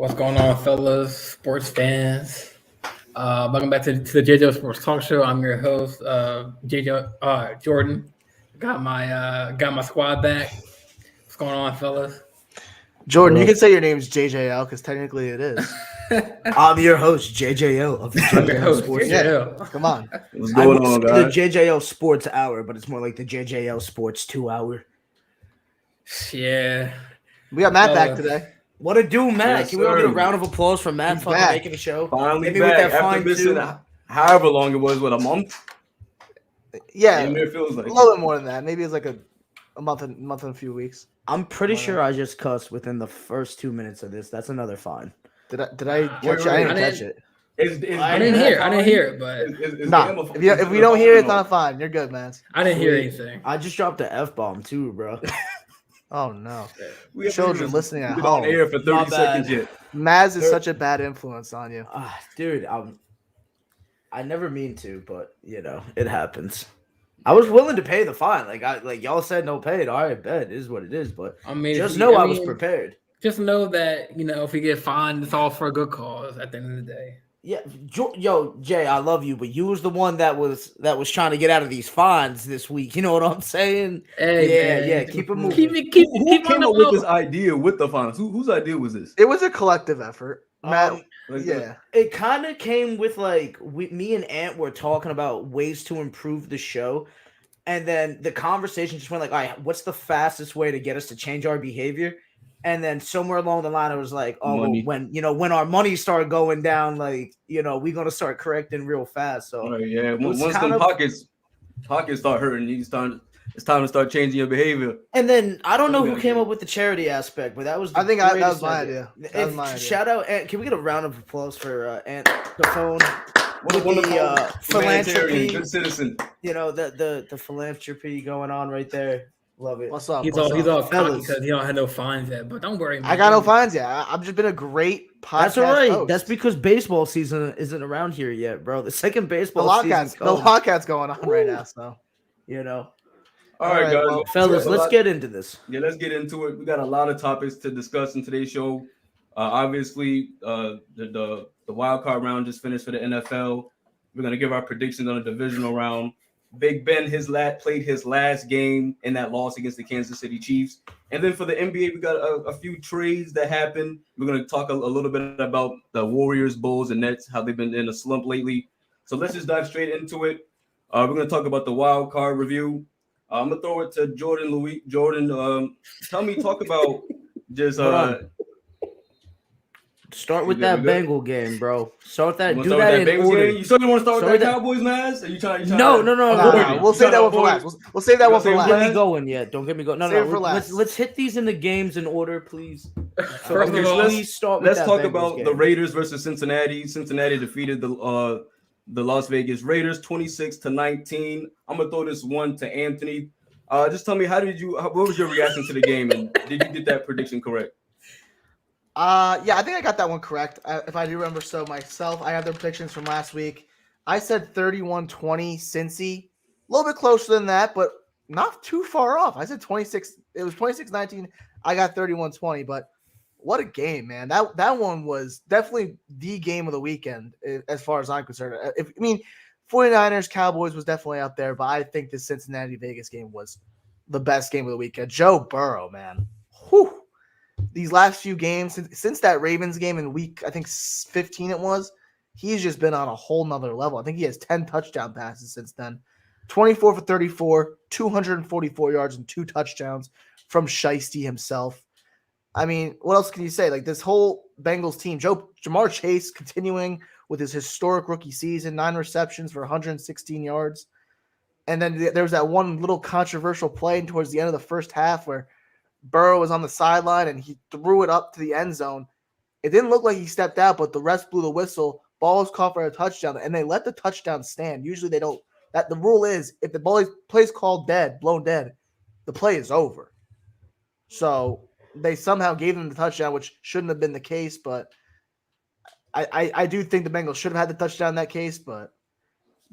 What's going on, fellas, sports fans? Welcome back to the JJ Sports Talk Show. I'm your host, JJ Jordan. Got my squad back. What's going on, fellas? Jordan, you can say your name's JJL because technically it is. I'm your host, JJL of the JJL Sports. JJL. Yeah, come on. What's going on, guys? The JJL Sports Hour, but it's more like the JJL Sports 2 hour. Yeah. We got Matt back today. What a do, Matt? Yes, Can we all get sir. a round of applause for Matt for making the show? Finally Maybe back with that after fine missing too. however long it was, a month? Yeah, It feels like a little bit more than that. Maybe it's like a month and a few weeks. I'm pretty sure I just cussed within the first 2 minutes of this. That's another fine. Did I catch it? I didn't catch it. I didn't hear it, but if we don't hear it, it's not a fine. You're good, man. I didn't hear anything. I just dropped the F-bomb too, bro. Oh no! We Children listening at been home. on air for 30 seconds yet. Maz is such a bad influence on you, dude. I never mean to, but it happens. I was willing to pay the fine. Like y'all said, no paid. All right, bet it is what it is. But I was prepared. Just know that if we get fined, it's all for a good cause. At the end of the day. Yeah, yo, Jay, I love you, but you was the one that was trying to get out of these fines this week. You know what I'm saying? Hey, yeah. Keep it moving. Who came up with this idea with the fines? Whose idea was this? It was a collective effort. Matt, it kind of came with me and Ant were talking about ways to improve the show, and then the conversation just went like, all right, what's the fastest way to get us to change our behavior? And then somewhere along the line, it was like, when our money started going down, we're gonna start correcting real fast. So once the pockets start hurting, it's time to start changing your behavior. And then I don't know who came up with the charity aspect, but that was that was my idea. Shout out, Ant. Can we get a round of applause for Ant the phone? What the philanthropy, good citizen. The philanthropy going on right there. Love it. What's up? He's all cocky because he don't have no fines yet. But don't worry, man. I got no fines yet. I've just been a great podcast. That's all right. Host. That's because baseball season isn't around here yet, bro. The second baseball season. The Lockout's going on right now, so All right, guys. Well, fellas, let's get into this. Yeah, let's get into it. We got a lot of topics to discuss in today's show. Obviously, the wild card round just finished for the NFL. We're gonna give our predictions on the divisional round. Big Ben played his last game in that loss against the Kansas City Chiefs. And then for the NBA, we got a few trades that happened. We're going to talk a little bit about the Warriors, Bulls, and Nets, how they've been in a slump lately. So let's just dive straight into it. We're going to talk about the wild card review. I'm going to throw it to Jordan. Jordan, talk about just start with that Bengal game, bro. Start that. Do that in order. You still want to start with that Cowboys, man? Are you trying? No. We'll save that one for last. We'll save that one for last. Don't get me going yet. Don't get me going. No. For last. Let's hit these in the games in order, please. First of all, let's talk about the Raiders versus Cincinnati. Cincinnati defeated the Las Vegas Raiders 26-19. I'm gonna throw this one to Anthony. Just tell me, what was your reaction to the game, and did you get that prediction correct? Yeah, I think I got that one correct. If I do remember so myself, I have the predictions from last week. I said 31-20 Cincy. A little bit closer than that, but not too far off. I said 26. It was 26-19. I got 31-20, but what a game, man. That one was definitely the game of the weekend as far as I'm concerned. 49ers Cowboys was definitely out there, but I think the Cincinnati Vegas game was the best game of the weekend. Joe Burrow, man. Whew. These last few games, since that Ravens game in week, I think 15 it was, he's just been on a whole nother level. I think he has 10 touchdown passes since then. 24 for 34, 244 yards and 2 touchdowns from Shiesty himself. I mean, what else can you say? This whole Bengals team, Jamar Chase continuing with his historic rookie season, 9 receptions for 116 yards. And then there was that one little controversial play towards the end of the first half where Burrow was on the sideline and he threw it up to the end zone. It didn't look like he stepped out, but the refs blew the whistle. Ball was called for a touchdown, and they let the touchdown stand. Usually they don't. The rule is if the play's called blown dead, the play is over. So they somehow gave them the touchdown, which shouldn't have been the case. But I do think the Bengals should have had the touchdown in that case. But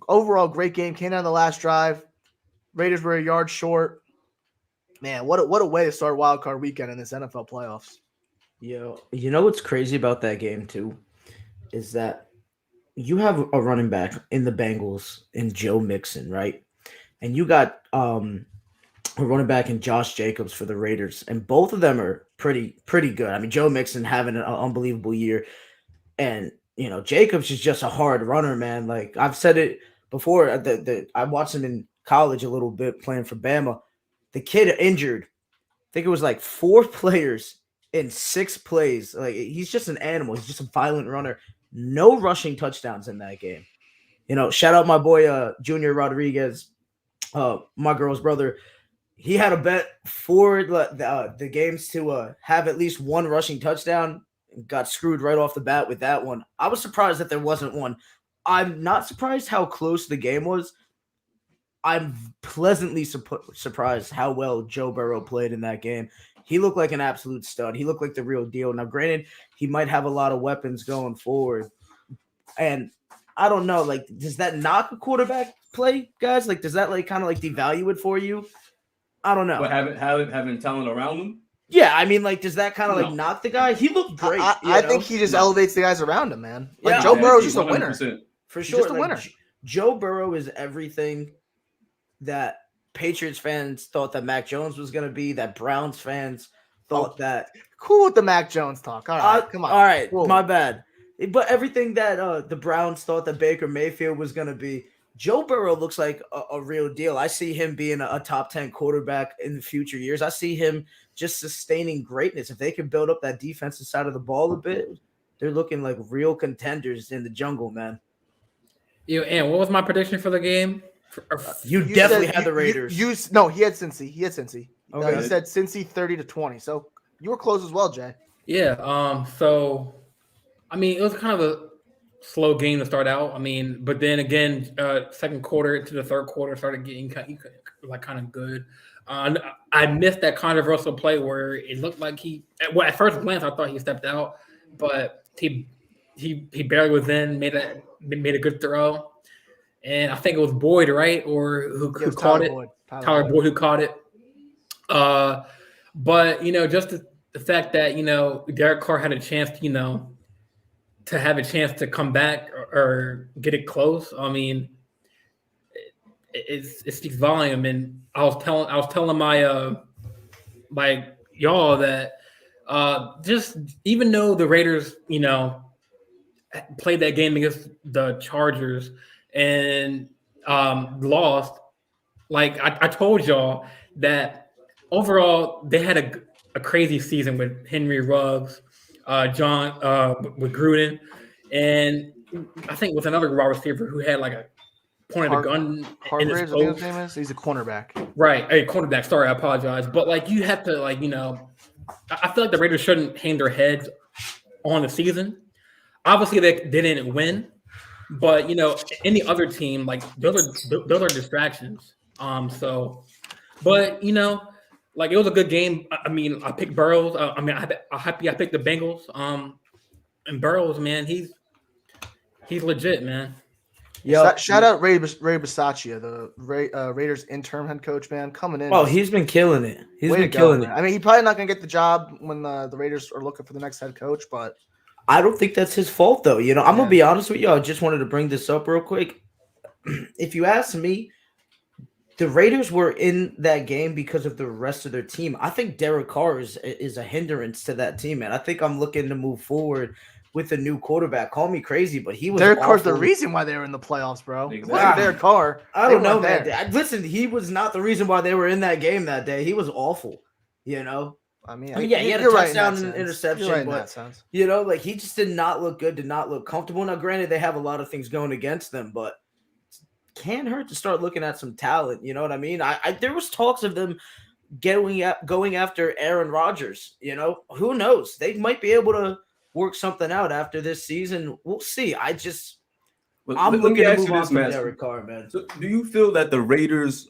overall, great game. Came down the last drive. Raiders were a yard short. Man, what a way to start wild card weekend in this NFL playoffs. Yo, you know what's crazy about that game too is that you have a running back in the Bengals in Joe Mixon, right? And you got a running back in Josh Jacobs for the Raiders, and both of them are pretty good. I mean, Joe Mixon having an unbelievable year, and Jacobs is just a hard runner, man. Like I've said it before. I watched him in college a little bit playing for Bama. The kid injured. I think it was like 4 players in 6 plays. Like he's just an animal. He's just a violent runner. No rushing touchdowns in that game. Shout out my boy Junior Rodriguez, my girl's brother. He had a bet for the games to have at least 1 rushing touchdown. Got screwed right off the bat with that one. I was surprised that there wasn't one. I'm not surprised how close the game was. I'm pleasantly surprised how well Joe Burrow played in that game. He looked like an absolute stud. He looked like the real deal. Now, granted, he might have a lot of weapons going forward. And I don't know, like, does that knock a quarterback play, guys? Like, does that, like, kind of, like, devalue it for you? I don't know. But having talent around him? Yeah, I mean, like, does that kind of, like, knock the guy? He looked great. I think he just elevates the guys around him, man. Like, Yeah, Joe Burrow's just a winner. 100%. For sure. He's just a winner. Joe Burrow is everything that Patriots fans thought that Mac Jones was going to be, that Browns fans thought that. Cool with the Mac Jones talk. All right, come on. All right, Whoa. my bad. But everything that the Browns thought that Baker Mayfield was going to be, Joe Burrow looks like a real deal. I see him being a top 10 quarterback in the future years. I see him just sustaining greatness. If they can build up that defensive side of the ball a bit, they're looking like real contenders in the jungle, man. And what was my prediction for the game? You definitely had the Raiders. No, he had Cincy. Okay. He said Cincy 30-20. So you were close as well, Jay. Yeah. So, I mean, it was kind of a slow game to start out. I mean, but then again, second quarter into the third quarter started getting kind of good. I missed that controversial play where it looked like at first glance I thought he stepped out, but he barely was in, made a good throw. And I think it was Boyd, right? Or who caught it? Tyler Boyd who caught it. But, just the fact that, Derek Carr had a chance, to have a chance to come back or get it close. I mean, it speaks volume. And I was telling my y'all that just even though the Raiders, played that game against the Chargers and lost, like I told y'all that overall they had a crazy season with Henry Ruggs, John with Gruden, and I think with another wide receiver who had like a pointed a gun in his post. He's a cornerback. Right, a cornerback. Sorry, I apologize, but like you have to I feel like the Raiders shouldn't hang their heads on the season. Obviously, they didn't win, but any other team, like those are distractions. But like it was a good game. I mean, I picked Burrows. I picked the Bengals. And Burrows, man, he's legit, man. Yeah. Shout out Ray Bisaccia, the Raiders interim head coach, man, coming in. Oh, he's been killing it. He's been killing it. I mean, he's probably not gonna get the job when the Raiders are looking for the next head coach, but I don't think that's his fault, though. I'm gonna be honest with you. I just wanted to bring this up real quick. If you ask me, the Raiders were in that game because of the rest of their team. I think Derek Carr is a hindrance to that team, man. I think I'm looking to move forward with a new quarterback. Call me crazy, but he was Derek Carr's the reason why they were in the playoffs, bro. Exactly. It wasn't Derek Carr. I don't know, man. Listen, he was not the reason why they were in that game that day. He was awful, I mean, yeah, he had a touchdown and an interception, You're right in but that sense. like he just did not look good, did not look comfortable. Now, granted, they have a lot of things going against them, but can't hurt to start looking at some talent. You know what I mean? There was talks of them going after Aaron Rodgers. Who knows? They might be able to work something out after this season. We'll see. I'm looking to move on from Derek Carr, man. So do you feel that the Raiders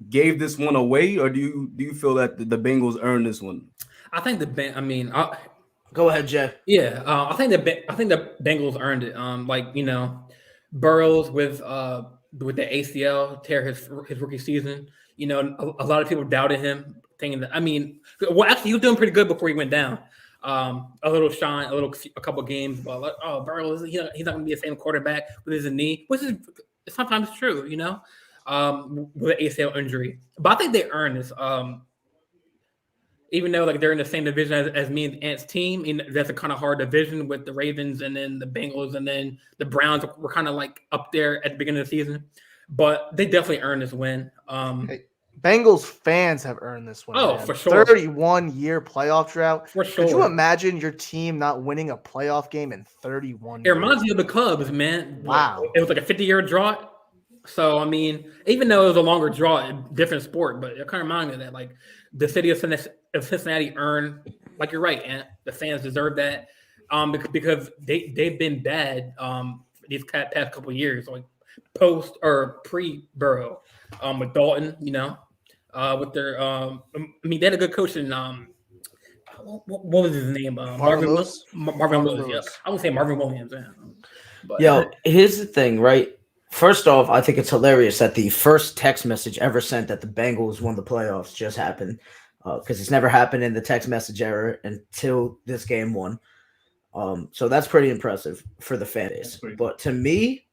gave this one away, or do you feel that the Bengals earned this one? I think Go ahead, Jay. Yeah, I think the Bengals earned it. Burrows with the ACL tear his rookie season. A lot of people doubted him, thinking that. I mean, well, actually, he was doing pretty good before he went down. a little shine, a couple games, but like, oh, Burrow, he's not going to be the same quarterback with his knee, which is sometimes true, with an ACL injury. But I think they earned this. Even though like they're in the same division as me and Ant's team, and that's a kind of hard division with the Ravens and then the Bengals and then the Browns were kind of like up there at the beginning of the season. But they definitely earned this win. Hey, Bengals fans have earned this win. Oh, man. for sure. 31-year playoff drought. For sure. Could you imagine your team not winning a playoff game in 31 It years? reminds me of the Cubs, man. Wow. It was like a 50-year drought. So, I mean, even though it was a longer drought, different sport, but it kind of reminded me of that. Like, the city of Cincinnati earned, like you're right, Ant, the fans deserve that because they've been bad these past couple of years, like post or pre-Burrow with Dalton, with their they had a good coach in what was his name? Marvin Lewis. Marvin Lewis. Yeah, I would say Marvin Williams. Yeah. But, Yo, here's the thing, right? First off, I think it's hilarious that the first text message ever sent that the Bengals won the playoffs just happened because it's never happened in the text message era until this game won. So that's pretty impressive for the fan base. But to me,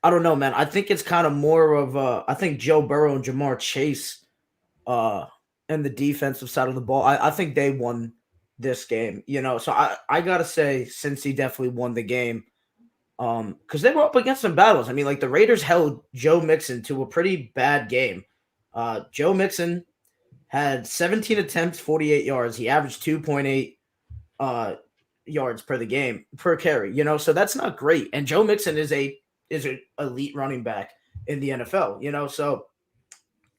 I don't know, man. I think it's kind of more of I think Joe Burrow and Jamar Chase and the defensive side of the ball. I think they won this game, So I got to say, Cincy definitely won the game. Because they were up against some battles. I mean, like the Raiders held Joe Mixon to a pretty bad game. Joe Mixon had 17 attempts, 48 yards. He averaged 2.8 yards per carry. So that's not great. And Joe Mixon is an elite running back in the NFL. So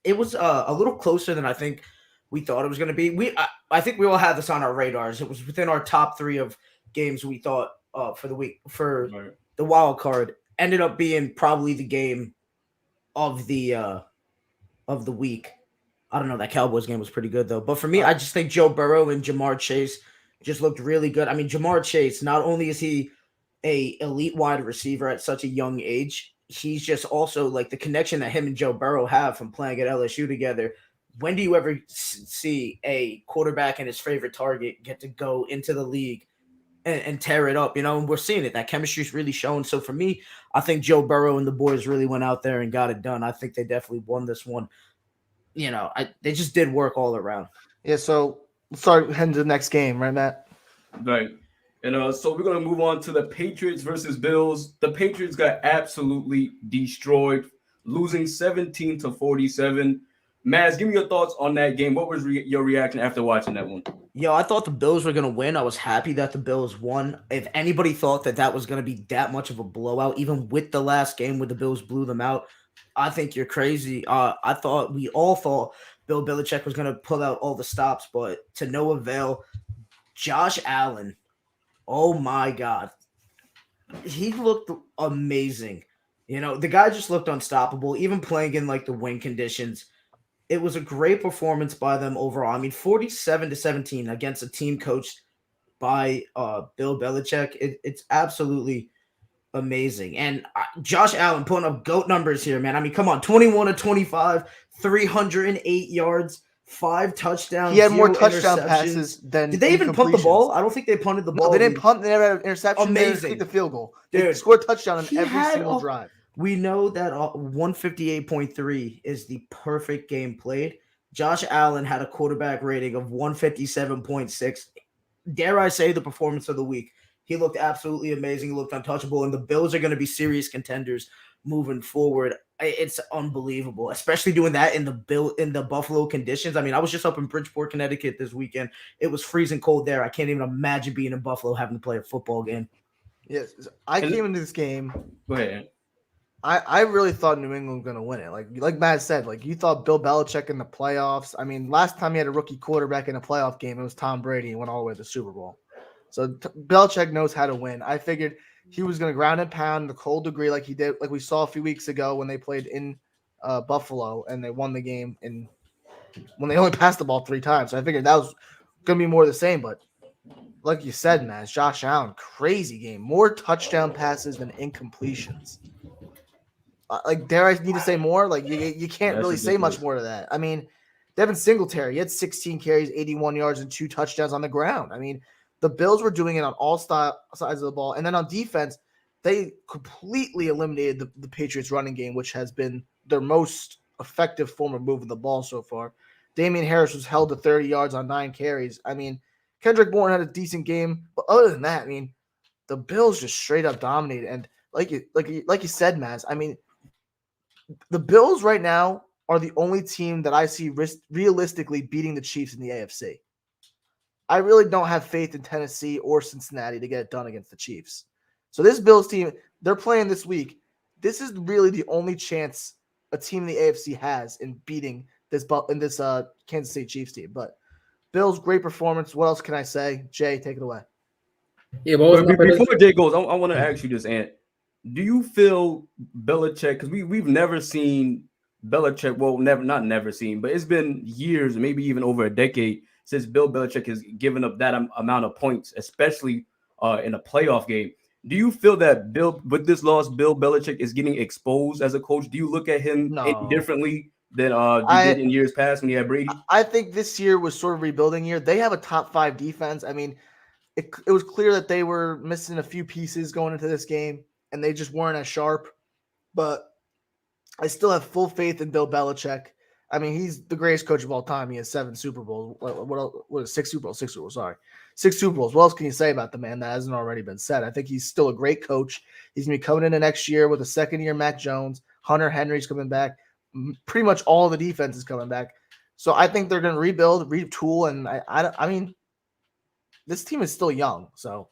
it was a little closer than I think we thought it was going to be. I think we all had this on our radars. It was within our top 3 of games we thought for the week for. Right. The wild card ended up being probably the game of the week. I don't know. That Cowboys game was pretty good though. But for me, I just think Joe Burrow and Jamar Chase just looked really good. I mean, Jamar Chase, not only is he a elite wide receiver at such a young age, he's just also like the connection that him and Joe Burrow have from playing at LSU together. When do you ever see a quarterback and his favorite target get to go into the league and tear it up, and we're seeing it. That chemistry is really showing. So for me, I think Joe Burrow and the boys really went out there and got it done. I think they definitely won this one. They just did work all around. Yeah, so let's start heading to the next game, right, Matt? Right. And so we're going to move on to the Patriots versus Bills. The Patriots got absolutely destroyed, losing 17-47. Maz, give me your thoughts on that game. What was your reaction after watching that one? Yo, I thought the Bills were going to win. I was happy that the Bills won. If anybody thought that was going to be that much of a blowout, even with the last game where the Bills blew them out, I think you're crazy. We all thought Bill Belichick was going to pull out all the stops, but to no avail. Josh Allen, oh my God. He looked amazing. The guy just looked unstoppable, even playing in like the win conditions. It was a great performance by them overall. I mean, 47-17 against a team coached by Bill Belichick. It's absolutely amazing. And Josh Allen putting up GOAT numbers here, man. I mean, come on, 21-25, 308 yards, 5 touchdowns. He had more touchdown passes than. Did they even punt the ball? I don't think they punted the ball. No, they didn't punt. They never had an interception. Amazing. They kicked the field goal. Dude, they scored a touchdown on every single drive. We know that 158.3 is the perfect game played. Josh Allen had a quarterback rating of 157.6. Dare I say the performance of the week. He looked absolutely amazing. He looked untouchable, and the Bills are going to be serious contenders moving forward. It's unbelievable, especially doing that in the Buffalo conditions. I mean, I was just up in Bridgeport, Connecticut this weekend. It was freezing cold there. I can't even imagine being in Buffalo having to play a football game. Yes, I came into this game. Go ahead. I really thought New England was going to win it. Like Matt said, you thought Bill Belichick in the playoffs. I mean, last time he had a rookie quarterback in a playoff game, it was Tom Brady and went all the way to the Super Bowl. So Belichick knows how to win. I figured he was going to ground and pound the cold degree like he did, like we saw a few weeks ago when they played in Buffalo and they won the game when they only passed the ball 3 times. So I figured that was going to be more of the same. But like you said, man, Josh Allen, crazy game. More touchdown passes than incompletions. Dare I need to say more? You can't really say much more to that. I mean, Devin Singletary, he had 16 carries, 81 yards, and 2 touchdowns on the ground. I mean, The Bills were doing it on all sides of the ball. And then on defense, they completely eliminated the Patriots running game, which has been their most effective form of moving the ball so far. Damian Harris was held to 30 yards on 9 carries. I mean, Kendrick Bourne had a decent game, but other than that, I mean, the Bills just straight up dominated. And like you said, Maz, I mean, the Bills right now are the only team that I see realistically beating the Chiefs in the AFC. I really don't have faith in Tennessee or Cincinnati to get it done against the Chiefs. So this Bills team, they're playing this week. This is really the only chance a team in the AFC has in beating this Kansas City Chiefs team. But Bills, great performance. What else can I say? Jay, take it away. Yeah, what was before Jay goes, I want to ask you this, Ant. Do you feel Belichick? Because we've never seen Belichick. Well, never seen, but it's been years, maybe even over a decade since Bill Belichick has given up that amount of points, especially in a playoff game. Do you feel that with this loss, Bill Belichick is getting exposed as a coach? Do you look at him differently than you did in years past when he had Brady? I think this year was sort of rebuilding year. They have a top 5 defense. I mean, it was clear that they were missing a few pieces going into this game, and they just weren't as sharp. But I still have full faith in Bill Belichick. I mean, he's the greatest coach of all time. He has 7 Super Bowls. What is 6 Super Bowls? 6 Super Bowls, sorry. 6 Super Bowls. What else can you say about the man that hasn't already been said? I think he's still a great coach. He's going to be coming in the next year with a second-year Mac Jones. Hunter Henry's coming back. Pretty much all of the defense is coming back. So I think they're going to rebuild, retool, and I mean, this team is still young, so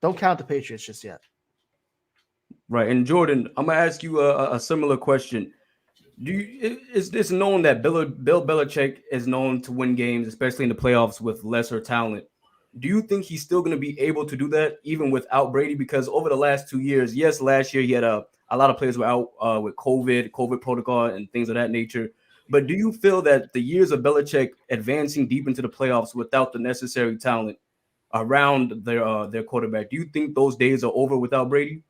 don't count the Patriots just yet. Right. And Jordan, I'm going to ask you a similar question. Is this known that Bill Belichick is known to win games, especially in the playoffs with lesser talent? Do you think he's still going to be able to do that even without Brady? Because over the last 2 years, yes, last year he had a lot of players were out with COVID protocol and things of that nature. But do you feel that the years of Belichick advancing deep into the playoffs without the necessary talent around their quarterback, do you think those days are over without Brady?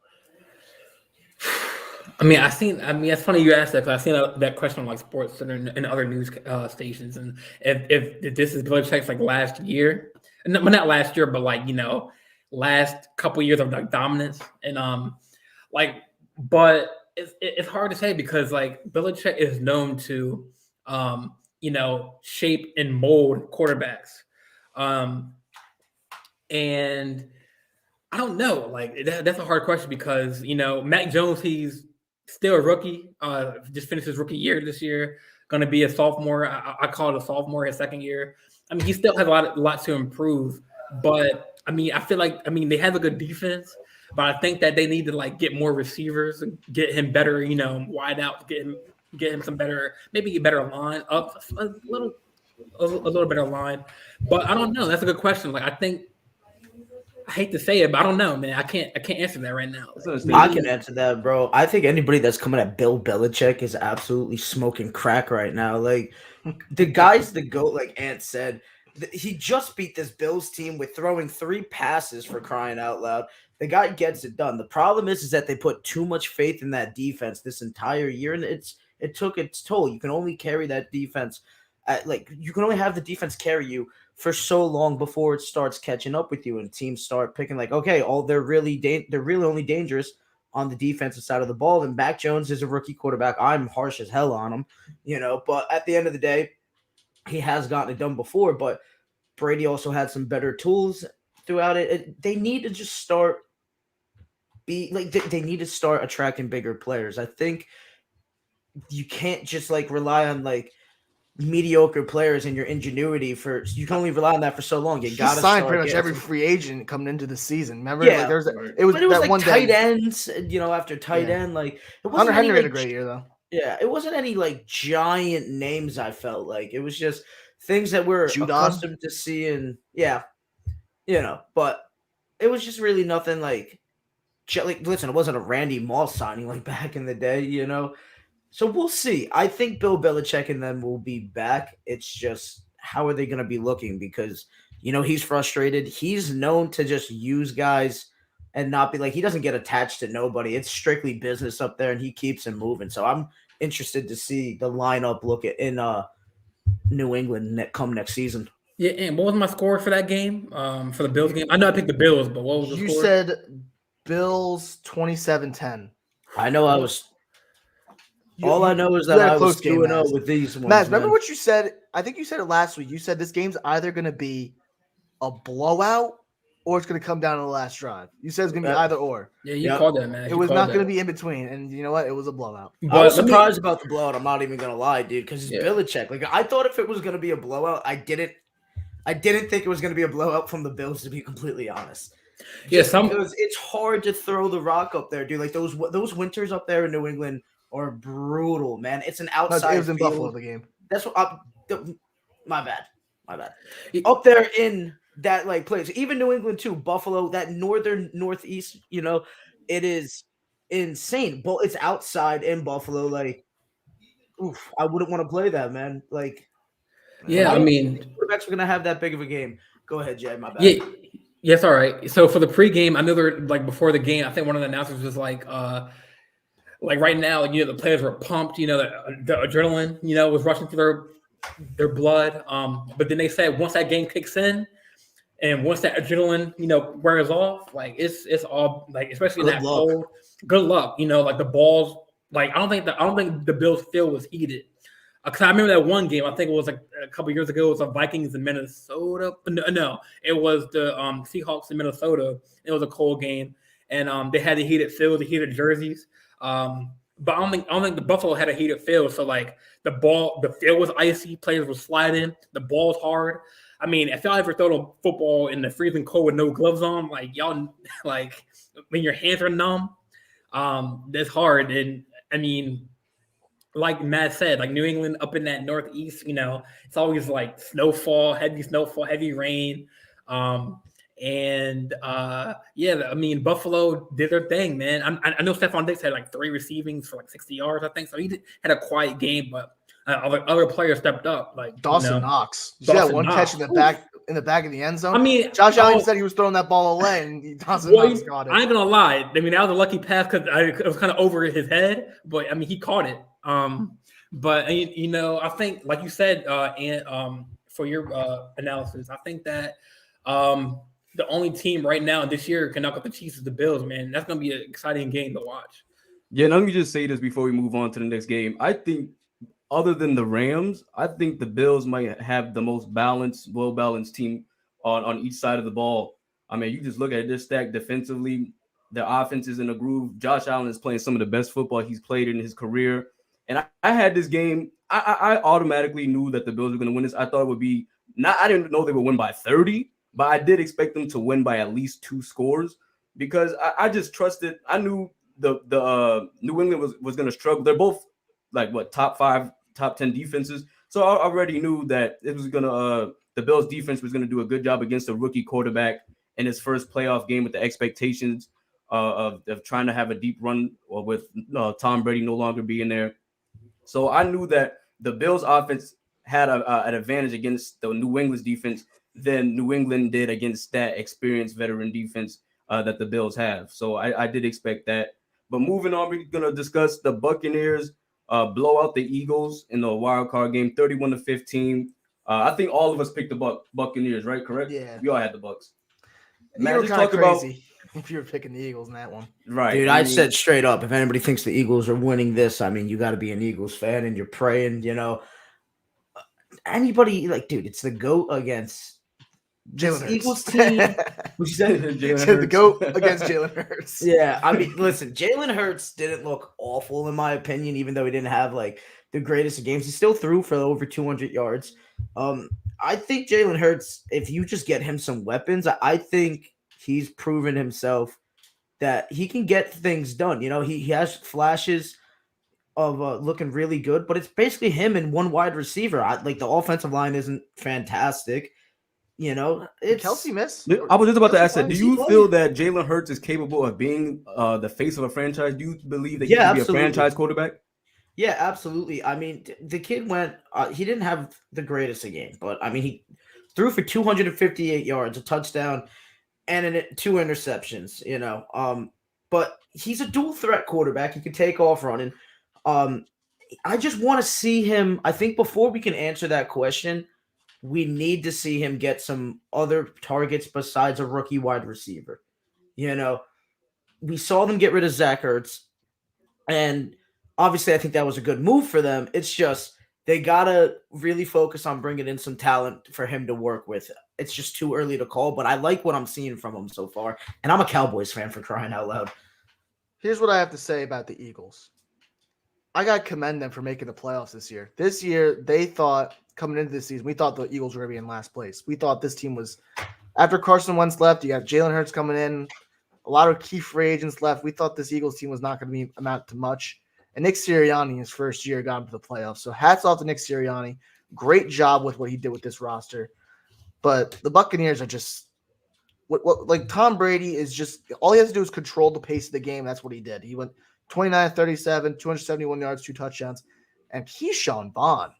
I mean, it's funny you asked that because I've seen that question on like Sports Center and other news stations. And if this is Belichick's like last year, not last year, but like, last couple years of like dominance. And but it's hard to say because like Belichick is known to, shape and mold quarterbacks. And I don't know, like that's a hard question because, Mac Jones, he's still a rookie, just finished his rookie year this year, going to be a sophomore. I call it a sophomore, his second year. I mean, he still has a lot to improve, but I mean, I feel like, they have a good defense, but I think that they need to like get more receivers and get him better, wide out, get him some better, maybe a better line up, a little better line. But I don't know. That's a good question. Like, I hate to say it, but I don't know, man. I can't answer that right now. I can answer that, bro. I think anybody that's coming at Bill Belichick is absolutely smoking crack right now. Like, the guy's the GOAT, like Ant said. He just beat this Bills team with throwing 3 passes, for crying out loud. The guy gets it done. The problem is that they put too much faith in that defense this entire year, and it took its toll. You can only carry that defense you can only have the defense carry you for so long before it starts catching up with you, and teams start picking like, okay, they're really only dangerous on the defensive side of the ball. And Mac Jones is a rookie quarterback. I'm harsh as hell on him, but at the end of the day, he has gotten it done before. But Brady also had some better tools throughout it. They need to just start they need to start attracting bigger players. I think you can't just like rely on like mediocre players and your injuity you can only rely on that for so long. You got to sign pretty much every free agent coming into the season. Remember, yeah, it was like one tight ends, after tight end, like it wasn't Hunter Henry had a great year though. Yeah, it wasn't any like giant names. I felt like it was just things that we're accustomed to seeing. Yeah, but it was just really nothing like listen, it wasn't a Randy Moss signing like back in the day, So we'll see. I think Bill Belichick and them will be back. It's just how are they going to be looking? Because, he's frustrated. He's known to just use guys and not be like, he doesn't get attached to nobody. It's strictly business up there, and he keeps him moving. So I'm interested to see the lineup look in New England come next season. Yeah, and what was my score for that game? For the Bills game? I know I picked the Bills, but what was the You score? said Bills 27-10. I know I was. All I know is you that had a I was close game, 2-0 Maz. with these ones. Maz, remember man. what you said? I think you said it last week. You said this game's either going to be a blowout or it's going to come down to the last drive. You said it's going to be either or. Yeah, you Yep. called that, man. It was not going to be in between. And you know what? It was a blowout. I was let me- surprised about the blowout. I'm not even gonna lie, dude, because it's Yeah. Belichick. Like I thought if it was gonna be a blowout, I didn't think it was gonna be a blowout from the Bills, to be completely honest. Yeah, Because it's hard to throw the rock up there, dude. Like those winters up there in New England are brutal, man. It's an No, outside it was in field. Buffalo, the game. That's what. My bad. Yeah. Up there in that like place, even New England too, Buffalo, that northeast, it is insane. But it's outside in Buffalo. Like, oof, I wouldn't want to play that, man. Like, Yeah, I mean, quarterbacks are gonna have that big of a game. Go ahead, Jay. My bad. yeah, yes, all right. So for the pregame, I know they were like before the game. I think one of the announcers was like right now, the players were pumped. The adrenaline, was rushing through their blood. But then they said once that game kicks in, and once that adrenaline, wears off, like it's all like, especially in Good that luck. cold. Good luck, like the balls. Like I don't think the Bills' field was heated. Because I remember that one game. I think it was like a couple years ago. It was the Vikings in Minnesota. No, it was the Seahawks in Minnesota. It was a cold game, and they had the heated field, the heated jerseys. But I don't think the Buffalo had a heated field. So like the field was icy. Players were sliding. The ball's hard. I mean, if y'all ever throw a football in the freezing cold with no gloves on, like y'all, like when your hands are numb, that's hard. And I mean, like Matt said, like New England up in that northeast, it's always like heavy snowfall, heavy rain. Yeah, I mean, Buffalo did their thing, man. I know Stephon Diggs had like 3 receivings for like 60 yards, I think. So he had a quiet game, but other players stepped up. Like Dawson Knox. Did you see that one catch in the back of the end zone? I mean, Josh Allen said he was throwing that ball away, and Dawson Knox got it. I ain't gonna lie. I mean, that was a lucky pass because it was kind of over his head, but I mean, he caught it. But I think, like you said, and for your analysis, I think that the only team right now this year can knock out the Chiefs is the Bills, man. That's gonna be an exciting game to watch. Yeah, let me just say this before we move on to the next game. I think, other than the Rams, I think the Bills might have the most well-balanced team on each side of the ball. I mean, you just look at this stack defensively. The offense is in a groove. Josh Allen is playing some of the best football he's played in his career. And I had this game. I automatically knew that the Bills were going to win this. I thought it would be I didn't know they would win by 30, but I did expect them to win by at least 2 scores because I just trusted. I knew the New England was going to struggle. They're both like top 5, top 10 defenses. So I already knew that it was going to the Bills defense was going to do a good job against a rookie quarterback in his first playoff game with the expectations of trying to have a deep run with Tom Brady no longer being there. So I knew that the Bills offense had an advantage against the New England's defense than New England did against that experienced veteran defense that the Bills have. So I did expect that. But moving on, we're going to discuss the Buccaneers blow out the Eagles in the wild card game, 31-15. I think all of us picked the Buccaneers, right? Correct? Yeah. We all had the Bucks. Man, just talk crazy if you were picking the Eagles in that one. Right. Dude, I said straight up, if anybody thinks the Eagles are winning this, I mean, you got to be an Eagles fan and you're praying, Anybody, like, dude, it's the GOAT against Jalen Eagles Hurts. team. What you said? The GOAT against Jalen Hurts. Yeah, I mean, listen, Jalen Hurts didn't look awful in my opinion, even though he didn't have like the greatest of games. He still threw for over 200 yards. I think Jalen Hurts, if you just get him some weapons, I think he's proven himself that he can get things done. He has flashes of looking really good, but it's basically him and one wide receiver. Like the offensive line isn't fantastic. It's Kelsey miss. I was just about to ask that. Do Kelsey you play? feel that Jalen Hurts is capable of being the face of a franchise? Do you believe that he can be a franchise quarterback? Yeah, absolutely. I mean, the kid went. He didn't have the greatest of game, but I mean, he threw for 258 yards, a touchdown, and 2 interceptions. But he's a dual threat quarterback. He can take off running. I just want to see him. I think before we can answer that question, we need to see him get some other targets besides a rookie wide receiver. You know, we saw them get rid of Zach Ertz, and obviously I think that was a good move for them. It's just they got to really focus on bringing in some talent for him to work with. It's just too early to call, but I like what I'm seeing from him so far. And I'm a Cowboys fan, for crying out loud. Here's what I have to say about the Eagles. I got to commend them for making the playoffs this year. This year, they thought, coming into this season, we thought the Eagles were going to be in last place. We thought this team was, after Carson Wentz left, you got Jalen Hurts coming in, a lot of key free agents left. We thought this Eagles team was not going to amount to much. And Nick Sirianni, his first year, got him to the playoffs. So hats off to Nick Sirianni. Great job with what he did with this roster. But the Buccaneers are just like Tom Brady is just all he has to do is control the pace of the game. That's what he did. He went 29-37, 271 yards, 2 touchdowns. And Keyshawn Vaughn.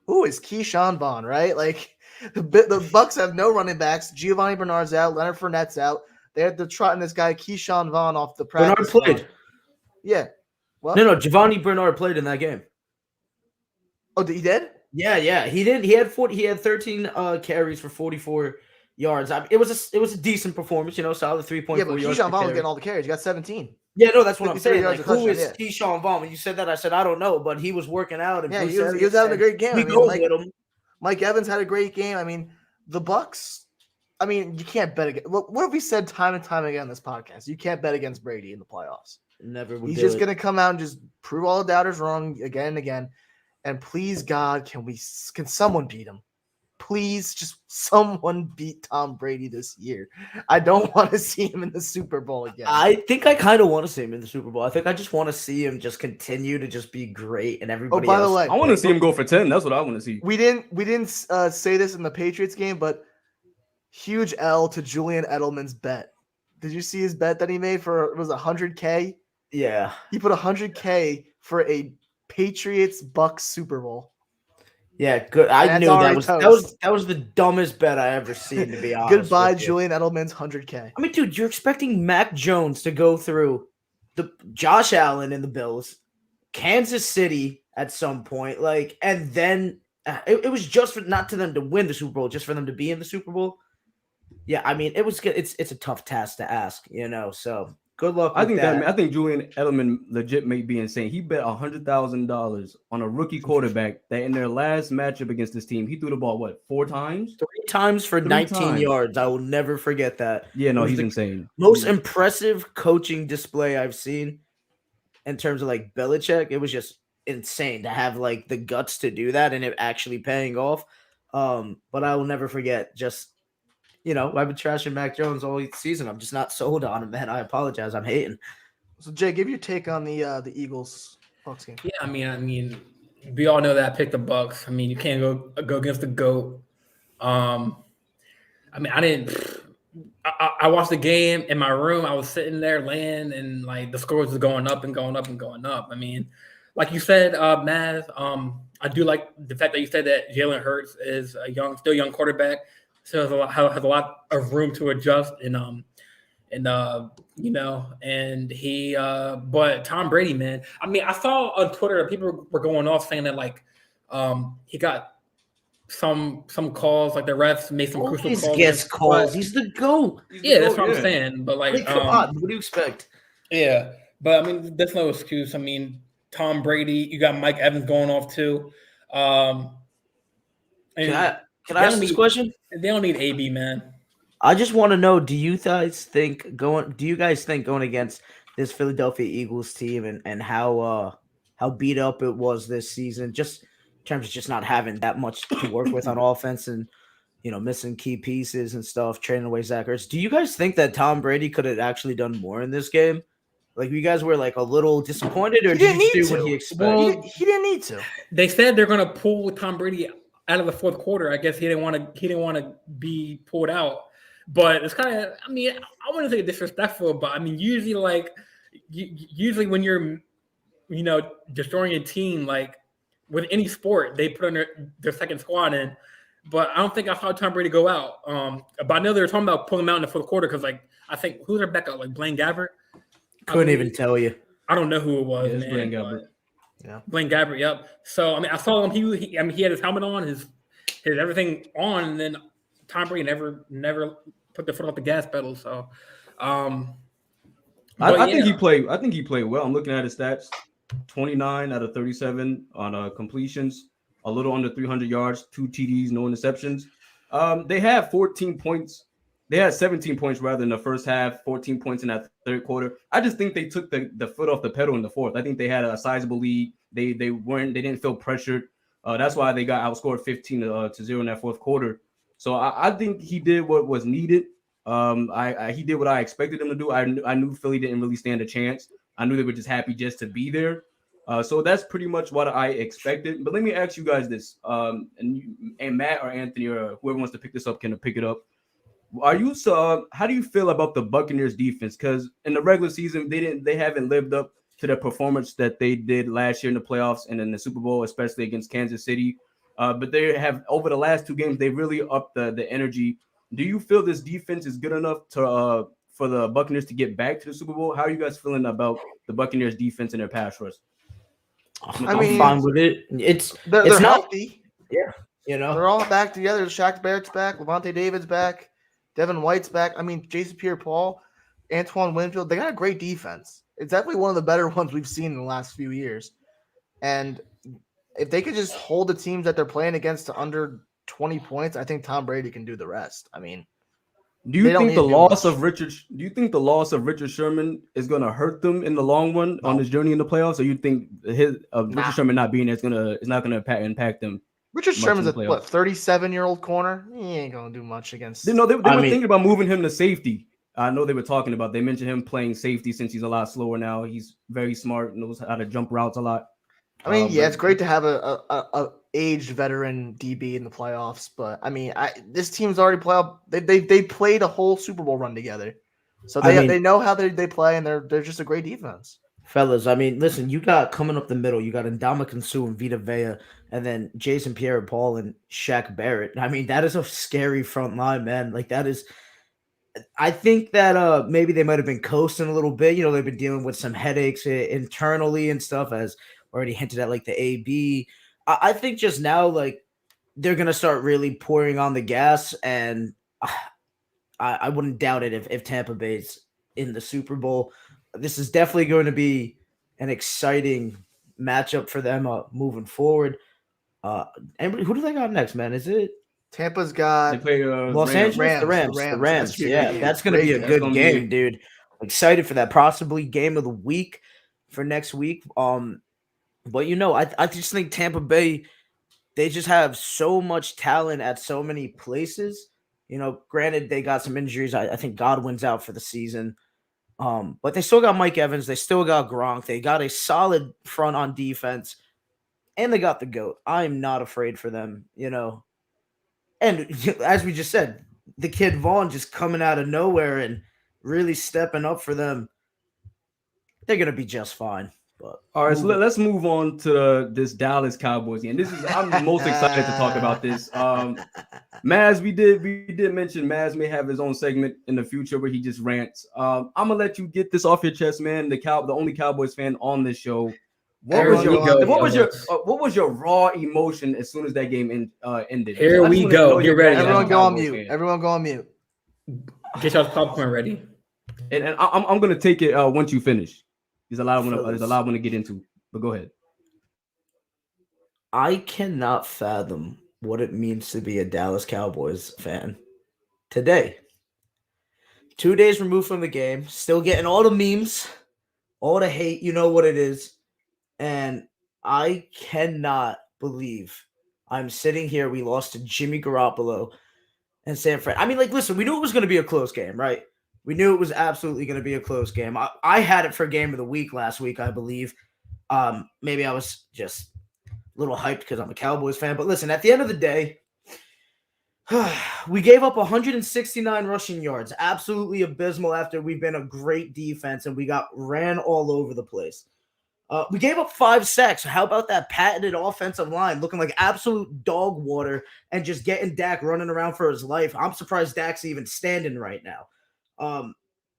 Who is Keyshawn Vaughn, right? Like the Bucs have no running backs. Giovanni Bernard's out. Leonard Fournette's out. They had to trotting this guy Keyshawn Vaughn off the practice. Bernard played. Yeah. What? No, Giovanni Bernard played in that game. Oh, he did? Yeah, he did. He had 13 carries for 44 yards. It was a decent performance, solid 3.4 Yeah, but yards. Keyshawn Vaughn was getting all the carries. He got 17. Yeah, no, that's what I'm saying. yards Like, a who is touchdown, Keyshawn Vaughn? When you said that, I said I don't know, but he was working out. And Yeah, Bruce he was having a great game. We go with him. Mike Evans had a great game. I mean, the Bucs. I mean, you can't bet against. What have we said time and time again on this podcast? You can't bet against Brady in the playoffs. Never would. He's just going to come out and just prove all the doubters wrong again and again. And please, God, can someone beat him? Please, just someone beat Tom Brady this year. I don't want to see him in the Super Bowl again. I think I kind of want to see him in the Super Bowl. I think I just want to see him just continue to just be great and everybody. Oh, by the way, I want to see him go for 10. That's what I want to see. We didn't say this in the Patriots game, but huge L to Julian Edelman's bet. Did you see his bet that he made for, it was $100K? Yeah. He put $100K for a Patriots Bucs Super Bowl. Yeah, good. I knew that was the dumbest bet I ever seen, to be honest. Goodbye, Julian Edelman's $100K. I mean, dude, you're expecting Mac Jones to go through the Josh Allen and the Bills, Kansas City at some point, and then it was just for not to them to win the Super Bowl, just for them to be in the Super Bowl. Yeah, I mean, it's a tough task to ask, So good luck. I think Julian Edelman legit may be insane. He bet $100,000 on a rookie quarterback that in their last matchup against this team, he threw the ball 4 times? 3 times for 19 yards. I will never forget that. Yeah, no, he's insane. Most impressive coaching display I've seen in terms of Belichick. It was just insane to have the guts to do that and it actually paying off. But I will never forget just. I've been trashing Mac Jones all season. I'm just not sold on him, man. I apologize. I'm hating. So, Jay, give your take on the Eagles Bucs game. Yeah, I mean, we all know that I picked the Bucs. I mean, you can't go against the GOAT. I watched the game in my room. I was sitting there laying, and the scores was going up and going up and going up. I mean, like you said, Maz, I do like the fact that you said that Jalen Hurts is still young quarterback. So has a lot of room to adjust and he but Tom Brady, man. I mean, I saw on Twitter people were going off saying that he got some calls, the refs made some crucial calls. He gets calls. He's the GOAT. That's what I'm saying. But come on, what do you expect? Yeah, but I mean, there's no excuse. I mean, Tom Brady, you got Mike Evans going off too. Can I ask this question? They don't need AB, man. I just want to know: Do you guys think going against this Philadelphia Eagles team and how beat up it was this season, just in terms of just not having that much to work with on offense and missing key pieces and stuff, trading away Zach Ertz? Do you guys think that Tom Brady could have actually done more in this game? You guys were a little disappointed, or did you do what he expected? Well, he didn't need to. They said they're gonna pull Tom Brady out of the fourth quarter. I guess he didn't want to be pulled out. But it's kind of, I mean, I wouldn't say disrespectful, but I mean, usually usually when you're, destroying a team, with any sport, they put on their second squad in. But I don't think I saw Tom Brady go out. But I know they were talking about pulling him out in the fourth quarter because, I think who's their backup, Blaine Gabbert. Couldn't even tell you. I don't know who it was. Blaine Gabbert. Yeah, Blaine Gabbert. Yep. So I mean, I saw him. He had his helmet on. hit everything on, and then Tom Brady never put the foot off the gas pedal. So, I think he played. I think he played well. I'm looking at his stats: 29 out of 37 on completions, a little under 300 yards, 2 TDs, no interceptions. They had 14 points. They had 17 points rather in the first half, 14 points in that third quarter. I just think they took the foot off the pedal in the fourth. I think they had a sizable lead. They didn't feel pressured. That's why they got outscored 15 to 0 in that fourth quarter. So I think he did what was needed. He did what I expected him to do. I knew Philly didn't really stand a chance. I knew they were just happy just to be there. So that's pretty much what I expected. But let me ask you guys this, and Matt or Anthony or whoever wants to pick this up can pick it up. How do you feel about the Buccaneers defense? Because in the regular season, they haven't lived up to the performance that they did last year in the playoffs and in the Super Bowl, especially against Kansas City. But they have, over the last 2 games, they really upped the energy. Do you feel this defense is good enough to for the Buccaneers to get back to the Super Bowl? How are you guys feeling about the Buccaneers defense and their pass rush? I'm fine with it. They're not healthy. Yeah, they're all back together. Shaq Barrett's back. Levante David's back. Devin White's back. I mean, Jason Pierre-Paul, Antoine Winfield. They got a great defense. It's definitely one of the better ones we've seen in the last few years. And if they could just hold the teams that they're playing against to under 20 points, I think Tom Brady can do the rest. I mean, do you think the loss of Richard Sherman is going to hurt them in the long run on this journey in the playoffs, or you think Richard Sherman not being there is not going to impact them? Richard Sherman's a 37-year-old corner. He ain't going to do much against. They were thinking about moving him to safety. I know they were talking about. They mentioned him playing safety since he's a lot slower now. He's very smart, knows how to jump routes a lot. I mean, it's great to have a aged veteran DB in the playoffs, but I mean, this team's already they played a whole Super Bowl run together, so they know how they play, and they're just a great defense. Fellas, I mean, listen, you got coming up the middle, you got Ndamukong Suh and Vita Vea, and then Jason Pierre-Paul and Shaq Barrett. I mean, that is a scary front line, man. Like, that is. I think that maybe they might have been coasting a little bit. They've been dealing with some headaches internally and stuff, as already hinted at, like the AB. I think just now, like, they're going to start really pouring on the gas, and I wouldn't doubt it if Tampa Bay's in the Super Bowl. This is definitely going to be an exciting matchup for them moving forward. And who do they got next, man? Is it Tampa's got they play Los Angeles? The Rams. Yeah, that's going to be a good game, dude. I'm excited for that. Possibly game of the week for next week. But I just think Tampa Bay, they just have so much talent at so many places. Granted, they got some injuries. I think Godwin's out for the season. But they still got Mike Evans. They still got Gronk. They got a solid front on defense. And they got the GOAT. I'm not afraid for them, And as we just said, the kid Vaughn just coming out of nowhere and really stepping up for them. They're going to be just fine. But all right, so let's move on to this Dallas Cowboys game. I'm most excited to talk about this. Maz, we did mention Maz may have his own segment in the future where he just rants. I'm gonna let you get this off your chest, man. The only Cowboys fan on this show. What was your raw emotion as soon as that game ended? Here we go. Get ready. Everyone go on mute. Everyone go on mute. Get y'all's popcorn ready. And I'm gonna take it once you finish. There's a lot I want to get into, but go ahead. I cannot fathom what it means to be a Dallas Cowboys fan today. 2 days removed from the game, still getting all the memes, all the hate, you know what it is. And I cannot believe I'm sitting here. We lost to Jimmy Garoppolo and San Fran. I mean, like, listen, we knew it was going to be a close game, right? We knew it was absolutely going to be a close game. I had it for game of the week last week, I believe. Maybe I was just a little hyped because I'm a Cowboys fan. But listen, at the end of the day, we gave up 169 rushing yards. Absolutely abysmal after we've been a great defense and we got ran all over the place. We gave up 5 sacks. How about that patented offensive line looking like absolute dog water and just getting Dak running around for his life? I'm surprised Dak's even standing right now.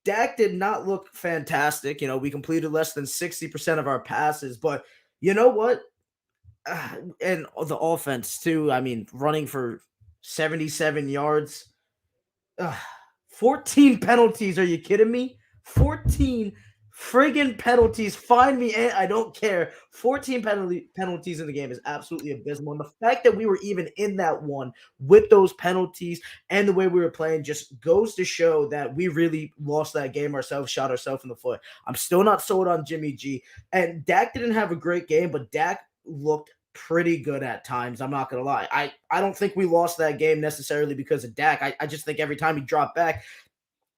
Dak did not look fantastic. We completed less than 60% of our passes, but you know what? And the offense too. I mean, running for 77 yards. 14 penalties. Are you kidding me? 14 friggin' penalties. Find me, I don't care. 14 penalties in the game is absolutely abysmal. And the fact that we were even in that one with those penalties and the way we were playing just goes to show that we really lost that game ourselves, shot ourselves in the foot. I'm still not sold on Jimmy G. And Dak didn't have a great game, but Dak looked pretty good at times. I'm not going to lie. I don't think we lost that game necessarily because of Dak. I just think every time he dropped back,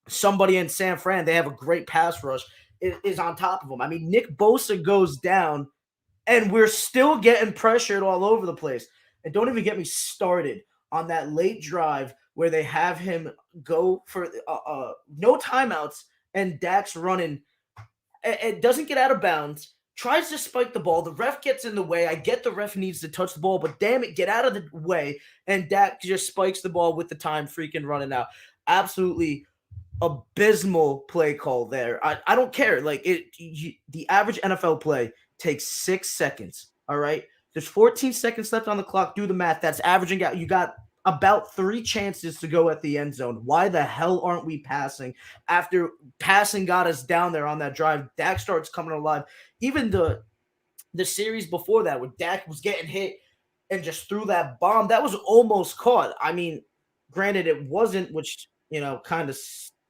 somebody in San Fran, they have a great pass rush, is on top of him. I mean, Nick Bosa goes down, and we're still getting pressured all over the place. And don't even get me started on that late drive where they have him go for no timeouts, and Dak's running. It doesn't get out of bounds. Tries to spike the ball. The ref gets in the way. I get the ref needs to touch the ball, but damn it, get out of the way. And Dak just spikes the ball with the time freaking running out. Absolutely abysmal play call there. I don't care. Like the average NFL play takes 6 seconds. All right. There's 14 seconds left on the clock. Do the math. That's averaging out. You got about 3 chances to go at the end zone. Why the hell aren't we passing? After passing got us down there on that drive, Dak starts coming alive. Even the series before that, where Dak was getting hit and just threw that bomb, that was almost caught. I mean, granted, it wasn't, which, kind of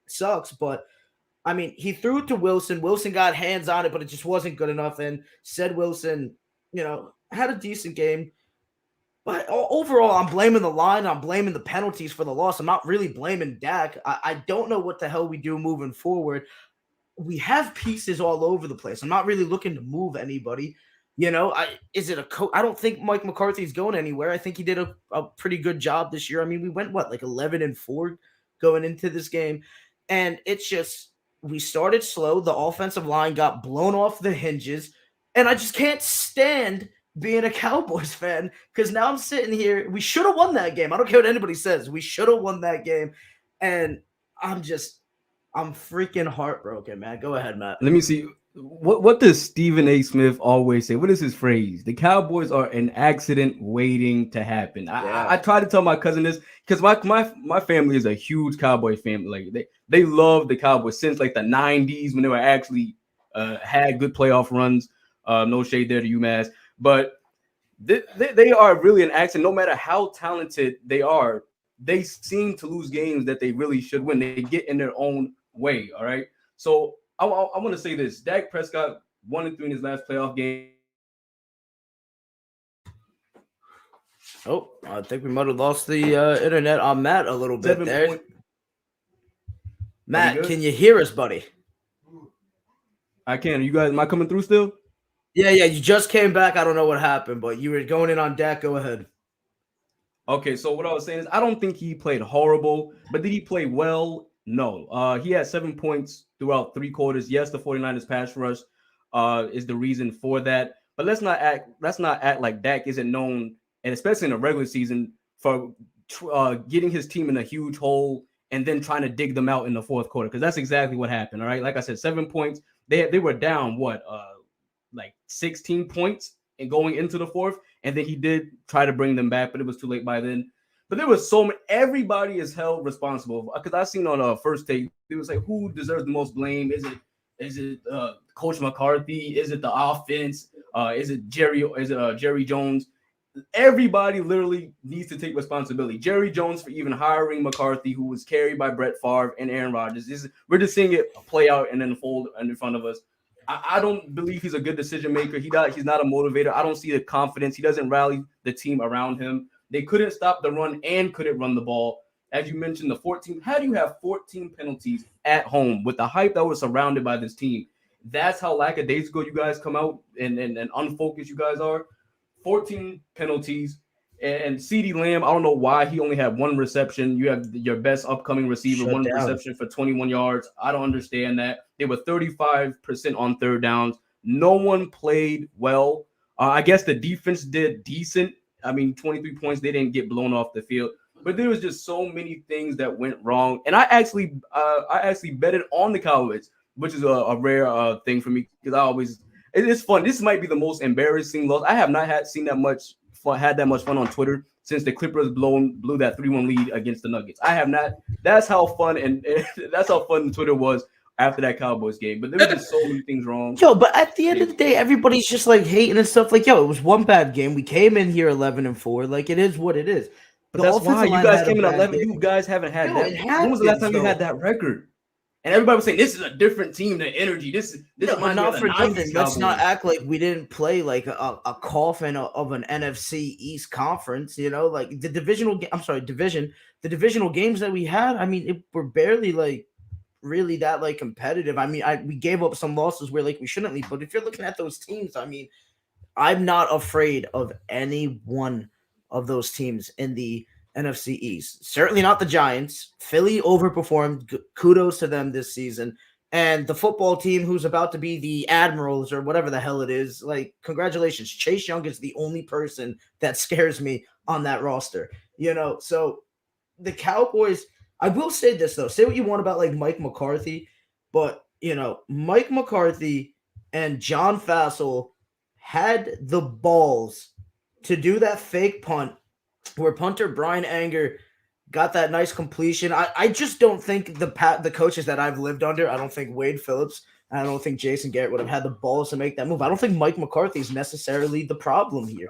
sucks, but I mean, he threw it to Wilson. Wilson got hands on it, but it just wasn't good enough. And said Wilson, had a decent game. But overall, I'm blaming the line. I'm blaming the penalties for the loss. I'm not really blaming Dak. I don't know what the hell we do moving forward. We have pieces all over the place. I'm not really looking to move anybody. Is it a coach? I don't think Mike McCarthy's going anywhere. I think he did a pretty good job this year. I mean, we went, like 11-4 going into this game. And it's just, we started slow. The offensive line got blown off the hinges. And I just can't stand being a Cowboys fan, because now I'm sitting here. We should have won that game. I don't care what anybody says. We should have won that game. And I'm freaking heartbroken, man. Go ahead, Matt. Let me see. What does Stephen A. Smith always say? What is his phrase? The Cowboys are an accident waiting to happen. I try to tell my cousin this because my family is a huge Cowboy family. Like they love the Cowboys since like the 90s when they were actually had good playoff runs. No shade there to UMass. But they are really an accident. No matter how talented they are, they seem to lose games that they really should win. They get in their own way, all right? So I want to say this. Dak Prescott 1-3 in his last playoff game. Oh, I think we might have lost the internet on Matt a little bit there. Matt, can you hear us, buddy? I can. You guys, am I coming through still? Yeah, you just came back. I don't know what happened, but you were going in on Dak. Go ahead. Okay, so what I was saying is I don't think he played horrible, but did he play well? No. He had 7 points throughout 3 quarters. Yes, the 49ers pass rush is the reason for that. But let's not act like Dak isn't known, and especially in the regular season, for getting his team in a huge hole and then trying to dig them out in the fourth quarter, because that's exactly what happened. All right, like I said, 7 points. They were down like 16 points and going into the fourth, and then he did try to bring them back, but it was too late by then. But there was so many. Everybody is held responsible, because I seen on First Take, it was like, who deserves the most blame? Is it Coach McCarthy? Is it the offense? Is it Jerry Jones? Everybody literally needs to take responsibility. Jerry Jones for even hiring McCarthy, who was carried by Brett Favre and Aaron Rodgers. We're just seeing it play out and unfold in front of us. I don't believe he's a good decision maker. He's not a motivator. I don't see the confidence. He doesn't rally the team around him. They couldn't stop the run and couldn't run the ball. As you mentioned, the 14. How do you have 14 penalties at home with the hype that was surrounded by this team? That's how lackadaisical you guys come out and unfocused you guys are. 14 penalties. And CeeDee Lamb, I don't know why he only had 1 reception. You have your best upcoming receiver, Shut 1 down. Reception for 21 yards. I don't understand that. They were 35% on third downs. No one played well. I guess the defense did decent. I mean, 23 points. They didn't get blown off the field. But there was just so many things that went wrong. And I actually betted on the Cowboys, which is a rare thing for me, because it is fun. This might be the most embarrassing loss. I have not had that much fun on Twitter since the Clippers blew that 3-1 lead against the Nuggets. I have not. That's how fun and that's how fun Twitter was after that Cowboys game. But there were just so many things wrong. Yo, but at the end of the day, everybody's just like hating and stuff. Like, yo, it was one bad game. We came in here 11-4. Like, it is what it is. But that's why you guys came in 11. You guys haven't had that. When was the last time you had that record? And everybody was saying this is a different team. The energy. This reminds me of the 90s. Let's not act like we didn't play like a coffin of an NFC East conference. You know, like the division. The divisional games that we had. I mean, were barely like really that like competitive. I mean, we gave up some losses where like we shouldn't leave. But if you're looking at those teams, I mean, I'm not afraid of any one of those teams in the NFC East. Certainly not the Giants. Philly overperformed. Kudos to them this season. And the football team who's about to be the Admirals or whatever the hell it is, like, congratulations. Chase Young is the only person that scares me on that roster. You know, so the Cowboys, I will say this, though. Say what you want about, like, Mike McCarthy, but, you know, Mike McCarthy and John Fassel had the balls to do that fake punt where punter Brian Anger got that nice completion. I just don't think the coaches that I've lived under, I don't think Wade Phillips, and I don't think Jason Garrett would have had the balls to make that move. I don't think Mike McCarthy is necessarily the problem here.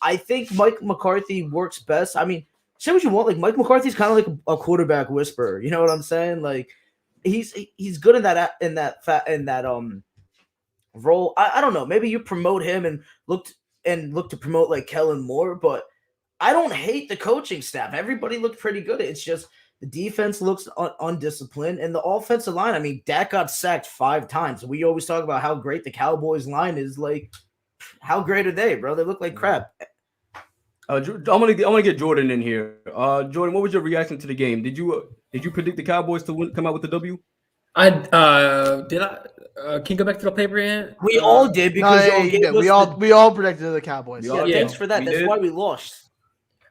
I think Mike McCarthy works best. I mean, say what you want. Like, Mike McCarthy's kind of like a quarterback whisperer. You know what I'm saying? Like, he's good in that role. I don't know. Maybe you promote him and look to promote like Kellen Moore, but I don't hate the coaching staff. Everybody looked pretty good. It's just the defense looks undisciplined, and the offensive line. I mean, Dak got sacked 5 times. We always talk about how great the Cowboys line is. Like, how great are they, bro? They look like crap. I'm gonna get Jordan in here. Jordan, what was your reaction to the game? Did you predict the Cowboys to come out with the W? Can you go back to the paper yet? We all did because we all predicted the Cowboys. Yeah, thanks for that. That's why we lost.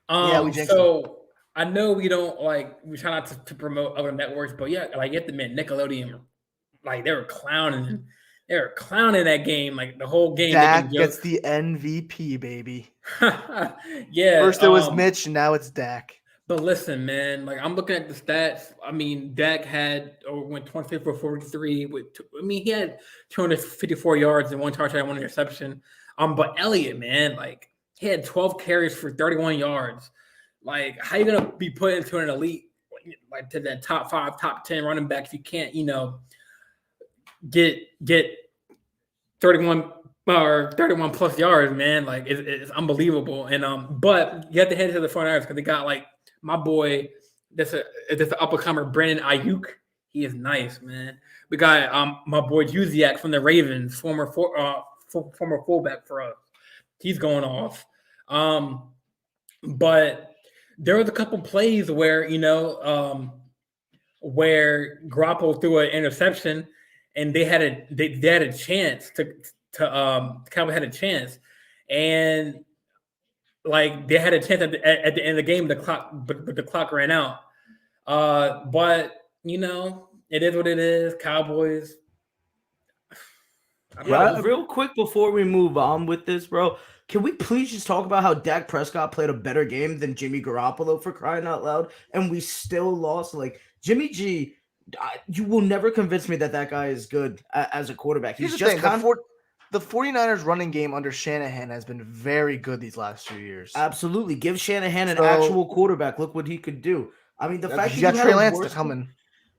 We jinxed so I know we don't we try not to promote other networks, but yeah, like you have to admit Nickelodeon, like they were clowning that game, like the whole game. Dak gets the MVP, baby. Yeah. First it was Mitch, and now it's Dak. But listen, man, like I'm looking at the stats. I mean, Dak went 26 for 43 he had 254 yards and 1 touchdown, 1 interception. But Elliott, man, like he had 12 carries for 31 yards. Like, how you gonna be put into an elite, like to that top 5, top 10 running back if you can't, get 31 or 31 plus yards, man? Like it's unbelievable. And but you have to head to the 49ers because they got like my boy, that's an up-and-comer, Brandon Ayuk. He is nice, man. We got my boy Juziak from the Ravens, former fullback for us. He's going off. But there was a couple plays where, where Garoppolo threw an interception and they had a chance Cowboys had a chance. And like they had a chance at the end of the game, the clock ran out. But it is what it is. Cowboys. Real quick before we move on with this, bro, can we please just talk about how Dak Prescott played a better game than Jimmy Garoppolo, for crying out loud, and we still lost? Like, Jimmy G, you will never convince me that guy is good as a quarterback. He's just the 49ers running game under Shanahan has been very good these last 2 years. Absolutely. Give Shanahan an actual quarterback. Look what he could do. I mean, the fact that you got Trey Lance to come in.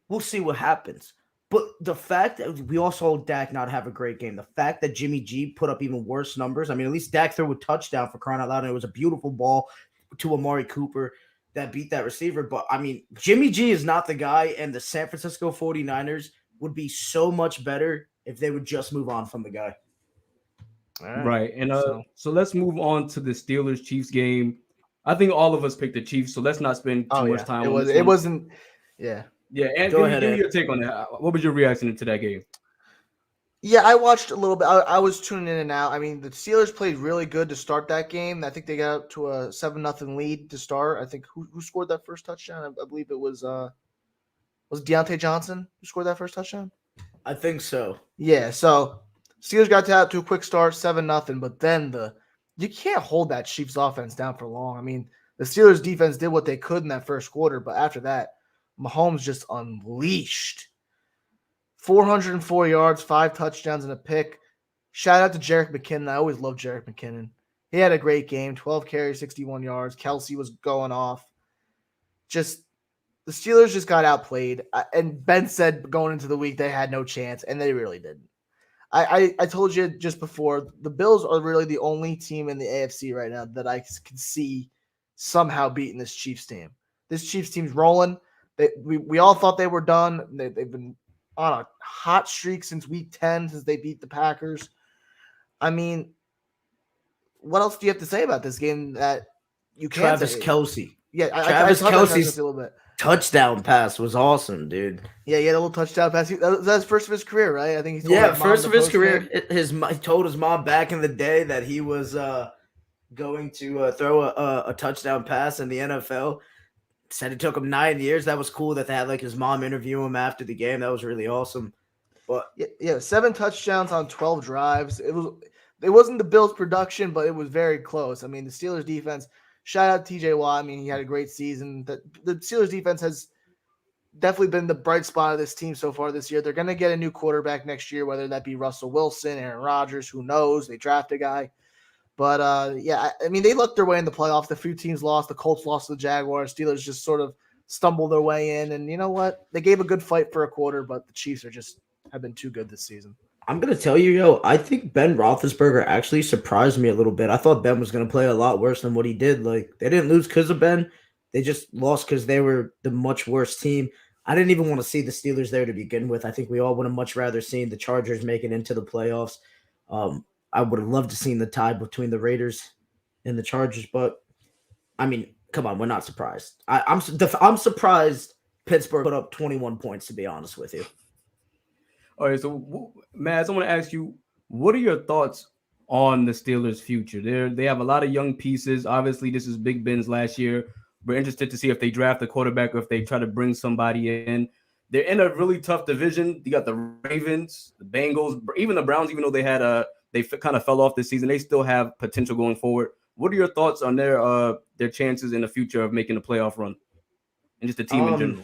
We'll see what happens. But the fact that we all saw Dak not have a great game, the fact that Jimmy G put up even worse numbers. I mean, at least Dak threw a touchdown, for crying out loud, and it was a beautiful ball to Amari Cooper that beat that receiver. But, I mean, Jimmy G is not the guy, and the San Francisco 49ers would be so much better if they would just move on from the guy. Right. And so let's move on to the Steelers-Chiefs game. I think all of us picked the Chiefs, so let's not spend too much time on this. It wasn't. Yeah. Yeah, and give me your take on that. What was your reaction to that game? Yeah, I watched a little bit. I was tuning in and out. I mean, the Steelers played really good to start that game. I think they got up to a 7-0 lead to start. I think who scored that first touchdown? I believe it was Deontay Johnson who scored that first touchdown. I think so. Yeah, so Steelers got out to a quick start, 7-0, but then you can't hold that Chiefs offense down for long. I mean, the Steelers defense did what they could in that first quarter, but after that, Mahomes just unleashed. 404 yards, 5 touchdowns, and a pick. Shout out to Jerick McKinnon. I always loved Jerick McKinnon. He had a great game, 12 carries, 61 yards. Kelsey was going off. Just the Steelers just got outplayed. And Ben said going into the week they had no chance, and they really didn't. I told you just before, the Bills are really the only team in the AFC right now that I can see somehow beating this Chiefs team. This Chiefs team's rolling. We all thought they were done. They've been on a hot streak since week 10, since they beat the Packers. I mean, what else do you have to say about this game that you can't Travis say? Kelsey. Yeah, Travis Kelsey's a little bit. touchdown pass was awesome, dude. Yeah, he had a little touchdown pass. That's first of his career, right? I think he's first of his career. He told his mom back in the day that he was going to throw a touchdown pass in the NFL. Said it took him 9 years. That was cool that they had like his mom interview him after the game. That was really awesome. But yeah, 7 touchdowns on 12 drives. It wasn't the Bills' production, but it was very close. I mean, the Steelers defense. Shout out to TJ Watt. I mean, he had a great season. The Steelers defense has definitely been the bright spot of this team so far this year. They're going to get a new quarterback next year, whether that be Russell Wilson, Aaron Rodgers, who knows? They draft a guy. But, yeah, I mean, they looked their way in the playoffs. The few teams lost. The Colts lost to the Jaguars. Steelers just sort of stumbled their way in. And you know what? They gave a good fight for a quarter, but the Chiefs have been too good this season. I'm going to tell you, I think Ben Roethlisberger actually surprised me a little bit. I thought Ben was going to play a lot worse than what he did. Like, they didn't lose because of Ben. They just lost because they were the much worse team. I didn't even want to see the Steelers there to begin with. I think we all would have much rather seen the Chargers make it into the playoffs. I would have loved to seen the tie between the Raiders and the Chargers, but I mean, come on, we're not surprised. I'm surprised Pittsburgh put up 21 points, to be honest with you. All right, so Matt, I want to ask you, what are your thoughts on the Steelers' future? They have a lot of young pieces. Obviously, this is Big Ben's last year. We're interested to see if they draft a quarterback or if they try to bring somebody in. They're in a really tough division. You got the Ravens, the Bengals, even the Browns. Even though they kind of fell off this season, they still have potential going forward. What are your thoughts on their chances in the future of making a playoff run and just the team in general?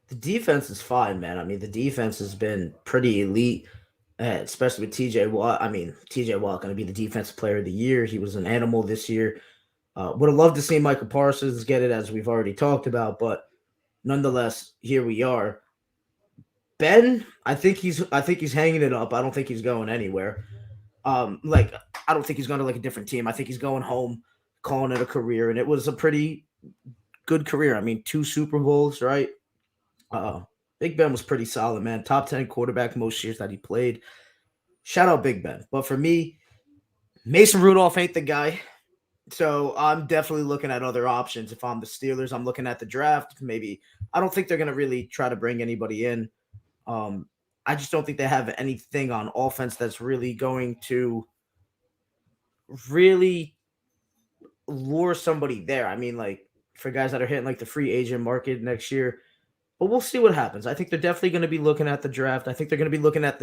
The defense is fine, man. I mean, the defense has been pretty elite, especially with TJ Watt. I mean, TJ Watt going to be the defensive player of the year. He was an animal this year. Would have loved to see Michael Parsons get it, as we've already talked about, but nonetheless, here we are. Ben, I think he's hanging it up. I don't think he's going anywhere. I don't think he's going to like a different team. I think he's going home, calling it a career, and it was a pretty good career. I mean, 2 Super Bowls, right? Big Ben was pretty solid, man. Top 10 quarterback most years that he played. Shout out Big Ben. But for me, Mason Rudolph ain't the guy. So I'm definitely looking at other options. If I'm the Steelers, I'm looking at the draft. Maybe I don't think they're going to really try to bring anybody in. I just don't think they have anything on offense that's really going to really lure somebody there. I mean, like for guys that are hitting like the free agent market next year. But we'll see what happens. I think they're definitely going to be looking at the draft. I think they're going to be looking at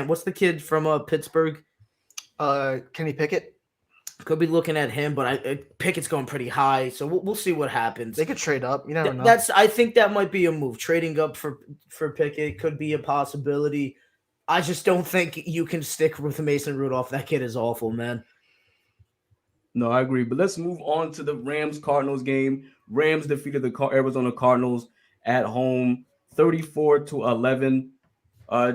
what's the kid from Pittsburgh? Kenny Pickett. Could be looking at him, but Pickett's going pretty high, so we'll see what happens. They could trade up. You never know. I think that might be a move. Trading up for Pickett could be a possibility. I just don't think you can stick with Mason Rudolph. That kid is awful, man. No, I agree. But let's move on to the Rams-Cardinals game. Rams defeated the Arizona Cardinals at home, 34-11.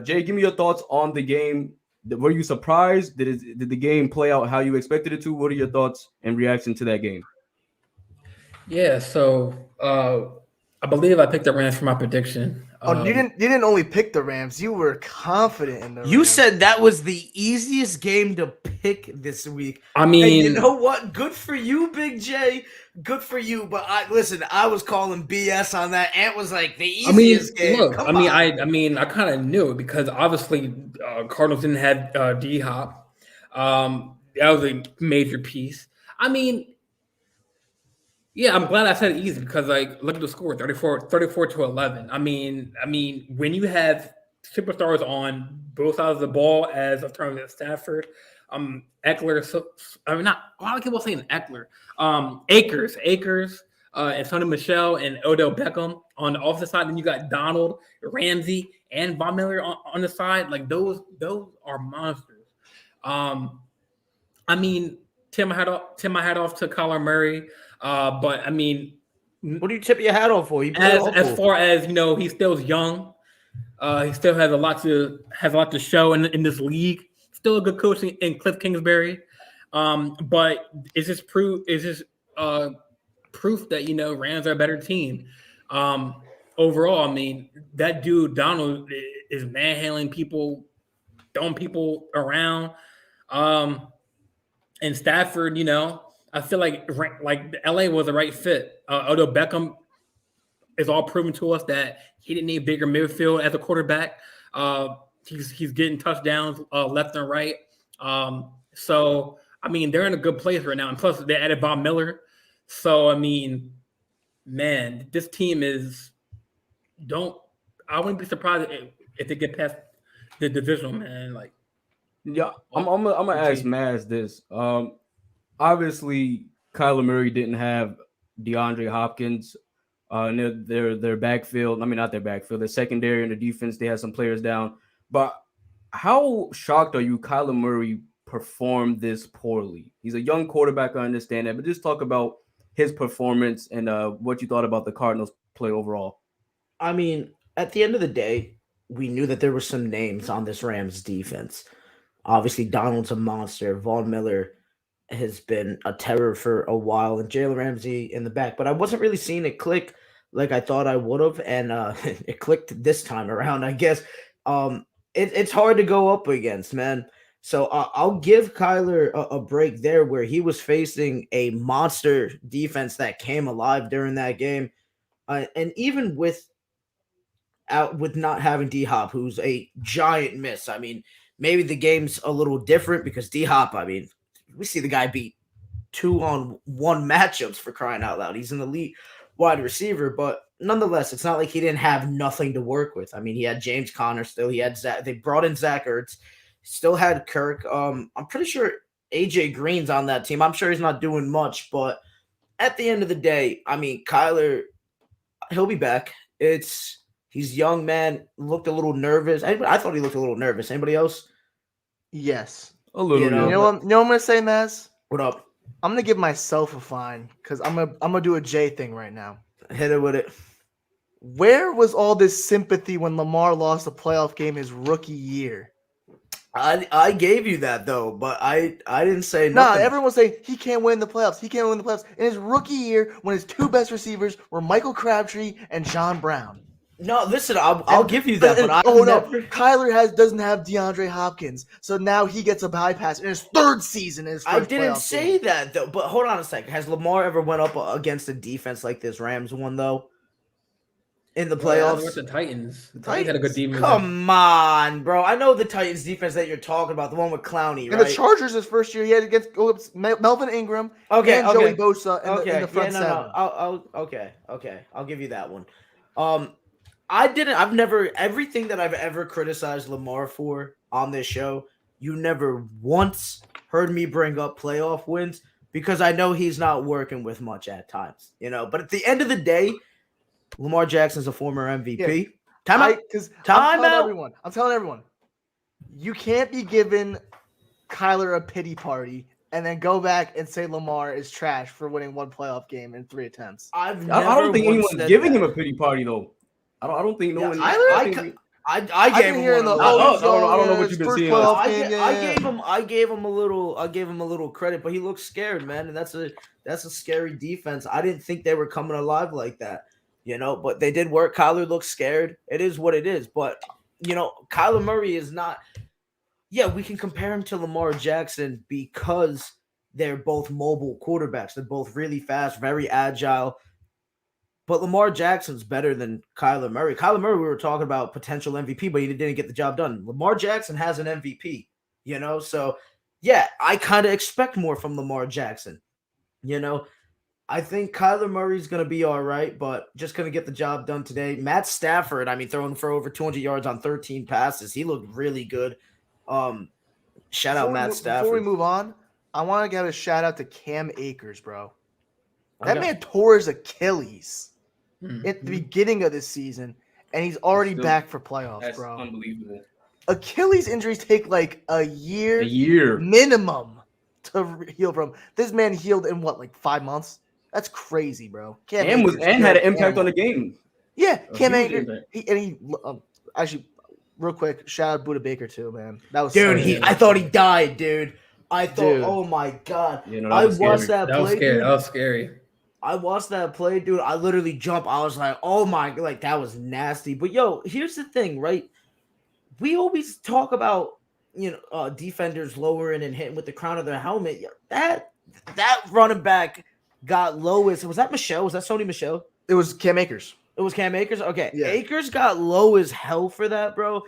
Jay, give me your thoughts on the game. Were you surprised? Did the game play out how you expected it to? What are your thoughts and reaction to that game? Yeah, so I believe I picked the Rams for my prediction. You didn't only pick the Rams. You were confident in the Rams. You said that was the easiest game to pick this week. I mean, and you know what? Good for you, Big J. Good for you. But I was calling BS on that. Ant was like the easiest game. Look, I kind of knew it because obviously Cardinals didn't have D-Hop. That was a major piece. I mean, yeah, I'm glad I said it easy because, like, look at the score, 34-11. I mean, when you have superstars on both sides of the ball as of terms of Stafford. Eckler, not a lot of people saying Eckler. Akers, and Sonny Michel and Odell Beckham on the offensive side. Then you got Donald, Ramsey, and Von Miller on the side. Like those are monsters. I mean, tip my hat off to Kyler Murray. But I mean, what do you tip your hat off for? As far as he's still young. He still has a lot to show in this league. Still a good coach in Cliff Kingsbury. But it's just proof that Rams are a better team. Overall, I mean, that dude Donald is manhandling people, throwing people around. And Stafford, I feel like LA was the right fit. Odell Beckham is all proven to us that he didn't need bigger midfield as a quarterback. He's getting touchdowns left and right. So I mean, they're in a good place right now, and plus they added Von Miller. So I mean, man, this team is. I wouldn't be surprised if they get past the divisional, man. Like, yeah, I'm gonna ask Maz this. Obviously, Kyler Murray didn't have DeAndre Hopkins. Their backfield. I mean, not their backfield. Their secondary and the defense. They had some players down. But how shocked are you? Kyler Murray performed this poorly. He's a young quarterback. I understand that, but just talk about his performance and what you thought about the Cardinals' play overall. I mean, at the end of the day, we knew that there were some names on this Rams defense. Obviously, Donald's a monster. Von Miller has been a terror for a while, and Jalen Ramsey in the back. But I wasn't really seeing it click like I thought I would have, and it clicked this time around, I guess. It's hard to go up against, man. So I'll give Kyler a break there where he was facing a monster defense that came alive during that game. And even with not having D-Hop, who's a giant miss. I mean, maybe the game's a little different because D-Hop, I mean, we see the guy beat 2-on-1 matchups for crying out loud. He's an elite wide receiver, but nonetheless, it's not like he didn't have nothing to work with. I mean, he had James Conner still. He had Zach. They brought in Zach Ertz. Still had Kirk. I'm pretty sure AJ Green's on that team. I'm sure he's not doing much, but at the end of the day, I mean, Kyler, he'll be back. He's young, man. Looked a little nervous. I thought he looked a little nervous. Anybody else? Yes. A little. You know what I'm gonna say, Maz? What up? I'm gonna give myself a fine because I'm gonna do a J thing right now. Hit it with it. Where was all this sympathy when Lamar lost a playoff game his rookie year? I gave you that though, but I didn't say nothing. Nah, everyone's saying he can't win the playoffs. He can't win the playoffs. In his rookie year, when his two best receivers were Michael Crabtree and John Brown. No, listen, I'll give you that, but Kyler doesn't have DeAndre Hopkins, so now he gets a bypass in his third season. I didn't say that though, but hold on a second. Has Lamar ever went up against a defense like this Rams one though? In the playoffs, with the Titans. The Titans had a good defense. Come on, bro. I know the Titans defense that you're talking about, the one with Clowney, right? And the Chargers his first year, he had against Melvin Ingram and Joey Bosa in the front seven. I'll give you that one. Everything that I've ever criticized Lamar for on this show, you never once heard me bring up playoff wins because I know he's not working with much at times, But at the end of the day, Lamar Jackson's a former MVP. Yeah. Time out. I'm telling everyone, you can't be giving Kyler a pity party and then go back and say Lamar is trash for winning one playoff game in 3 attempts. I don't think anyone's giving him a pity party though. I don't think no one. I gave him one. I don't know what you've been seeing. I gave him a little credit, but he looks scared, man, and that's a scary defense. I didn't think they were coming alive like that. But they did work. Kyler looks scared. It is what it is. But, Kyler Murray is not – yeah, we can compare him to Lamar Jackson because they're both mobile quarterbacks. They're both really fast, very agile. But Lamar Jackson's better than Kyler Murray. Kyler Murray, we were talking about potential MVP, but he didn't get the job done. Lamar Jackson has an MVP, So, yeah, I kind of expect more from Lamar Jackson, I think Kyler Murray's going to be all right, but just going to get the job done today. Matt Stafford, I mean, throwing for over 200 yards on 13 passes. He looked really good. Shout out Matt Stafford. Before we move on, I want to give a shout out to Cam Akers, bro. That Okay. man tore his Achilles Mhm. at the beginning of this season, and he's already Still- back for playoffs, That's bro. unbelievable. Achilles injuries take like a year, A year. minimum to heal from. This man healed in what, like 5 months? That's crazy, bro. Cam And Akers, had good an impact animal. on the game. Yeah, A Cam huge Akers. impact. Actually, real quick, shout out Buda Baker too, man. That was Dude, so I thought he died, dude. I thought, Dude. oh my God. You know, that I was watched scary. that That was play, scary. dude. That was scary. I watched that play, dude. I literally jumped. I was like, oh my, like that was nasty. But yo, here's the thing, right? We always talk about, defenders lowering and hitting with the crown of their helmet. Yo, that running back got lowest. Was that Michelle? Was that Sony Michelle? It was Cam Akers. It was Cam Akers? Okay. Yeah. Akers got low as hell for that, bro.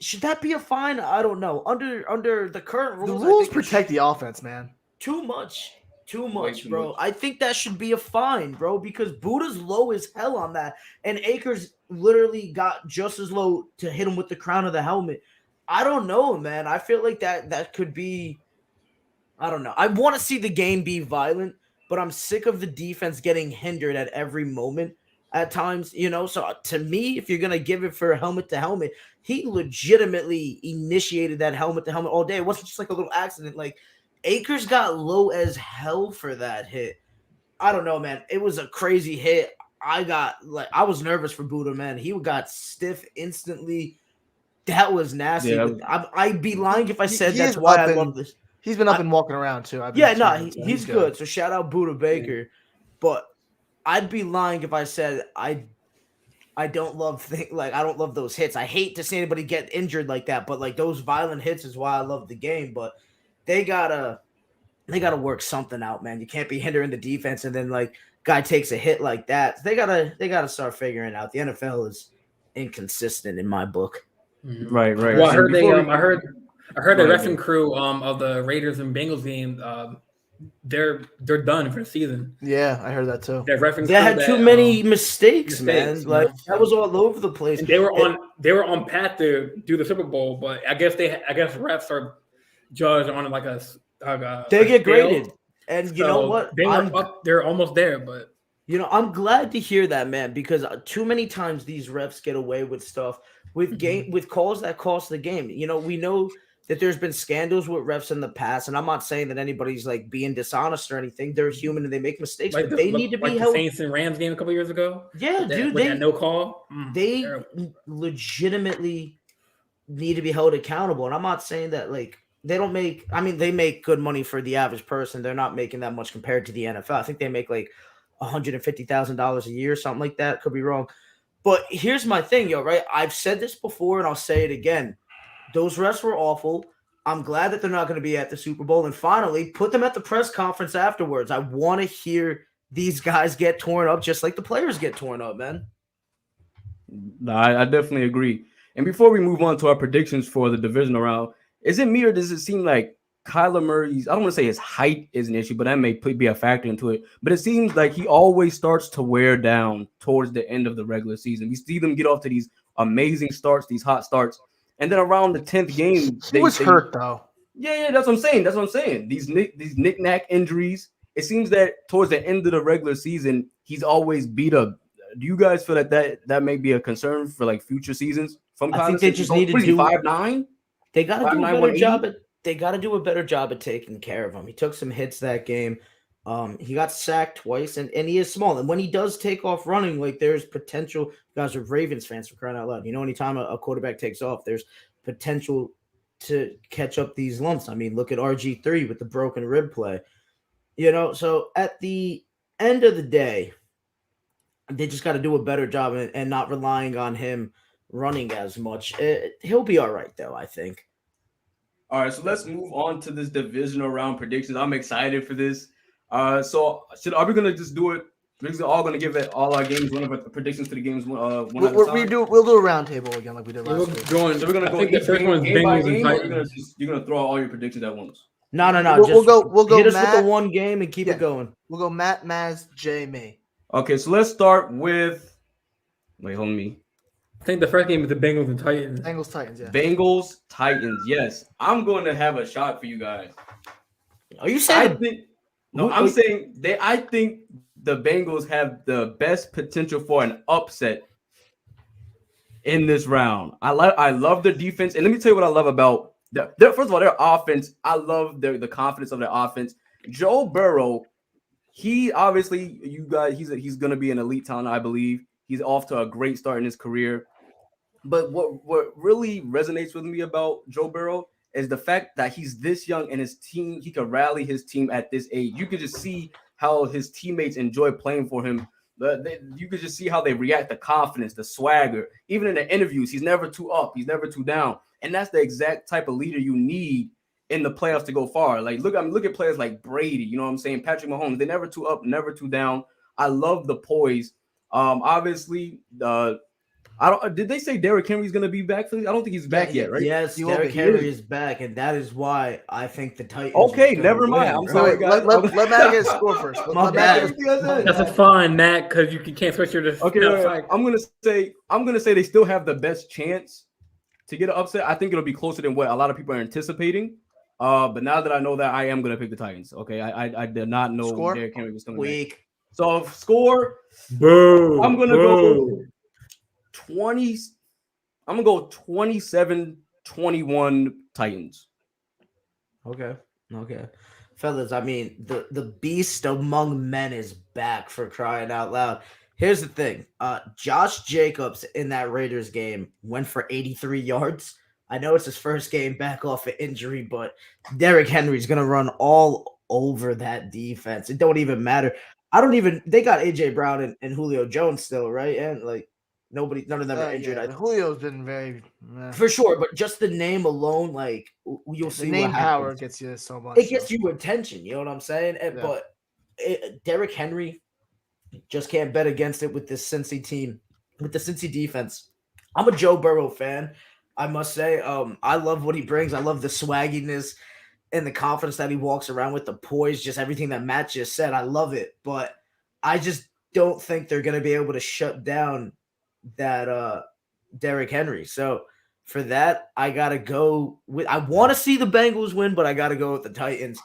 Should that be a fine? I don't know. Under the current rules, The I rules think it protect the offense, man. too much. Too Way much, too bro. much. I think that should be a fine, bro, because Buda's low as hell on that. And Akers literally got just as low to hit him with the crown of the helmet. I don't know, man. I feel like that could be, I don't know. I want to see the game be violent, but I'm sick of the defense getting hindered at every moment at times, So to me, if you're going to give it for helmet to helmet, he legitimately initiated that helmet to helmet all day. It wasn't just like a little accident. Like, Akers got low as hell for that hit. I don't know, man. It was a crazy hit. I was nervous for Buda, man. He got stiff instantly. That was nasty. Yeah, I'd be lying if I said He that's is why up I and- love this. He's been up and walking around too. He's good. So shout out Buda Baker. But I'd be lying if I said I don't love I don't love those hits. I hate to see anybody get injured like that, but like those violent hits is why I love the game. But they gotta work something out, man. You can't be hindering the defense and then like guy takes a hit like that. They gotta start figuring it out. The NFL is inconsistent in my book. Mhm. Right. Well, I heard I heard the Go ahead, refing crew of the Raiders and Bengals game. They're done for the season. Yeah, I heard that too. That refing They crew had that, too many mistakes, man. mistakes, Like you know? that was all over the place. and they were on path to do the Super Bowl, but I guess refs are judged on like a They get scale. graded, and you know So what? they're almost there, but I'm glad to hear that, man, because too many times these refs get away with stuff with with calls that cost the game. We know that there's been scandals with refs in the past, and I'm not saying that anybody's like being dishonest or anything. They're human and they make mistakes, but they need to be held. The Saints and Rams game a couple years ago. Yeah, dude, with that no call. They terrible. legitimately need to be held accountable, and I'm not saying that like they don't make. I mean, they make good money for the average person. They're not making that much compared to the NFL. I think they make like $150,000 a year, something like that. Could be wrong. But here's my thing, yo, right? I've said this before and I'll say it again. Those refs were awful. I'm glad that they're not going to be at the Super Bowl. And finally, put them at the press conference afterwards. I want to hear these guys get torn up just like the players get torn up, man. No, I definitely agree. And before we move on to our predictions for the divisional round, is it me or does it seem like Kyler Murray's, I don't want to say his height is an issue, but that may be a factor into it. But it seems like he always starts to wear down towards the end of the regular season. We see them get off to these amazing starts, these hot starts. And then around the 10th game, He was hurt though. Yeah, that's what I'm saying. These knick-knack injuries. It seems that towards the end of the regular season, he's always beat up. Do you guys feel that may be a concern for like future seasons from Kyler? I think they just need to do 5'9". They got to do a 5'9", better 180? job at. They got to do a better job at taking care of him. He took some hits that game. He got sacked twice, and he is small. And when he does take off running, like there's potential. You guys are Ravens fans for crying out loud. Anytime a quarterback takes off, there's potential to catch up these lumps. I mean, look at RG3 with the broken rib play. So at the end of the day, they just got to do a better job and not relying on him running as much. He'll be all right, though, I think. All right, so let's move on to this divisional round predictions. I'm excited for this. So are we gonna just do it? We're all gonna give it all our games, one of our predictions to the games. We'll do a round table again like we did last week. So we're gonna go I think the first one is game by Bengals and game, or Titans. you're gonna throw all your predictions at once. No. We'll go hit us Matt. with the one game and keep Yeah. it going. We'll go Matt, Maz, Jay, me. Okay, so let's start with. Wait, hold on me. I think the first game is the Bengals and Titans. Bengals, Titans, yeah. Bengals, Titans. Yes, I'm going to have a shot for you guys. Are you saying? I'm saying I think the Bengals have the best potential for an upset in this round. I love their defense, and let me tell you what I love about first of all, their offense. I love the confidence of their offense. Joe Burrow, he obviously, you guys, he's going to be an elite talent, I believe. He's off to a great start in his career. But what really resonates with me about Joe Burrow is the fact that he's this young and his team, he can rally his team at this age. You could just see how his teammates enjoy playing for him. You could just see how they react, the confidence, the swagger. Even in the interviews, he's never too up, he's never too down. And that's the exact type of leader you need in the playoffs to go far. Like, look at players like Brady, you know what I'm saying? Patrick Mahomes, they're never too up, never too down. I love the poise. Obviously, did they say Derrick Henry's going to be back for this? I don't think he's back yet, right? Yes, Derrick Henry is back, and that is why I think the Titans. Okay, never mind. I'm sorry, guys. Let Matt get a score first. That's a fine, Matt, because you can't switch your. Okay, I'm gonna say they still have the best chance to get an upset. I think it'll be closer than what a lot of people are anticipating. But now that I know that, I am gonna pick the Titans. Okay, I did not know Derrick Henry was coming back. So score. Boo. I'm gonna go 20. I'm gonna go 27-21 Titans. Okay. Fellas, I mean, the beast among men is back, for crying out loud. Here's the thing. Josh Jacobs in that Raiders game went for 83 yards. I know it's his first game back off an injury, but Derrick Henry's going to run all over that defense. It don't even matter. They got A.J. Brown and Julio Jones still, right? And like none of them are injured. Yeah, Julio's been very for sure, but just the name alone, like you'll see. The name what power gets you so much. It gets you attention. You know what I'm saying? But Derrick Henry just can't bet against it with this Cincy team, with the Cincy defense. I'm a Joe Burrow fan, I must say. I love what he brings. I love the swagginess and the confidence that he walks around with, the poise, just everything that Matt just said. I love it, but I just don't think they're going to be able to shut down that Derrick Henry. So for that, I got to go with – I want to see the Bengals win, but I got to go with the Titans.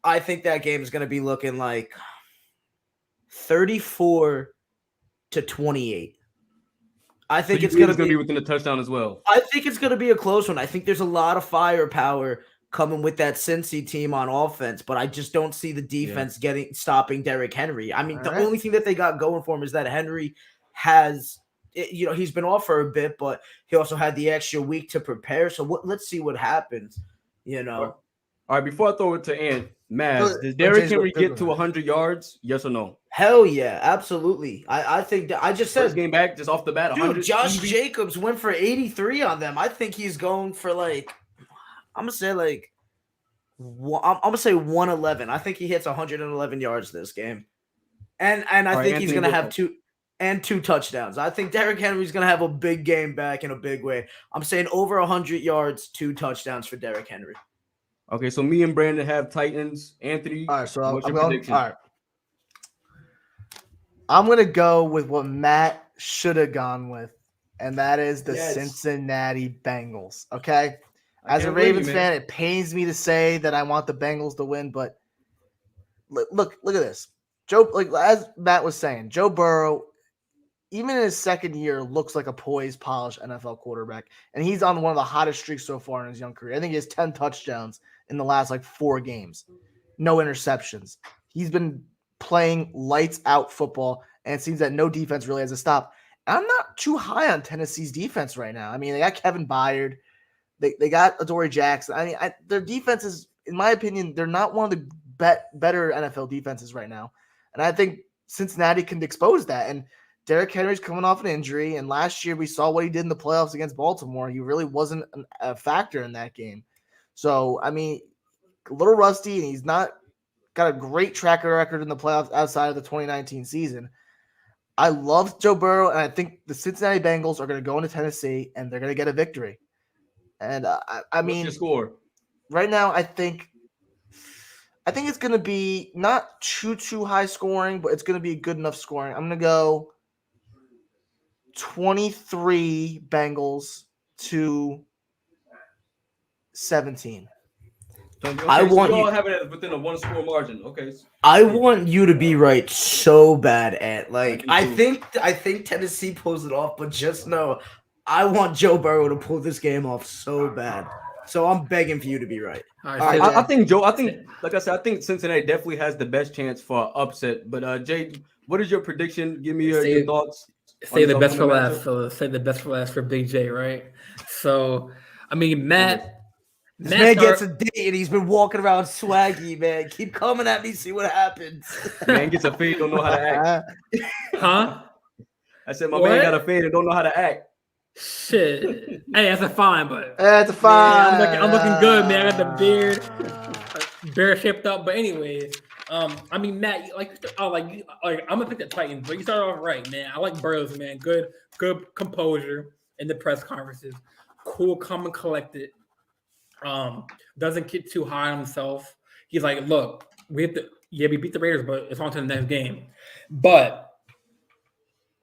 I think that game is going to be looking like 34-28. I think it's going to be within a touchdown as well. I think it's going to be a close one. I think there's a lot of firepower coming with that Cincy team on offense, but I just don't see the defense stopping Derrick Henry. I mean, only thing that they got going for him is that Henry has, he's been off for a bit, but he also had the extra week to prepare. So let's see what happens, All right, before I throw it to Ant, Maz, does Derrick Henry get to 100 yards? Yes or no? Hell yeah, absolutely. I think that I just said first game back, just off the bat. Dude, Josh Jacobs went for 83 on them. I think he's going for I'm gonna say 111. I think he hits 111 yards this game, and I think he's gonna have two touchdowns. I think Derrick Henry's gonna have a big game back in a big way. I'm saying over 100 yards, 2 touchdowns for Derrick Henry. Okay, so me and Brandon have Titans. Anthony, all right. So what's your prediction? All right. I'm gonna go with what Matt should have gone with, and that is the Cincinnati Bengals. Okay. As a Ravens fan, it pains me to say that I want the Bengals to win, but look at this. As Matt was saying, Joe Burrow, even in his second year, looks like a poised, polished NFL quarterback, and he's on one of the hottest streaks so far in his young career. I think he has 10 touchdowns in the last 4 games, no interceptions. He's been playing lights out football, and it seems that no defense really has a stop. And I'm not too high on Tennessee's defense right now. I mean, they got Kevin Byard. They got Adoree Jackson. I mean, their defense is, in my opinion, they're not one of the better NFL defenses right now. And I think Cincinnati can expose that. And Derrick Henry's coming off an injury. And last year we saw what he did in the playoffs against Baltimore. He really wasn't a factor in that game. So, I mean, a little rusty, and he's not got a great track record in the playoffs outside of the 2019 season. I love Joe Burrow, and I think the Cincinnati Bengals are going to go into Tennessee, and they're going to get a victory. And I mean, what's your score? Right now, I think I think it's going to be not too high scoring, but it's going to be good enough scoring. I'm going to go 23 Bengals to 17. Okay, I want so you you- all have it within a 1-score margin. Okay. I want you to be right so bad, Ant. Like I do I think Tennessee pulls it off, but just know I want Joe Burrow to pull this game off so bad. So I'm begging for you to be right. All All right, right, I think Joe. I think, like I said, I think Cincinnati definitely has the best chance for an upset. But Jay, what is your prediction? Give me your thoughts. Say on the this best for upcoming last. matchup. So say the best for last for Big J, right? So, I mean, This man gets a date and he's been walking around swaggy, man. Keep coming at me, see what happens. Man gets a fade, don't know how to act. huh? I said my What? man got a fade and don't know how to act. Shit. Hey, that's a fine, but That's a fine. man, I'm looking good, man. I got the beard shaped up. But anyways, I mean, Matt, I'm gonna pick the Titans, but you started off right, man. I like Burrows, man. Good composure in the press conferences. Cool, calm, and collected. Doesn't get too high on himself. He's like, look, we beat the Raiders, but it's on to the next game. But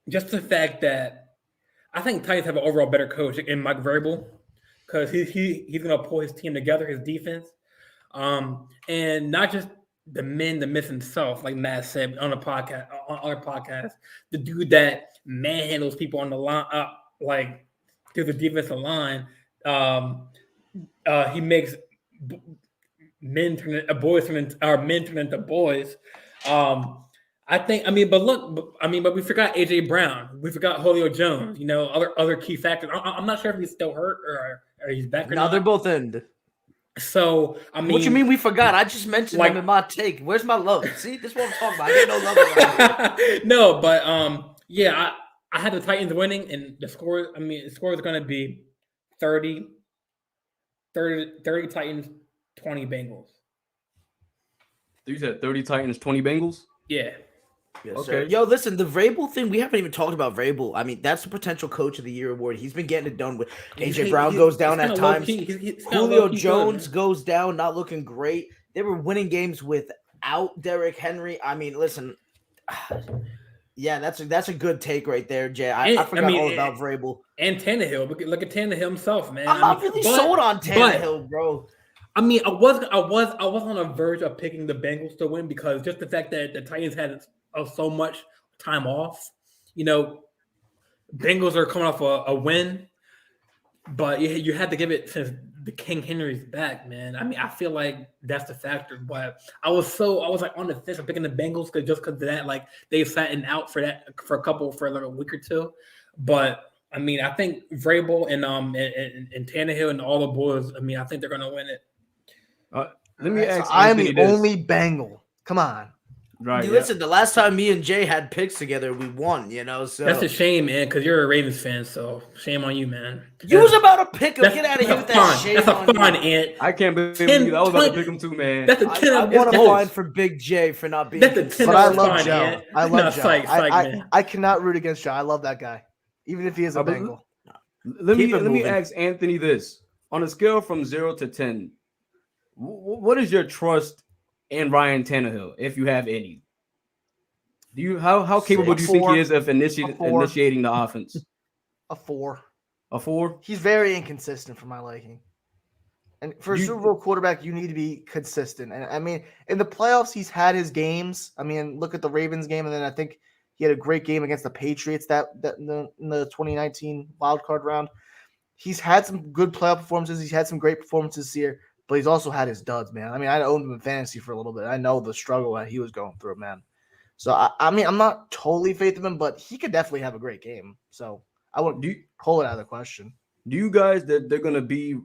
just the fact that I think Titans have an overall better coach in Mike Vrabel because he's gonna pull his team together, his defense, and not just the myth himself, like Matt said on our podcast, the dude that manhandles people on the line, like through the defensive line. He makes men turn into boys. But we forgot AJ Brown. We forgot Julio Jones. You know, other key factors. I'm not sure if he's still hurt or he's back or No, not. they're both in. So I mean, What you mean we forgot? I just mentioned them in my take. Where's my love? See, this is what I'm talking about. I get no love around here. No, but yeah, I had the Titans winning, and the score. I mean, the score is going to be 30 Titans, 20 Bengals. You said 30 Titans, 20 Bengals? Yeah. Yes, Okay. sir. Yo, listen, the Vrabel thing, we haven't even talked about Vrabel. I mean, that's the potential coach of the year award. He's been getting it done with AJ Brown goes down at times. Julio Jones goes down, not looking great. They were winning games without Derrick Henry. I mean, listen, yeah, that's a good take right there, Jay. I forgot all about Vrabel. And Tannehill. Look at Tannehill himself, man. I'm not really sold on Tannehill, bro. I mean, I was on the verge of picking the Bengals to win because just the fact that the Titans had so much time off. You know, Bengals are coming off a win, but you had to give it since the King Henry's back, man. I mean, I feel like that's the factor. But I was like on the fence of picking the Bengals because of that, like they sat out for like a week or two. But I mean, I think Vrabel and Tannehill and all the boys. I mean, I think they're gonna win it. Let me ask. I'm the only Bengal. Come on. Right. Listen, the last time me and Jay had picks together, we won, you know. So that's a shame, man, because you're a Ravens fan, so shame on you, man. You was about to pick him. Get out of here with that shame. That's a fine, Ant. I can't believe you. I was about to pick him too, man. That's a 10. I want to find for Big J for not being. That's a 10. But I love Joe. I love Joe. I cannot root against Joe. I love that guy, even if he is a Bengal. Let me ask Anthony this: on a scale from 0 to 10, what is your trust in Ryan Tannehill, if you have any? Do you how capable do you think he is of initiating the offense? A 4. A 4? He's very inconsistent for my liking. And for a Super Bowl quarterback, you need to be consistent. And I mean, in the playoffs, he's had his games. I mean, look at the Ravens game, and then I think he had a great game against the Patriots that in the 2019 wildcard round. He's had some good playoff performances. He's had some great performances this year, but he's also had his duds, man. I mean, I owned him in fantasy for a little bit. I know the struggle that he was going through, man. So, I mean, I'm not totally faith in him, but he could definitely have a great game. So, I wouldn't pull it out of the question. Do you guys that they're going to be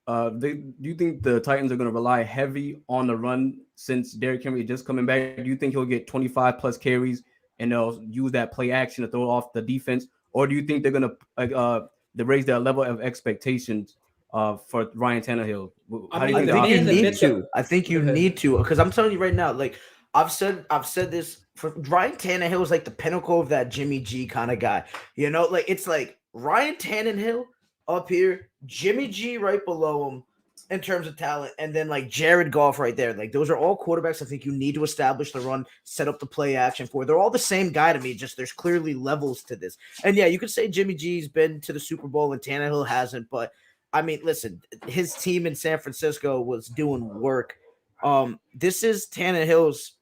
do you think the Titans are going to rely heavy on the run since Derrick Henry is just coming back? Do you think he'll get 25 plus carries and they'll use that play action to throw off the defense? Or do you think they're going to raise their level of expectations for Ryan Tannehill? I think you need to because I'm telling you right now, like I've said this for Ryan Tannehill is like the pinnacle of that Jimmy G kind of guy. You know, like it's like Ryan Tannehill up here, Jimmy G right below him, in terms of talent, and then like Jared Goff right there. Like those are all quarterbacks I think you need to establish the run, set up the play action for. They're all the same guy to me, just there's clearly levels to this. And yeah, you could say Jimmy G's been to the Super Bowl and Tannehill hasn't, but I mean, listen, his team in San Francisco was doing work. This is Tannehill's.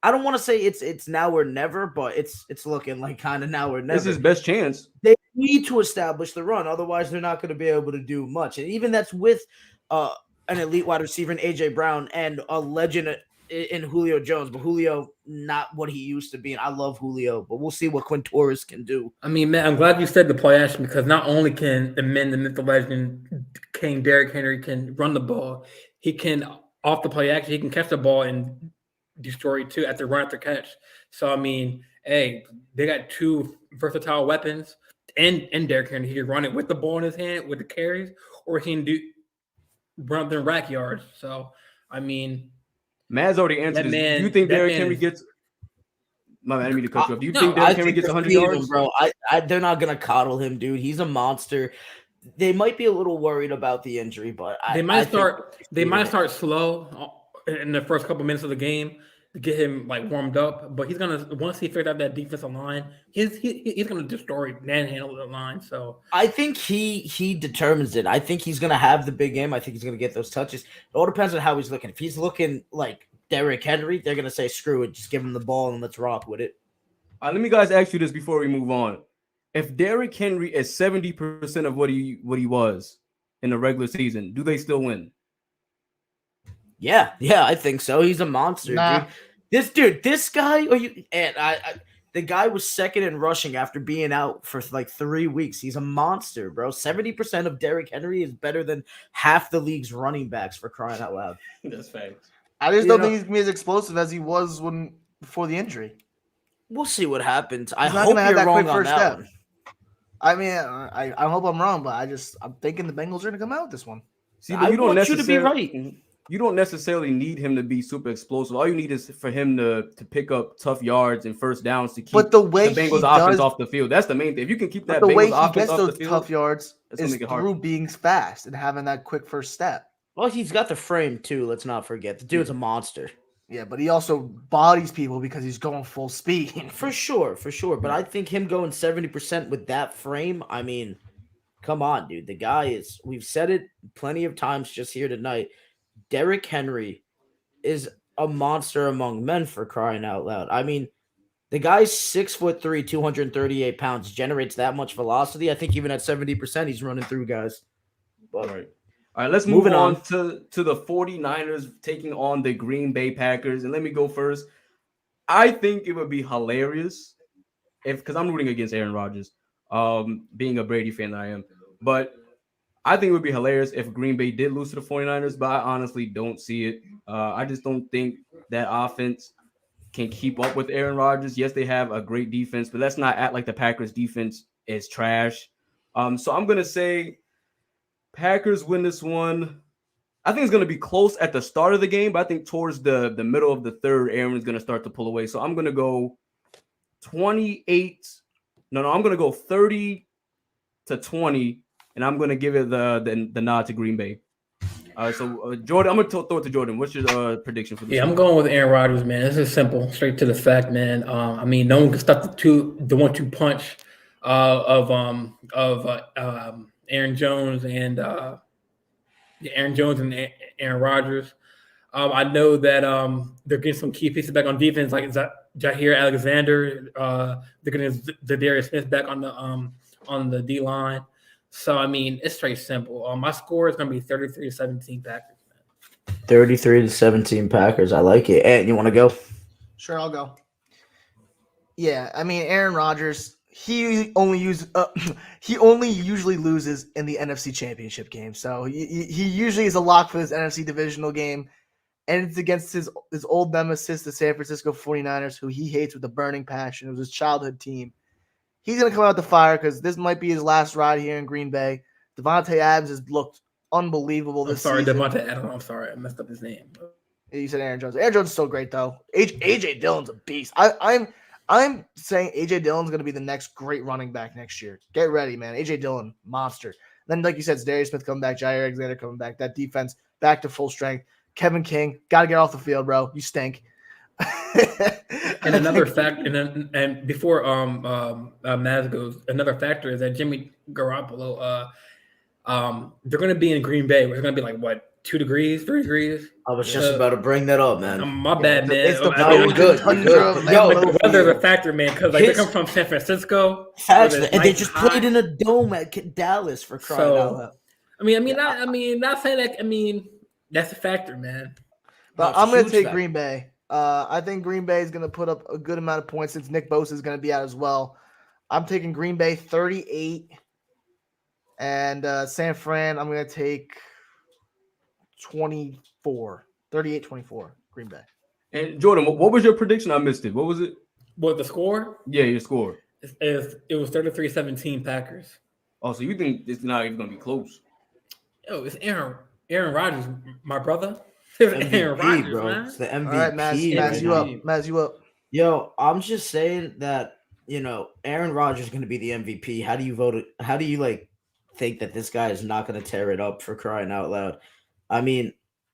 I don't want to say it's now or never, but it's looking like kind of now or never. This is his best chance. They need to establish the run, otherwise they're not going to be able to do much. And even that's with an elite wide receiver in AJ Brown and a legend in Julio Jones, but Julio not what he used to be. And I love Julio, but we'll see what Quintorris can do. I mean, man, I'm glad you said the play action because not only can the myth, the legend, King Derrick Henry can run the ball, he can off the play action, he can catch the ball and destroy it too after run after catch. So I mean, hey, they got two versatile weapons, and Derrick Henry, he can run it with the ball in his hand with the carries, or he can run up the rack yards. So I mean, Matt's already answered this. Do you think Derrick Henry gets? My man, I didn't mean to cut you off. Do you think Derrick Henry gets 100 yards, bro? They're not gonna coddle him, dude. He's a monster. They might be a little worried about the injury, but they might start slow in the first couple minutes of the game to get him like warmed up. But he's gonna once he figures out that defensive line, he's gonna destroy manhandle the line. So I think he determines it. I think he's gonna have the big game. I think he's gonna get those touches. It all depends on how he's looking. If he's looking like Derrick Henry, they're gonna say screw it, just give him the ball and let's rock with it. Let me guys ask you this before we move on. If Derrick Henry is 70% of what he was in the regular season, do they still win? Yeah, I think so. He's a monster, dude. This guy, the guy was second in rushing after being out for like 3 weeks. He's a monster, bro. 70% of Derrick Henry is better than half the league's running backs, for crying out loud. That's facts. I just don't think he's gonna be as explosive as he was before the injury. We'll see what happens. I He's not hope gonna have you're that wrong quick on first that step. one. I mean, I hope I'm wrong, but I'm thinking the Bengals are gonna come out with this one. See, but you don't want you to be right. You don't necessarily need him to be super explosive. All you need is for him to pick up tough yards and first downs to keep the Bengals offense off the field. That's the main thing. If you can keep that Bengals offense off the field, tough yards is through being fast and having that quick first step. Well, he's got the frame too. Let's not forget the dude's a monster. Yeah, but he also bodies people because he's going full speed. For sure. But I think him going 70% with that frame, I mean, come on, dude. The guy is, we've said it plenty of times just here tonight. Derrick Henry is a monster among men, for crying out loud. I mean, the guy's 6'3", 238 pounds, generates that much velocity. I think even at 70%, he's running through guys. But, all right, let's move on to the 49ers taking on the Green Bay Packers. And let me go first. I think it would be hilarious because I'm rooting against Aaron Rodgers, being a Brady fan that I am. But I think it would be hilarious if Green Bay did lose to the 49ers, but I honestly don't see it. I just don't think that offense can keep up with Aaron Rodgers. Yes, they have a great defense, but let's not act like the Packers defense is trash. So I'm going to say Packers win this one. I think it's going to be close at the start of the game, but I think towards the middle of the third, Aaron is going to start to pull away. So I'm going to go 28. No, I'm going to go 30-20, and I'm going to give it the nod to Green Bay. So Jordan, I'm going to throw it to Jordan. What's your prediction for this? Yeah, I'm going with Aaron Rodgers, man. This is simple, straight to the fact, man. I mean, no one can stop the 1-2 punch of Aaron Jones and Aaron Rodgers. I know that they're getting some key pieces back on defense, like Jair Alexander. They're getting Zadarius Smith back on the D line. So I mean, it's straight simple. My score is going to be 33-17 Packers. 33-17 Packers. I like it. Ant, you want to go? Sure, I'll go. Yeah, I mean, Aaron Rodgers. He only usually loses in the NFC Championship game. So he usually is a lock for this NFC Divisional game. And it's against his old nemesis, the San Francisco 49ers, who he hates with a burning passion. It was his childhood team. He's going to come out the fire because this might be his last ride here in Green Bay. Devontae Adams has looked unbelievable this season. Devontae Adams. I'm sorry. I messed up his name. You said Aaron Jones. Aaron Jones is so great, though. A.J. Dillon's a beast. I'm saying A.J. Dillon's going to be the next great running back next year. Get ready, man. A.J. Dillon, monster. Then, like you said, it's Darius Smith coming back, Jair Alexander coming back. That defense back to full strength. Kevin King, got to get off the field, bro. You stink. And another fact, and before Maz goes, another factor is that Jimmy Garoppolo, they're going to be in Green Bay. We're going to be like what, 2 degrees, 3 degrees. I was just about to bring that up, man. My bad, man. It's the you're good. Yo, the weather's a factor, man, because like they come from San Francisco. Facts, and they just played in a dome at Dallas for crying out loud. Not saying that. I mean, that's a factor, man. But I'm going to take Green Bay. I think Green Bay is going to put up a good amount of points since Nick Bosa is going to be out as well. I'm taking Green Bay 38, and San Fran, I'm going to take 24, 38-24, Green Bay. And Jordan, what was your prediction? I missed it. What was it? What, the score? Yeah, your score. It was 33-17 Packers. Oh, so you think it's not even going to be close? Oh, it's Aaron Rodgers, my brother. MVP, Aaron Rodgers, bro. man. It's the MVP. All right, Maz, you up. Maz, you up. Yo, I'm just saying that, Aaron Rodgers is going to be the MVP. How do you vote? How do you think that this guy is not going to tear it up, for crying out loud? I mean,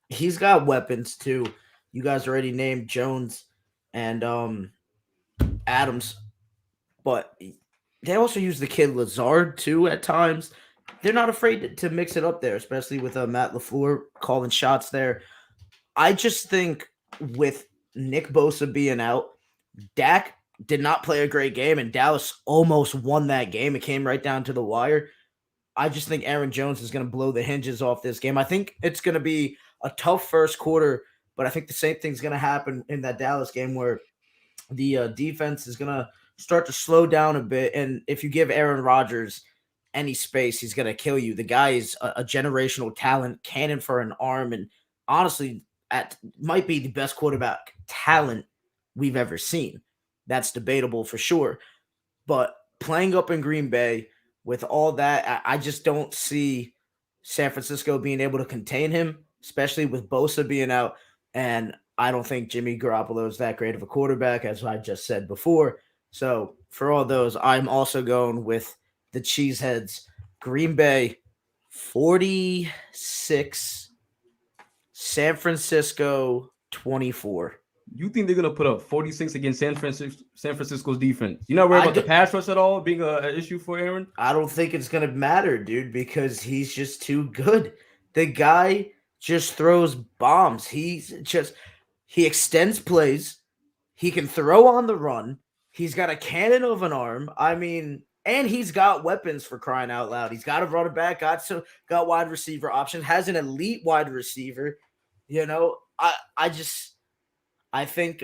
he's got weapons too. You guys already named Jones and Adams, but they also use the kid Lazard too at times. They're not afraid to mix it up there, especially with Matt LaFleur calling shots there. I just think with Nick Bosa being out, Dak did not play a great game, and Dallas almost won that game. It came right down to the wire. I just think Aaron Jones is going to blow the hinges off this game. I think it's going to be a tough first quarter, but I think the same thing's going to happen in that Dallas game where the defense is going to start to slow down a bit. And if you give Aaron Rodgers any space, he's going to kill you. The guy is a generational talent, cannon for an arm, and honestly, might be the best quarterback talent we've ever seen. That's debatable for sure. But playing up in Green Bay with all that, I just don't see San Francisco being able to contain him, especially with Bosa being out. And I don't think Jimmy Garoppolo is that great of a quarterback, as I just said before. So for all those, I'm also going with the Cheeseheads. Green Bay 46, San Francisco 24. You think they're gonna put up 46 against San Francisco's defense? You're not worried about the pass rush at all being an issue for Aaron? I don't think it's gonna matter, dude, because he's just too good. The guy just throws bombs. He extends plays. He can throw on the run. He's got a cannon of an arm. I mean, and he's got weapons, for crying out loud. He's got a running back, got wide receiver option, has an elite wide receiver. I think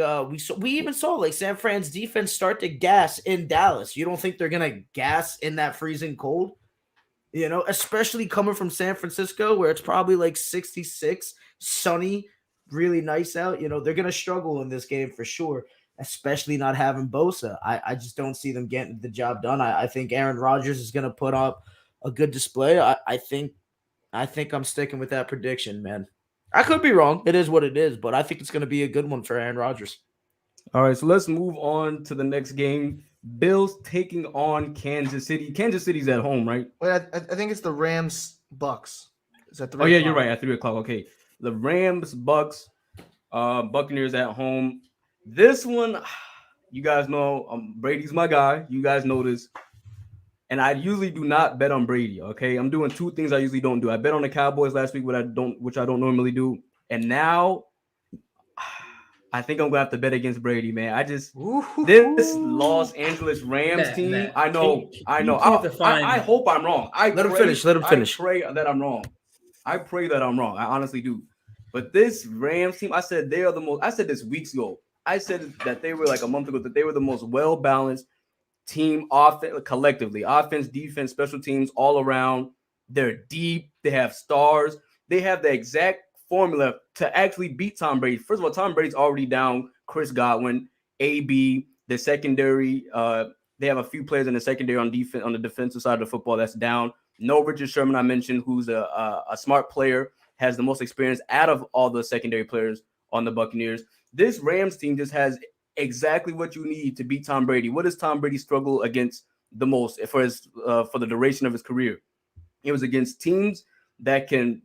we even saw San Fran's defense start to gas in Dallas. You don't think they're gonna gas in that freezing cold? Especially coming from San Francisco, where it's probably 66, sunny, really nice out. They're gonna struggle in this game for sure, especially not having Bosa. I just don't see them getting the job done. I think Aaron Rodgers is gonna put up a good display. I think I'm sticking with that prediction, man. I could be wrong. It is what it is, but I think it's going to be a good one for Aaron Rodgers. All right, so let's move on to the next game. Bills taking on Kansas City. Kansas City's at home, right? Wait, I think it's the Rams Bucks. Is that the? Oh yeah, you're right. At 3:00. Okay, the Rams Bucks, Buccaneers at home. This one, you guys know, Brady's my guy. You guys know this. And I usually do not bet on Brady. Okay, I'm doing two things I usually don't do. I bet on the Cowboys last week, which I don't normally do. And now, I think I'm gonna have to bet against Brady, man. This Los Angeles Rams team. I know. I hope I'm wrong. Let him finish. I pray that I'm wrong. I honestly do. But this Rams team, I said they are the most. I said this weeks ago. I said that they were a month ago that they were the most well balanced team collectively, offense, defense, special teams, all around. They're deep. They have stars. They have the exact formula to actually beat Tom Brady. First of all, Tom Brady's already down Chris Godwin, AB, the secondary. They have a few players in the secondary on defense, on the defensive side of the football that's down. No Richard Sherman, I mentioned, who's a smart player, has the most experience out of all the secondary players on the Buccaneers. This Rams team just has exactly what you need to beat Tom Brady. What does Tom Brady struggle against the most for the duration of his career? It was against teams that can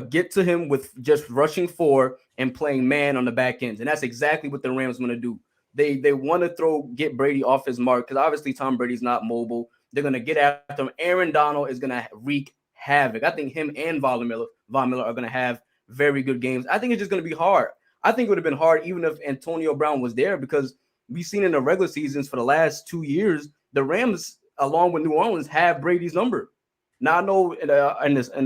get to him with just rushing 4 and playing man on the back ends. And that's exactly what the Rams want to do. They want to get Brady off his mark because obviously Tom Brady's not mobile. They're going to get after him. Aaron Donald is going to wreak havoc. I think him and Von Miller are going to have very good games. I think it's just going to be hard. I think it would have been hard even if Antonio Brown was there because we've seen in the regular seasons for the last 2 years, the Rams, along with New Orleans, have Brady's number. Now, I know in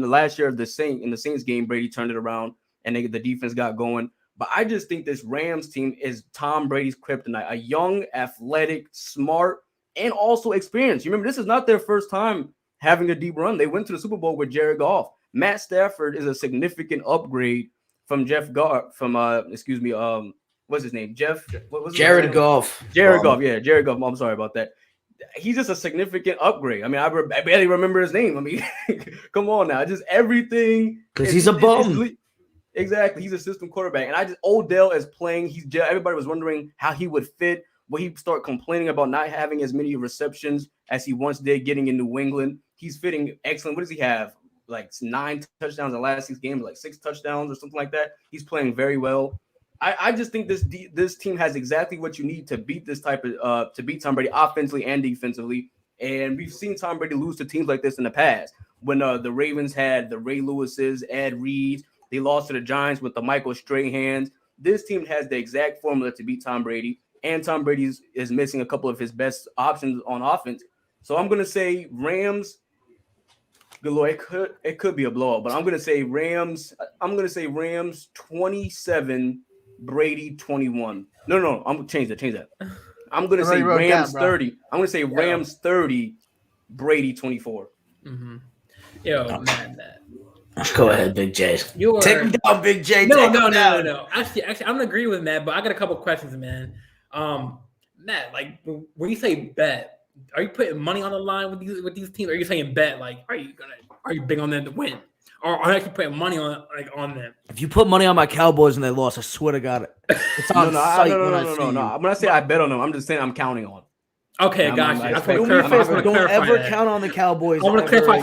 the last year of the Saints game, Brady turned it around and the defense got going. But I just think this Rams team is Tom Brady's kryptonite, a young, athletic, smart, and also experienced. You remember, this is not their first time having a deep run. They went to the Super Bowl with Jared Goff. Matt Stafford is a significant upgrade from Jared Goff. What's his name? Jared Goff. Jared Goff. Yeah, Jared Goff. I'm sorry about that. He's just a significant upgrade. I mean, I barely remember his name. I mean, come on now. Just everything. Because he's a bum. Exactly. He's a system quarterback. And Odell is playing. Everybody was wondering how he would fit. Will he start complaining about not having as many receptions as he once did getting in New England? He's fitting excellent. What does he have? Like 9 touchdowns in the last 6 games, like 6 touchdowns or something like that. He's playing very well. I just think this team has exactly what you need to beat to beat Tom Brady offensively and defensively. And we've seen Tom Brady lose to teams like this in the past. When the Ravens had the Ray Lewises, Ed Reeds, they lost to the Giants with the Michael Strahans. This team has the exact formula to beat Tom Brady. And Tom Brady is missing a couple of his best options on offense. So I'm going to say Rams. Good Lord, it could be a blowout, but I'm going to say Rams. I'm going to say Rams 27, Brady 21. No, I'm going to change that. I'm going to say Rams 30. I'm going to say Rams 30, Brady 24. Mm-hmm. Yo, man, go ahead, Big J. Take him down, Big J. No. Actually, I'm gonna agree with Matt, but I got a couple questions, man. Matt, like when you say bet, are you putting money on the line with these teams? Or are you saying bet? Like, are you big on them to win, or are you actually putting money on them? If you put money on my Cowboys and they lost, I swear to God, it's on sight. No. When I say I bet on them, I'm just saying I'm counting on. Okay, gotcha. Don't ever count on the Cowboys. I want to clarify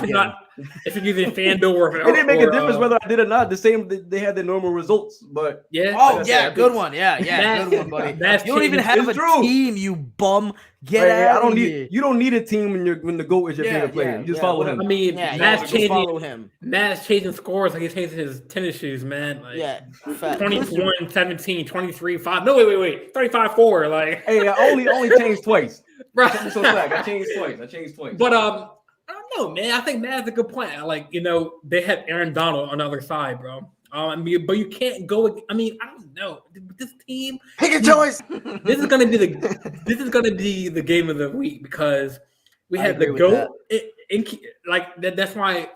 if you're using FanDuel or it didn't make a difference whether I did or not. The same, they had their normal results, but yeah. Oh yeah, good one. Yeah, good one, buddy. You don't even have a team, you bum. Get out of here. You don't need a team when the GOAT is your favorite player. You just follow him. I mean, Matt's changing scores like he's changing his tennis shoes, man. Like, 21-17, 23-5. No, wait, 35-4. Like, hey, I only changed twice. Right. I changed twice. But I don't know, man. I think Matt has a good point. Like, they have Aaron Donald on the other side, bro. But you can't go. I mean, I don't know. This team, pick your choice. This is gonna be the game of the week because we had the GOAT. That's why.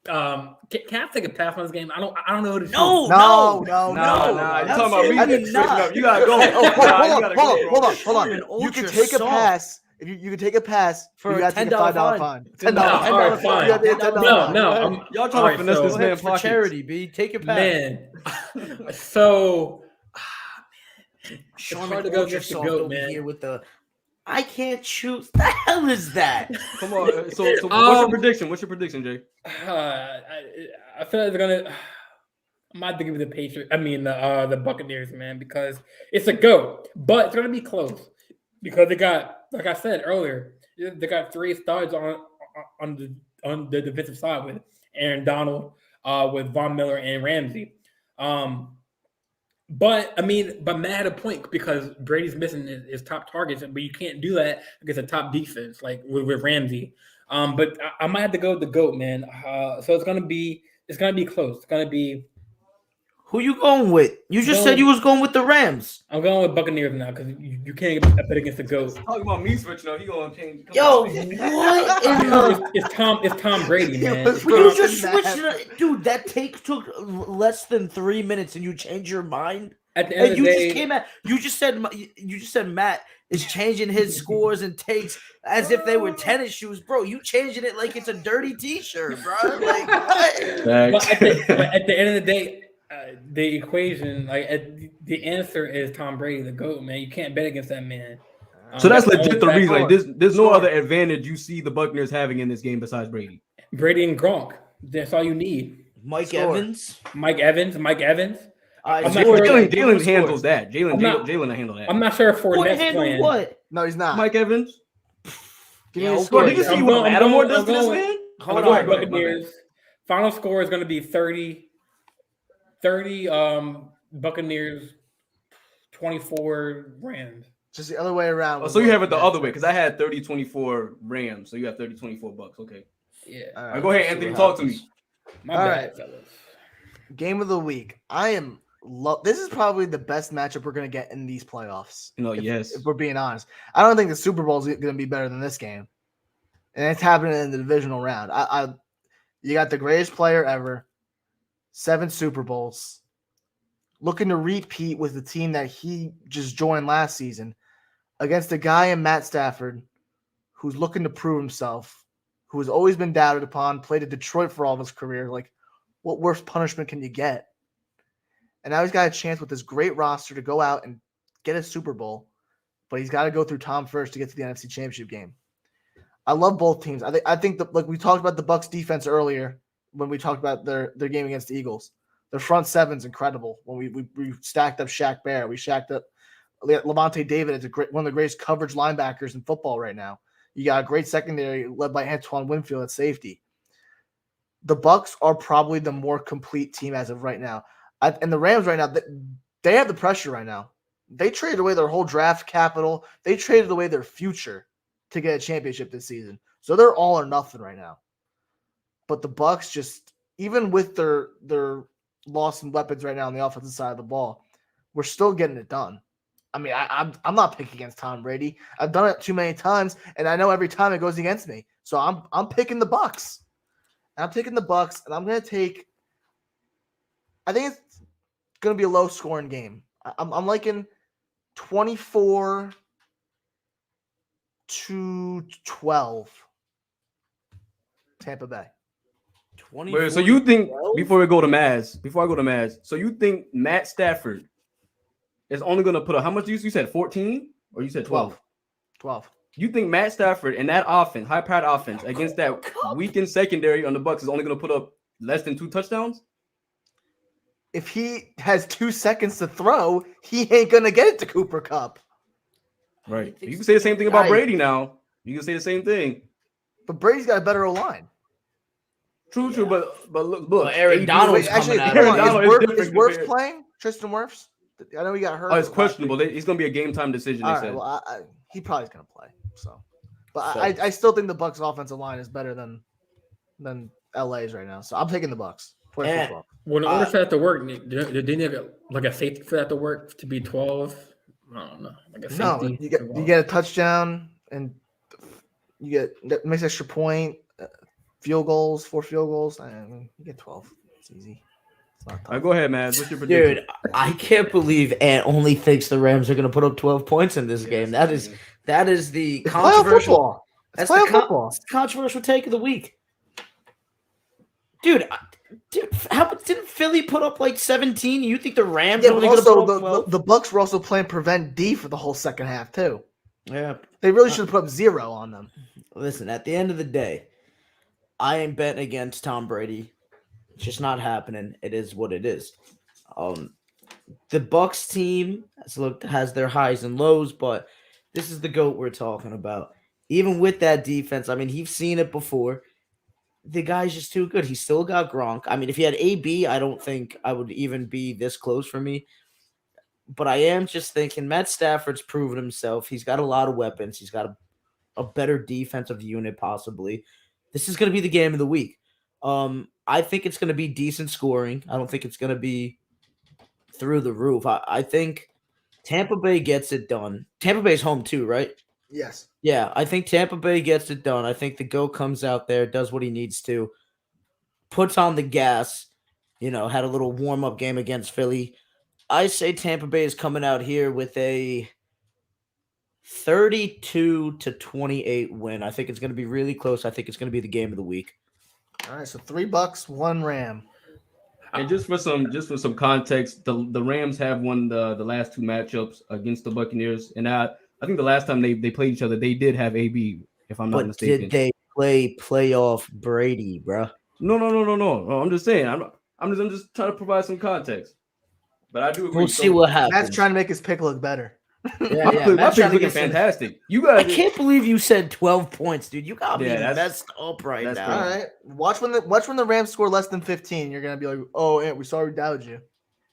Can I take a pass on this game? I don't know who to choose. No. You're talking about me. You gotta go. Hold on. You can take a pass. If you can take a pass for a $10 fine. $10 fine. No. Y'all trying to finesse this man for charity, B. Take a pass. Man. So it's hard to go against the GOAT, man. Here with the I can't choose. The hell is that? Come on. So what's your prediction? What's your prediction, Jay? I feel like they're gonna. I'm not thinking of the Patriots. I mean the Buccaneers, man, because it's a GOAT, but it's gonna be close because they got, like I said earlier, they got 3 studs on the defensive side with Aaron Donald, with Von Miller and Ramsey. But Matt had a point because Brady's missing his top targets, but you can't do that against a top defense like with Ramsey. But I might have to go with the GOAT, man. So it's gonna be close. It's gonna be. Who you going with? You just said you was going with the Rams. I'm going with Buccaneers now because you can't bet against the GOAT. Talking about me switching up, he gonna change. Yo, what? It's Tom Brady, man. You just switched it up. Dude, that take took less than 3 minutes and you changed your mind? At the end of the day, you just said Matt is changing his scores and takes as if they were tennis shoes, bro. You changing it like it's a dirty T-shirt, bro. Like what? But at the end of the day, the equation, the answer is Tom Brady, the GOAT, man. You can't bet against that man. So that's legit the reason. Like, there's no other advantage you see the Buccaneers having in this game besides Brady. Brady and Gronk. That's all you need. Mike Score. Evans. Mike Evans. I'm not Jalen sure- Jalen handles that. I'm not- Jalen handle that. I'm not sure if What Fournette's handle playing. what? No, he's not. Mike Evans. Give me Yeah, a okay. score. Bro, did you see what Lattimore does to this man? Hold I'm Go going ahead, on. go ahead, my bad. Buccaneers. Final score is going to be 30 Buccaneers, 24 Rams. Just the other way around. Oh, so you have it the other way because I had 30-24 Rams, so you have 30-24 Bucks. Okay. Yeah. All All right, go ahead, see Anthony. what Talk to happens. me. My All bad, right. fellas. Game of the week. This is probably the best matchup we're going to get in these playoffs. Yes. If we're being honest. I don't think the Super Bowl is going to be better than this game. And it's happening in the divisional round. You got the greatest player ever, 7 Super Bowls, looking to repeat with the team that he just joined last season against a guy in Matt Stafford who's looking to prove himself, who has always been doubted upon, played at Detroit for all of his career. Like, what worse punishment can you get? And now he's got a chance with this great roster to go out and get a Super Bowl, but he's got to go through Tom first to get to the NFC Championship game. I love both teams. I think like we talked about the Bucs defense earlier when we talked about their game against the Eagles. Their front seven's incredible. When we stacked up Shaq Barrett, we stacked up Levante David is one of the greatest coverage linebackers in football right now. You got a great secondary led by Antoine Winfield at safety. The Bucs are probably the more complete team as of right now. And the Rams right now, they have the pressure right now. They traded away their whole draft capital. They traded away their future to get a championship this season. So they're all or nothing right now. But the Bucs just, even with their loss in weapons right now on the offensive side of the ball, we're still getting it done. I mean, I'm not picking against Tom Brady. I've done it too many times, and I know every time it goes against me. So I'm picking the Bucs. I'm taking the Bucs, and I'm going to take. I think it's going to be a low-scoring game. I'm liking 24-12. Tampa Bay. Wait, so you think before I go to Maz, so you think Matt Stafford is only going to put up how much? You said 14 or you said 12? 12. You think Matt Stafford and that offense, high-powered offense against that weakened secondary on the Bucs is only going to put up less than 2 touchdowns? If he has 2 seconds to throw, he ain't going to get it to Cooper Kupp. Right. You can say the same thing about Brady now. You can say the same thing. But Brady's got a better O-line. True, but look. Well, Aaron Donald's Actually, coming Aaron out. Donald is different is Wirfs compared- playing? Tristan Wirfs? I know he got hurt. Oh, it's questionable. He's going to be a game-time decision, they All right, said. well, he probably is going to play. So, but So- I still think the Bucs offensive line is better than LA's right now. So I'm taking the Bucs. 24-12. Well, in order for that to work, do they need like a safety for that to work to be 12? I don't know. Like a No, safety. you get a touchdown and you that makes extra point, field goals, 4 field goals. You get 12. It's easy. It's not All tough. right, go ahead, man. What's your prediction? Dude, I can't believe Ant only thinks the Rams are going to put up 12 points in this game. That is the It's playoff controversial. football. That's It's the playoff football. controversial take of the week. Dude, how didn't Philly put up like 17? You think the Rams Yeah, are but only going to also put up 12? the Bucs were also playing prevent D for the whole second half too. Yeah. They really should have put up 0 on them. Listen, at the end of the day, I ain't betting against Tom Brady. It's just not happening. It is what it is. The Bucs team has their highs and lows, but this is the GOAT we're talking about. Even with that defense, I mean, he's seen it before. The guy's just too good. He's still got Gronk. I mean, if he had AB, I don't think I would even be this close for me. But I am just thinking Matt Stafford's proven himself. He's got a lot of weapons. He's got a better defensive unit, possibly. This is going to be the game of the week. I think it's going to be decent scoring. I don't think it's going to be through the roof. I think Tampa Bay gets it done. Tampa Bay's home too, right? Yes. Yeah, I think Tampa Bay gets it done. I think the GOAT comes out there, does what he needs to, puts on the gas, had a little warm-up game against Philly. I say Tampa Bay is coming out here with a 32-28 win. I think it's going to be really close. I think it's going to be the game of the week. All right, so $3, 1 Ram. And just for some context, the Rams have won the last 2 matchups against the Buccaneers, and I think the last time they played each other, they did have AB, if I'm not But mistaken. did they play playoff Brady, bro. No. I'm just saying. I'm just trying to provide some context. But I do agree. We'll see what happens. Matt's trying to make his pick look better. Yeah, my Matt's pick's trying to looking get some- fantastic. You I guys, can't believe you said 12 points, dude. You got me Yeah, messed up right that's now. crazy. All right. Watch when the Rams score less than 15. You're gonna be like, oh, Ant, we sorry we doubted you.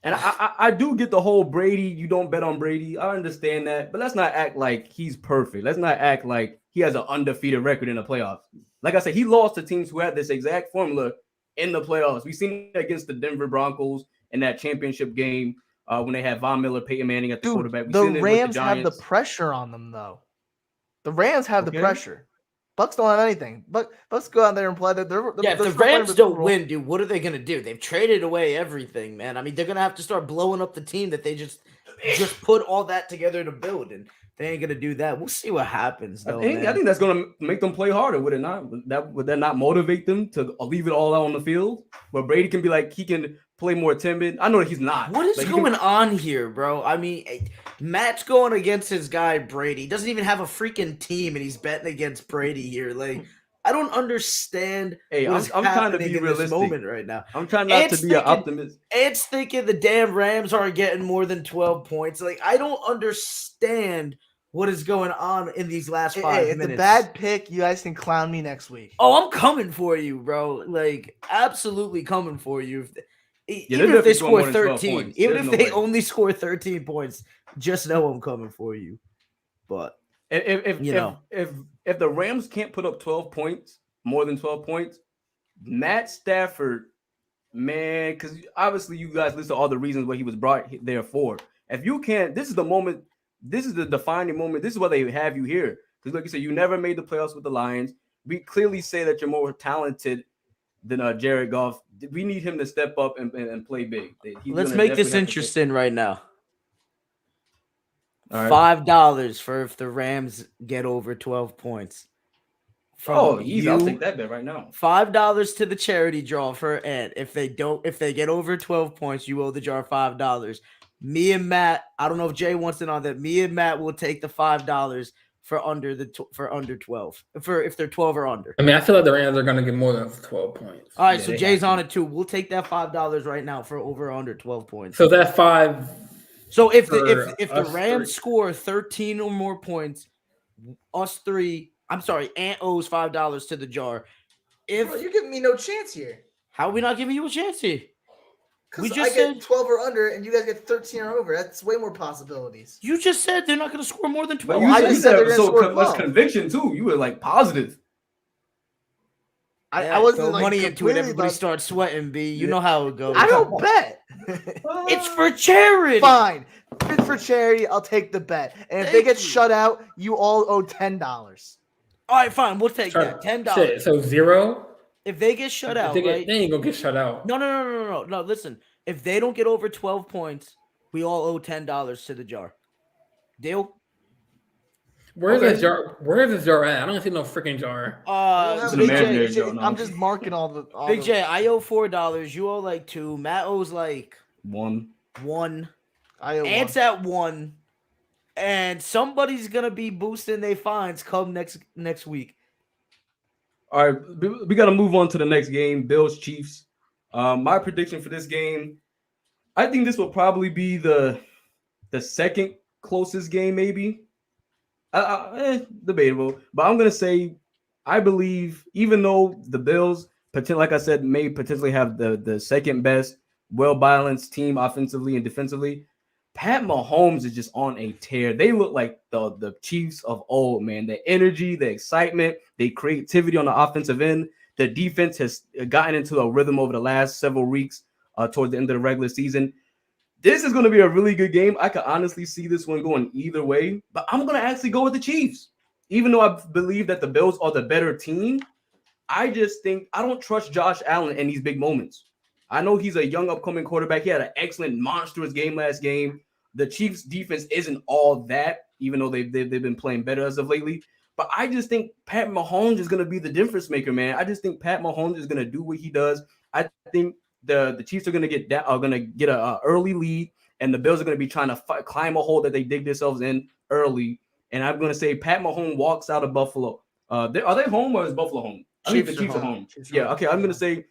and I do get the whole Brady. You don't bet on Brady. I understand that, but let's not act like he's perfect. Let's not act like he has an undefeated record in the playoffs. Like I said, he lost to teams who had this exact formula in the playoffs. We've seen it against the Denver Broncos in that championship game when they had Von Miller, Peyton Manning at the Dude, quarterback. We've the seen it with Rams the have the Giants. pressure on them, though. The Rams have the Okay. pressure. Bucks don't have anything. Bucks go out there and play. They're Yeah, if they're the still playing Rams for the don't Super Bowl. win, dude, what are they gonna do? They've traded away everything, man. I mean, they're gonna have to start blowing up the team that they just put all that together to build, and they ain't gonna do that. We'll see what happens, though. I think that's going to make them play harder, would it not? Would that not motivate them to leave it all out on the field? Where Brady can be like, he can play more timid. I know that he's not. What is Like, he going can- on here, bro? I mean, Matt's going against his guy Brady. He doesn't even have a freaking team, and he's betting against Brady here. Like, I don't understand. Hey, what is I'm trying to happening be in this realistic. moment right now. I'm trying not It's to be an thinking- optimist. It's thinking the damn Rams aren't getting more than 12 points. Like, I don't understand what is going on in these last 5 Hey, it's minutes. a bad pick. You guys can clown me next week. Oh, I'm coming for you, bro. Like, absolutely coming for you. they're Even if they definitely scoring score more than 12 13, points. even There's if no they way. only score 13 points, just know I'm coming for you. But If You know. if the Rams can't put up 12 points, more than 12 points, Matt Stafford, man, because obviously you guys list all the reasons what he was brought there for. If you can't, this is the moment. This is the defining moment. This is why they have you here. Because like you said, you never made the playoffs with the Lions. We clearly say that you're more talented than Jared Goff. We need him to step up and play big. let's make this interesting right now. All right. $5 for if the Rams get over 12 points. Oh, easy. I'll take that bet right now. $5 to the charity draw for Ed. If they get over 12 points, you owe the jar $5. Me and Matt, I don't know if Jay wants it on that. Me and Matt will take the $5 for under 12. For if they're 12 or under. I mean, I feel like the Rams are going to get more than 12 points. All right, Yeah, so they Jay's have to. on it too. We'll take that $5 right now for over or under 12 points. So that's 5. So if for the us Rams three. score 13 or more points, Ant owes $5 to the jar. If Bro, you're giving me no chance here. how are we not giving you a chance here? We Because just I get said 12 or under, and you guys get 13 or over. That's way more possibilities. you just said they're not going to score more than But 12. you I said, just said they're gonna so score much 12. conviction too. You were like positive. I wasn't throw like money into it. completely Everybody done- starts sweating. B, you know how it goes. I don't bet. It's for charity. Fine. If it's for charity, I'll take the bet. And if they Thank get you. shut out, you all owe $10. All right, fine. We'll take that. $10. Shit, so 0? If they get shut out, right? They ain't going to get shut out. No. Listen, if they don't get over 12 points, we all owe $10 to the jar. Deal? Where's Okay. the jar? Where's the jar at? I don't see no freaking jar. It's an Big imaginary J, jar. No. I'm just marking all the. Big J, I owe $4. You owe like 2. Matt owes like One. 1. I owe Ant's one. at 1. And somebody's gonna be boosting their fines come next week. All right, we got to move on to the next game, Bills Chiefs. My prediction for this game, I think this will probably be the second closest game, maybe. Debatable, but I'm gonna say I believe, even though the Bills, like I said, may potentially have the second best, well-balanced team offensively and defensively, Pat Mahomes is just on a tear. They look like the Chiefs of old, man. The energy, the excitement, the creativity on the offensive end. The defense has gotten into a rhythm over the last several weeks towards the end of the regular season. This is going to be a really good game. I could honestly see this one going either way, but I'm going to actually go with the Chiefs. Even though I believe that the Bills are the better team, I just think I don't trust Josh Allen in these big moments. I know he's a young upcoming quarterback. He had an excellent, monstrous game last game. The Chiefs' defense isn't all that, even though they've been playing better as of lately. But I just think Pat Mahomes is going to be the difference maker, man. I just think Pat Mahomes is going to do what he does. I think the Chiefs are going to get an early lead, and the Bills are going to be trying to climb a hole that they dig themselves in early. And I'm going to say Pat Mahomes walks out of Buffalo Are they home or is Buffalo home? I think the Chiefs are home. Yeah, okay. I'm gonna say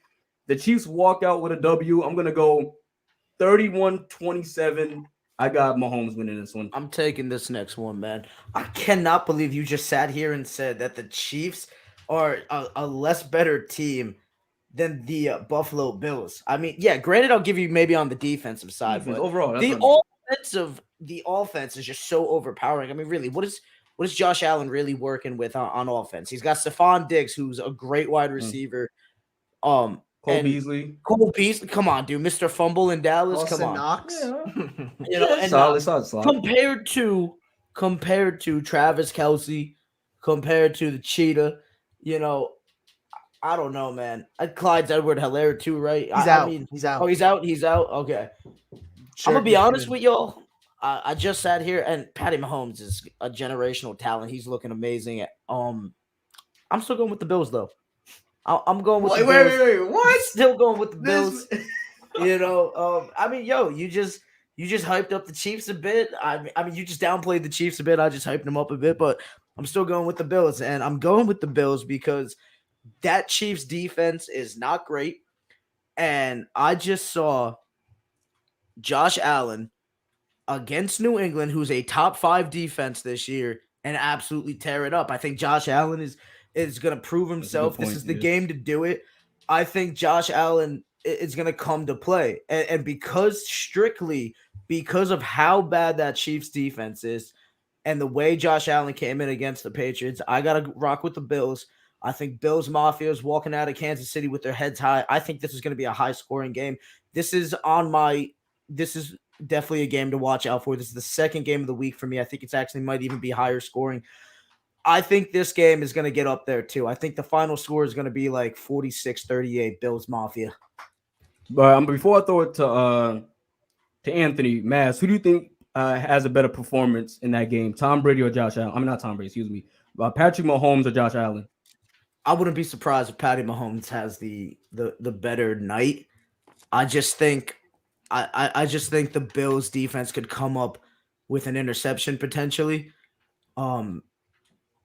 the Chiefs walk out with a W. I'm gonna go 31-27. I got Mahomes winning this one. I'm taking this next one, man. I cannot believe you just sat here and said that the Chiefs are a less better team than the Buffalo Bills. I mean, yeah, granted, I'll give you maybe on the defensive side, but overall, the offense is just so overpowering. I mean, really, what is Josh Allen really working with on offense? He's got Stephon Diggs, who's a great wide receiver. Cole Beasley. Come on, dude. Mr. Fumble in Dallas. Austin Come on. Knox. Yeah. And solid. compared to Travis Kelce, compared to the Cheetah, I don't know, man. Clyde's Edward-Helaire too, right? He's out. He's out. Oh, he's out. He's out. Okay. Sure, I'm gonna be honest with y'all. I just sat here, and Patty Mahomes is a generational talent. He's looking amazing. I'm still going with the Bills, though. I'm going with the Bills. Wait, what? Still going with the Bills. I mean, you just hyped up the Chiefs a bit. I mean, you just downplayed the Chiefs a bit. I just hyped them up a bit, but I'm still going with the Bills, and I'm going with the Bills because that Chiefs defense is not great, and I just saw Josh Allen against New England, who's a top 5 defense this year, and absolutely tear it up. I think Josh Allen is going to prove himself. This is the game to do it. I think Josh Allen is going to come to play. And strictly because of how bad that Chiefs defense is and the way Josh Allen came in against the Patriots, I got to rock with the Bills. I think Bills Mafia is walking out of Kansas City with their heads high. I think this is going to be a high-scoring game. This is definitely a game to watch out for. This is the second game of the week for me. I think it's actually might even be higher scoring. I think this game is going to get up there too. I think the final score is going to be like 46-38 Bills Mafia. But before I throw it to Anthony, Mass, who do you think has a better performance in that game? Tom Brady or Josh Allen? I mean, not Tom Brady, excuse me. Patrick Mahomes or Josh Allen? I wouldn't be surprised if Patty Mahomes has the better night. I just think the Bills defense could come up with an interception potentially.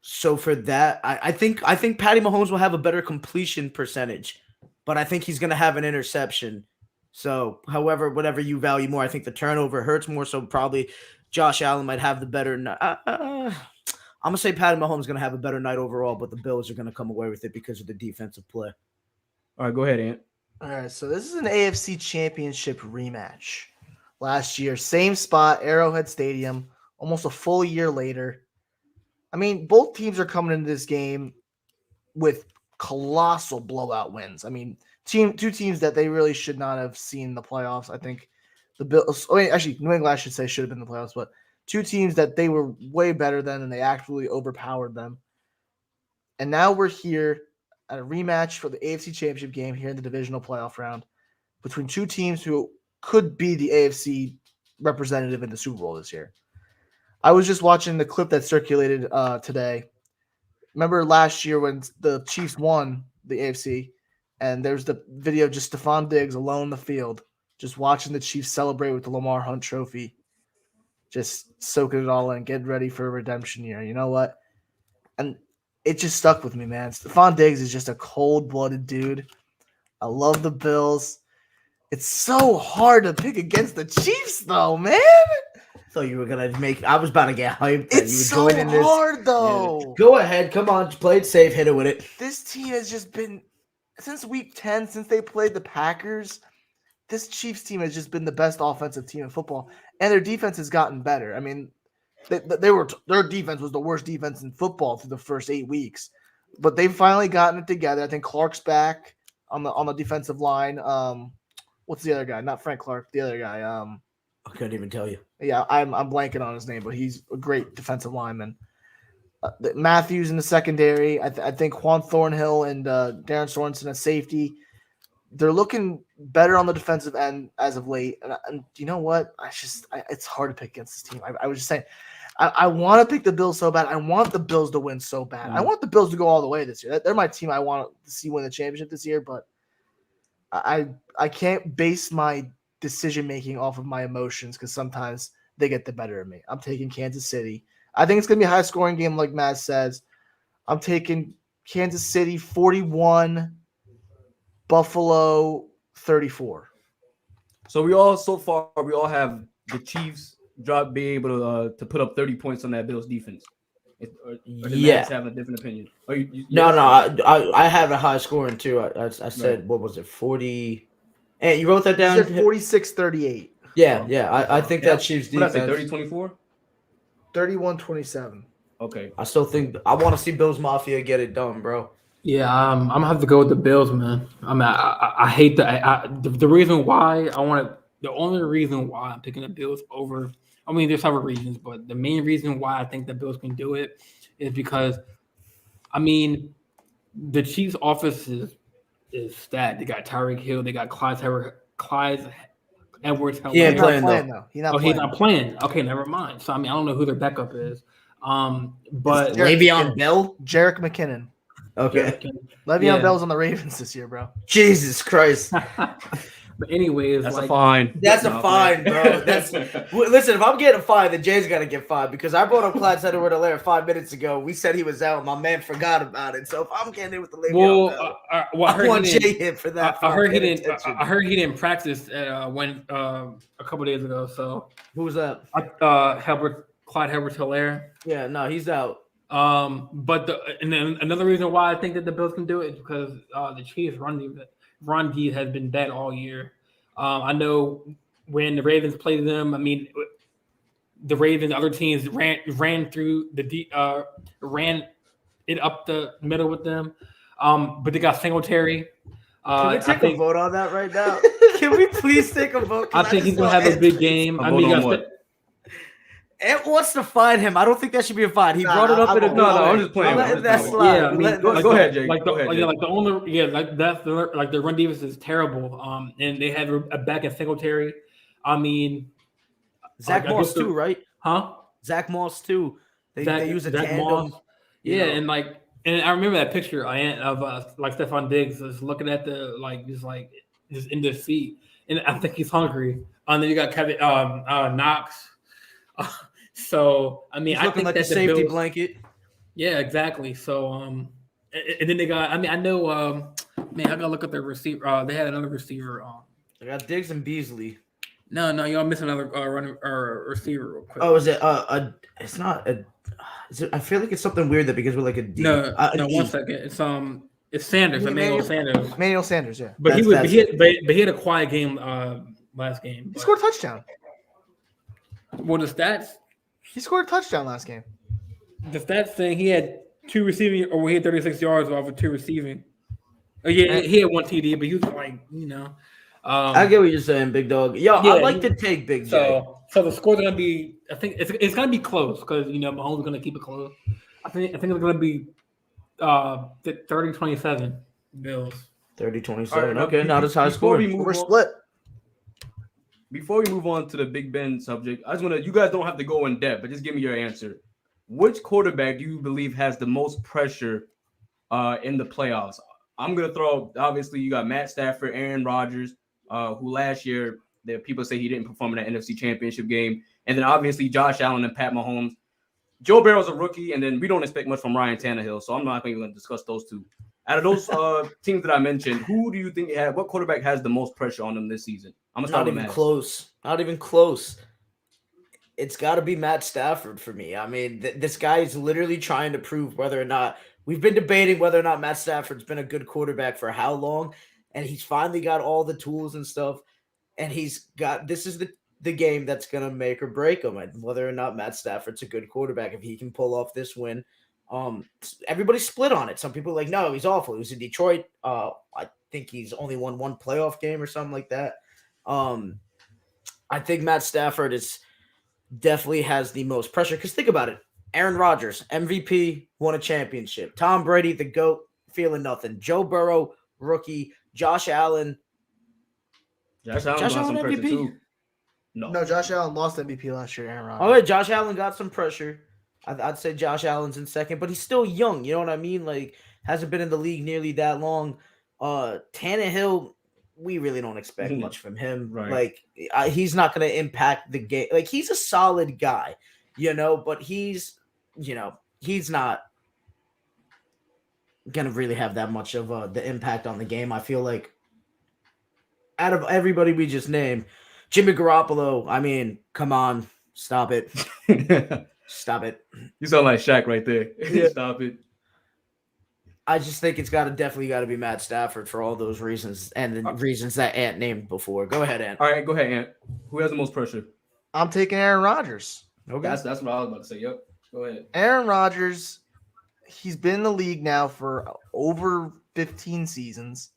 So for that, I think Patty Mahomes will have a better completion percentage, but I think he's going to have an interception. So, however, whatever you value more, I think the turnover hurts more. So probably Josh Allen might have the better. I'm gonna say Patty Mahomes is going to have a better night overall, but the Bills are going to come away with it because of the defensive play. All right, go ahead, Ant. All right, so this is an AFC Championship rematch. Last year, same spot, Arrowhead Stadium, almost a full year later. I mean, both teams are coming into this game with colossal blowout wins. I mean, two teams that they really should not have seen in the playoffs. I think the Bills, actually, New England, I should say, should have been in the playoffs, but two teams that they were way better than and they actually overpowered them. And now we're here at a rematch for the AFC Championship game here in the divisional playoff round between two teams who could be the AFC representative in the Super Bowl this year. I was just watching the clip that circulated today. Remember last year when the Chiefs won the AFC, and there's the video of just Stephon Diggs alone in the field, just watching the Chiefs celebrate with the Lamar Hunt trophy, just soaking it all in, getting ready for a redemption year. You know what? And it just stuck with me, man. Stephon Diggs is just a cold-blooded dude. I love the Bills. It's so hard to pick against the Chiefs, though, man. So you were gonna I was about to get hyped. It's so hard, though. Yeah. Go ahead, come on, play it safe, hit it with it. This team has just been since week 10, since they played the Packers. This Chiefs team has just been the best offensive team in football, and their defense has gotten better. I mean, their defense was the worst defense in football through the first 8 weeks, but they've finally gotten it together. I think Clark's back on the defensive line. What's the other guy? Not Frank Clark. The other guy. I couldn't even tell you. Yeah, I'm blanking on his name, but he's a great defensive lineman. Matthews in the secondary. I think Juan Thornhill and Darren Sorensen at safety. They're looking better on the defensive end as of late. And you know what? It's hard to pick against this team. I was just saying, I want to pick the Bills so bad. I want the Bills to win so bad. I want the Bills to go all the way this year. They're my team. I want to see win the championship this year, but I can't base my decision-making off of my emotions because sometimes they get the better of me. I'm taking Kansas City. I think it's going to be a high-scoring game like Matt says. I'm taking Kansas City 41, Buffalo 34. So we all have the Chiefs be able to put up 30 points on that Bills defense. Or the Mets have a different opinion. No, I have a high scoring too. I said what was it, 40? And you wrote that down. You said 46-38. Yeah. I think that Chiefs defense. What did I say? 30-24. 31-27. Okay. I still think I want to see Bills Mafia get it done, bro. Yeah, I'm gonna have to go with the Bills, man. I mean, I hate the reason why I want to. The only reason why I'm picking the Bills over. I mean, there's several reasons, but the main reason why I think the Bills can do it is because, I mean, the Chiefs' offense is stacked. They got Tyreek Hill. They got Clyde Edwards. He ain't playing though. He's not playing. Okay, never mind. So I mean, I don't know who their backup is. But Le'Veon Bell, Jerick McKinnon. Okay, Le'Veon Bell's on the Ravens this year, bro. Jesus Christ. But anyways, that's a fine. That's a fine, bro. Listen. If I'm getting a fine, then Jay's got to get fined because I brought up Clyde Edwards-Helaire 5 minutes ago. We said he was out. My man forgot about it. So if I'm getting in with the Le'Veon Bell, I want Jay hit for that. I heard he didn't. I heard he didn't practice when a couple days ago. So who was that? Clyde Edwards-Helaire. Yeah, no, he's out. But and then another reason why I think that the Bills can do it is because the Chiefs run D has been bad all year. I know when the Ravens played them, I mean, the Ravens, other teams ran through ran it up the middle with them. But they got Singletary. Can we take a vote on that right now? Can we please take a vote? I think he's gonna have a big game. I mean, Ed wants to find him. I don't think that should be a fine. He brought it up in a no. I'm just playing. Let that slide. Yeah, I mean, go ahead, Jake. The run defense is terrible. And they have a back in Singletary. I mean, Zach Moss too, right? Huh? Zach Moss too. They use a tandem. Moss. Yeah, and I remember that picture of Stephon Diggs just looking at just in his feet, and I think he's hungry. And then you got Kevin Knox. So I mean, he's looking like a safety blanket. Yeah, exactly. So and then they got. I mean, I know. I gotta look at their receiver. They had another receiver. They got Diggs and Beasley. No, y'all missing another receiver real quick. Oh, is it? It's not a. Is it, I feel like it's something weird that begins with like a D. No, 1 second. It's Sanders. Emmanuel Sanders. Emmanuel Sanders, yeah. But he had a quiet game last game. He scored a touchdown. Well, the stats. He scored a touchdown last game. The stats saying he had 2 receiving, or he had 36 yards off of 2 receiving. He had 1 TD, but he was I get what you're saying, big dog. Yo, I like to take Big J. So the score's gonna be. I think it's gonna be close because Mahomes is gonna keep it close. I think it's gonna be 30-27 Bills. 30-27. Right, okay, not as high score. We're split. Before we move on to the Big Ben subject, I just want to. You guys don't have to go in depth, but just give me your answer. Which quarterback do you believe has the most pressure in the playoffs? I'm gonna throw. Obviously, you got Matt Stafford, Aaron Rodgers, who last year people say he didn't perform in that NFC Championship game, and then obviously Josh Allen and Pat Mahomes. Joe Burrow's a rookie, and then we don't expect much from Ryan Tannehill, so I'm not even going to discuss those two. Out of those teams that I mentioned, who do you think what quarterback has the most pressure on them this season? I'm gonna start Not with even Matt. close. Not even close. It's got to be Matt Stafford for me. I mean, this guy is literally trying to prove whether or not we've been debating whether or not Matt Stafford's been a good quarterback for how long, and he's finally got all the tools and stuff, and this is the game that's gonna make or break him, and whether or not Matt Stafford's a good quarterback. If he can pull off this win, everybody's split on it. Some people are like, no, he's awful. He was in Detroit. I think he's only won 1 playoff game or something like that. I think Matt Stafford definitely has the most pressure because think about it. Aaron Rodgers, MVP, won a championship. Tom Brady, the GOAT, feeling nothing. Joe Burrow, rookie. Josh Allen. Josh Allen MVP too. No, Josh Allen lost MVP last year. Aaron Rodgers. Oh, wait, Josh Allen got some pressure. I'd say Josh Allen's in second, but he's still young. You know what I mean? Like, hasn't been in the league nearly that long. Tannehill, we really don't expect much from him. Right. Like, he's not going to impact the game. Like, he's a solid guy, but he's not gonna really have that much of the impact on the game. I feel like out of everybody we just named, Jimmy Garoppolo, I mean, come on, stop it. Stop it. You sound like Shaq right there. Yeah. Stop it. I just think it's definitely got to be Matt Stafford for all those reasons and the reasons that Ant named before. Go ahead, Ant. All right, go ahead, Ant. Who has the most pressure? I'm taking Aaron Rodgers. Okay. That's what I was about to say. Yep. Go ahead. Aaron Rodgers, he's been in the league now for over 15 seasons,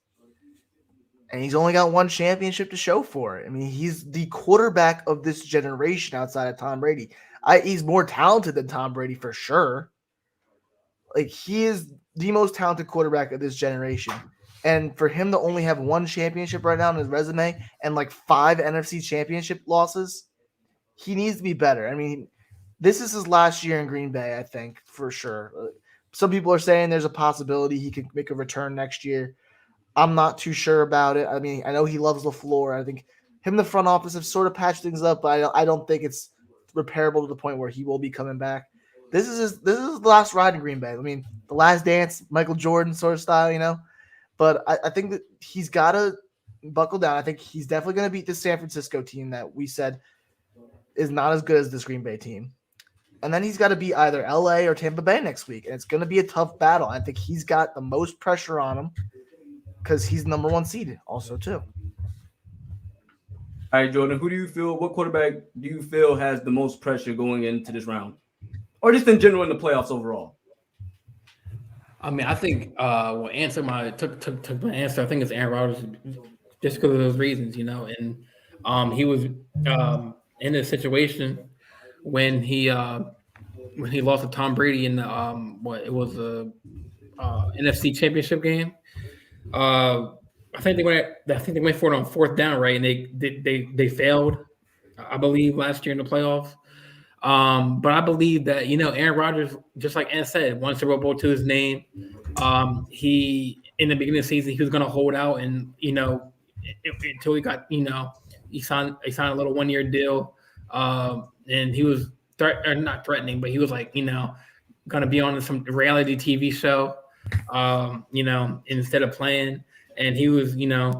and he's only got one championship to show for it. I mean, he's the quarterback of this generation outside of Tom Brady. He's more talented than Tom Brady for sure. Like, he is the most talented quarterback of this generation. And for him to only have one championship right now on his resume and like 5 NFC championship losses, he needs to be better. I mean, this is his last year in Green Bay, I think, for sure. Some people are saying there's a possibility he could make a return next year. I'm not too sure about it. I mean, I know he loves LaFleur. I think him and the front office have sort of patched things up, but I don't think it's repairable to the point where he will be coming back. This is his last ride in Green Bay. I mean, the last dance, Michael Jordan sort of style, you know. But I think that he's got to buckle down. I think he's definitely going to beat this San Francisco team that we said is not as good as this Green Bay team. And then he's got to beat either LA or Tampa Bay next week. And it's going to be a tough battle. I think he's got the most pressure on him because he's number 1 seeded also, too. All right, Jordan, what quarterback do you feel has the most pressure going into this round? Or just in general in the playoffs overall? I mean, I think took my answer. I think it's Aaron Rodgers, just because of those reasons, you know. And he was in a situation when he lost to Tom Brady in the it was a NFC Championship game. I think they went for it on 4th down, right? And they failed, I believe, last year in the playoffs. But I believe that, you know, Aaron Rodgers, just like Ant said, won Super Bowl to his name. He in the beginning of the season he was going to hold out, and you know, until he got, you know, he signed a little 1-year deal, and he was not threatening, but he was like, you know, going to be on some reality TV show, you know, instead of playing, and he was, you know,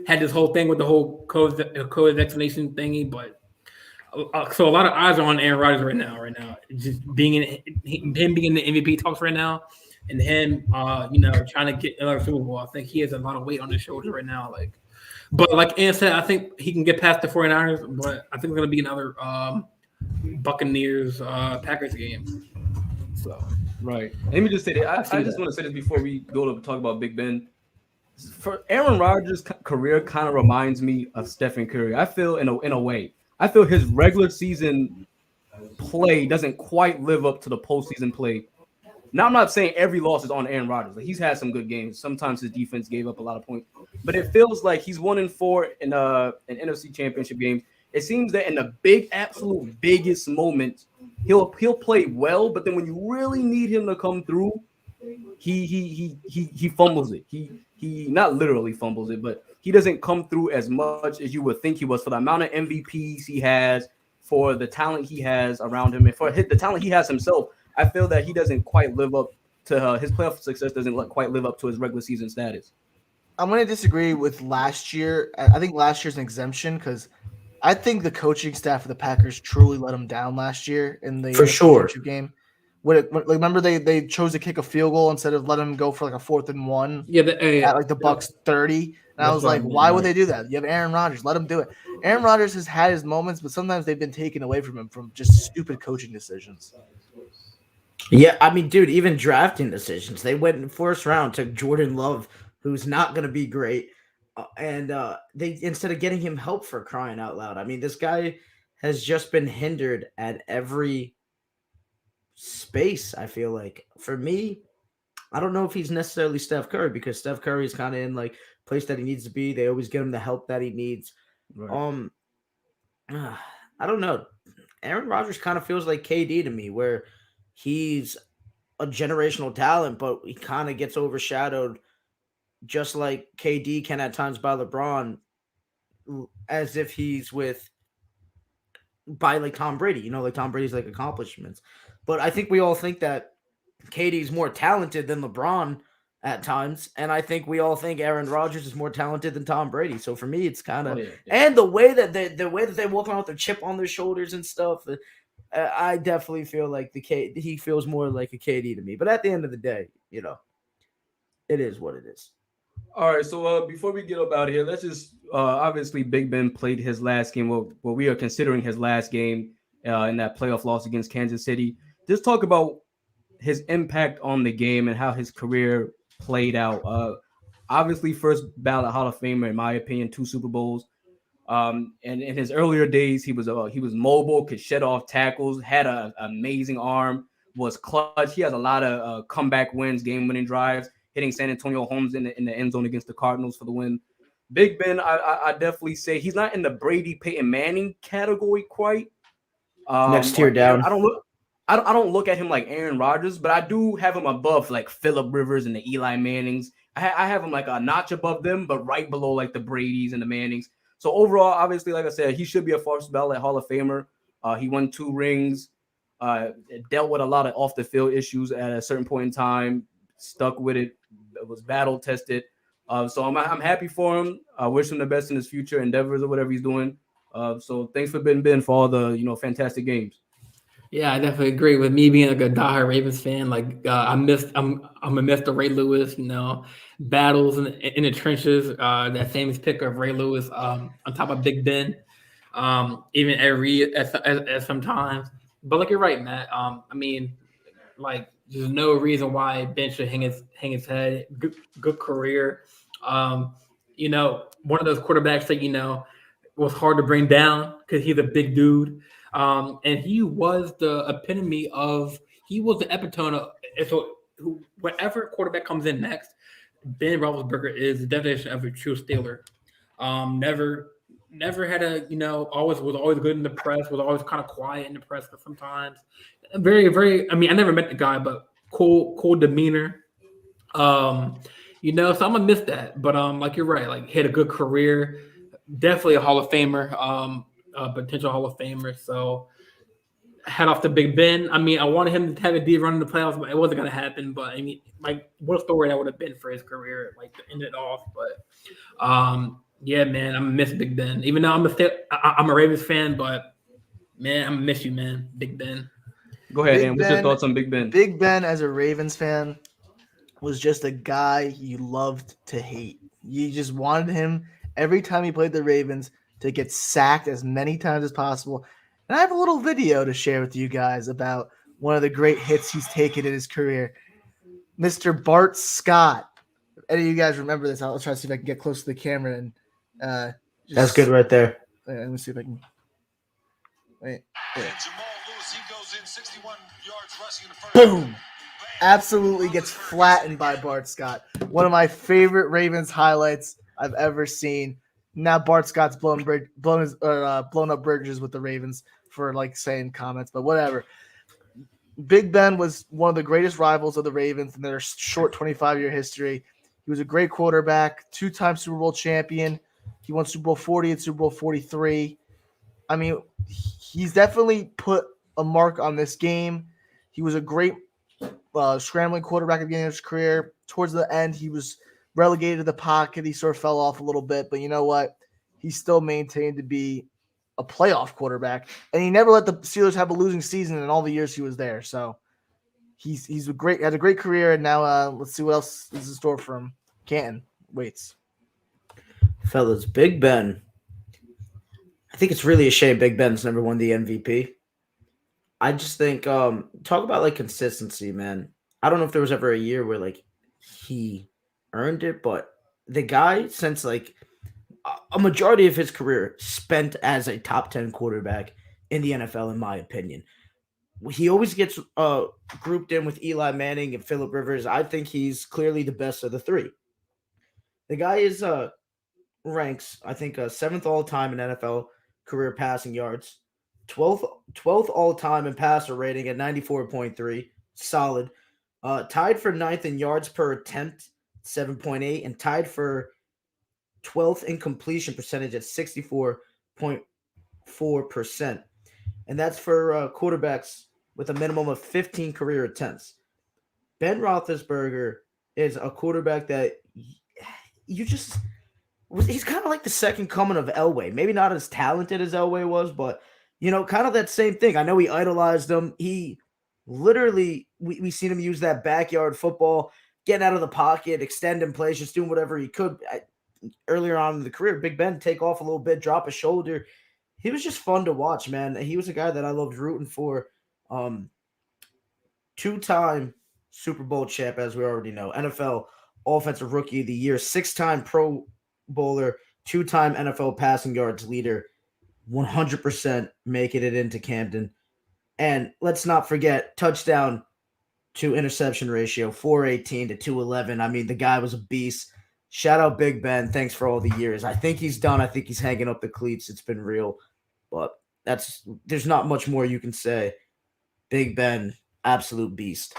had this whole thing with the whole COVID vaccination thingy, but. So a lot of eyes are on Aaron Rodgers right now. Just him being in the MVP talks right now, and him, you know, trying to get another Super Bowl. I think he has a lot of weight on his shoulders right now. But like Ant said, I think he can get past the 49ers, but I think it's going to be another Buccaneers Packers game. So right. Let me just say that I just want to say this before we go to talk about Big Ben. For Aaron Rodgers' career, kind of reminds me of Stephen Curry. I feel in a way. I feel his regular season play doesn't quite live up to the postseason play. Now, I'm not saying every loss is on Aaron Rodgers. Like, he's had some good games. Sometimes his defense gave up a lot of points, but it feels like he's 1-4 in NFC Championship games. It seems that in the absolute biggest moments, he'll play well, but then when you really need him to come through, he fumbles it. He not literally fumbles it, but he doesn't come through as much as you would think he was for the amount of MVPs he has, for the talent he has around him, and for the talent he has himself. I feel that he doesn't quite live up to his playoff success. Doesn't quite live up to his regular season status. I'm going to disagree with last year. I think last year's an exemption because I think the coaching staff of the Packers truly let him down last year in the championship game. Remember they chose to kick a field goal instead of letting him go for like a 4th and 1. Yeah, at like the Bucs 30. And I was like, why would they do that? You have Aaron Rodgers. Let him do it. Aaron Rodgers has had his moments, but sometimes they've been taken away from him from just stupid coaching decisions. Yeah, I mean, dude, even drafting decisions. They went in the 1st round, took Jordan Love, who's not going to be great. And they instead of getting him help, for crying out loud. I mean, this guy has just been hindered at every space, I feel like. For me, I don't know if he's necessarily Steph Curry, because Steph Curry is kind of in like place that he needs to be. They always get him the help that he needs. Right. I don't know. Aaron Rodgers kind of feels like KD to me, where he's a generational talent, but he kind of gets overshadowed, just like KD can at times by LeBron, as if he's by like Tom Brady. You know, like Tom Brady's like accomplishments. But I think we all think that KD's more talented than LeBron at times, and I think we all think Aaron Rodgers is more talented than Tom Brady. So for me, it's kind of and the way that they walk around with their chip on their shoulders and stuff. I definitely feel like he feels more like a KD to me. But at the end of the day, it is what it is. All right, so before we get up out of here, let's just obviously Big Ben played his last game, what we are considering his last game in that playoff loss against Kansas City. Just talk about his impact on the game and how his career played out. Obviously, first ballot Hall of Famer, in my opinion, 2 Super Bowls. And in his earlier days, he was mobile, could shed off tackles, had an amazing arm, was clutch. He has a lot of comeback wins, game-winning drives, hitting San Antonio Holmes in the end zone against the Cardinals for the win. Big Ben, I definitely say he's not in the Brady, Peyton Manning category quite. Next tier down. I don't look at him like Aaron Rodgers, but I do have him above like Phillip Rivers and the Eli Mannings. I have him like a notch above them, but right below like the Bradys and the Mannings. So overall, obviously, like I said, he should be a first ballot Hall of Famer. He won 2 rings, dealt with a lot of off the field issues at a certain point in time, stuck with it, was battle tested. So I'm happy for him. I wish him the best in his future endeavors or whatever he's doing. So thanks for Ben for all the fantastic games. Yeah, I definitely agree. With me being like a diehard Ravens fan, like I'm a miss the Ray Lewis, battles in the trenches. That famous pick of Ray Lewis on top of Big Ben, even at sometimes. But like you're right, Matt. I mean, like there's no reason why Ben should hang his head. Good career. One of those quarterbacks that was hard to bring down because he's a big dude. And he was the epitome he was the epitome of, so whatever quarterback comes in next, Ben Roethlisberger is the definition of a true Steeler. Never had was always good in the press, was always kind of quiet in the press sometimes. Very, very, I never met the guy, but cool demeanor. So I'm gonna miss that. But like you're right, like had a good career, definitely a Hall of Famer. Potential Hall of Famer. So head off to Big Ben. I wanted him to have a deep run in the playoffs, but it wasn't going to happen. But what a story that would have been for his career, like to end it off. But yeah, man, I'm gonna miss Big Ben. Even though I'm a Ravens fan, but man, I'm gonna miss you, man, Big Ben. Go ahead, and what's your thoughts on Big Ben? Big Ben, as a Ravens fan, was just a guy you loved to hate. You just wanted him every time he played the Ravens to get sacked as many times as possible. And I have a little video to share with you guys about one of the great hits he's taken in his career. Mr. Bart Scott. If any of you guys remember this, I'll try to see if I can get close to the camera. And that's good right there. Let me see if I can. Wait. Boom. Absolutely gets flattened by Bart Scott. One of my favorite Ravens highlights I've ever seen. Now Bart Scott's blown up bridges with the Ravens for saying comments, but whatever. Big Ben was one of the greatest rivals of the Ravens in their short 25-year history. He was a great quarterback, 2-time Super Bowl champion. He won Super Bowl 40 and Super Bowl 43. He's definitely put a mark on this game. He was a great scrambling quarterback at the beginning of his career. Towards the end, he was relegated to the pocket. He sort of fell off a little bit, but you know what? He still maintained to be a playoff quarterback, and he never let the Steelers have a losing season in all the years he was there. So he's had a great career, and now let's see what else is in store for him. Canton waits. Fellas, Big Ben. I think it's really a shame Big Ben's never won the MVP. I just think talk about consistency, man. I don't know if there was ever a year where he earned it, but the guy, since a majority of his career spent as a top 10 quarterback in the NFL, in my opinion. He always gets grouped in with Eli Manning and Phillip Rivers. I think he's clearly the best of the three. The guy is ranks, I think, 7th all-time in NFL career passing yards, 12th all-time in passer rating at 94.3, solid. Tied for 9th in yards per attempt, 7.8, and tied for 12th in completion percentage at 64.4%. And that's for quarterbacks with a minimum of 15 career attempts. Ben Roethlisberger is a quarterback that he's kind of like the second coming of Elway. Maybe not as talented as Elway was, but kind of that same thing. I know he idolized him. He literally, we seen him use that backyard football, getting out of the pocket, extending plays, just doing whatever he could. Earlier on in the career, Big Ben take off a little bit, drop a shoulder. He was just fun to watch, man. He was a guy that I loved rooting for. 2-time Super Bowl champ, as we already know. NFL Offensive Rookie of the Year, 6-time Pro Bowler, 2-time NFL passing yards leader, 100% making it into Camden. And let's not forget, touchdown to interception ratio, 418 to 211. I mean, the guy was a beast. Shout out Big Ben. Thanks for all the years. I think he's done. I think he's hanging up the cleats. It's been real. But there's not much more you can say. Big Ben, absolute beast.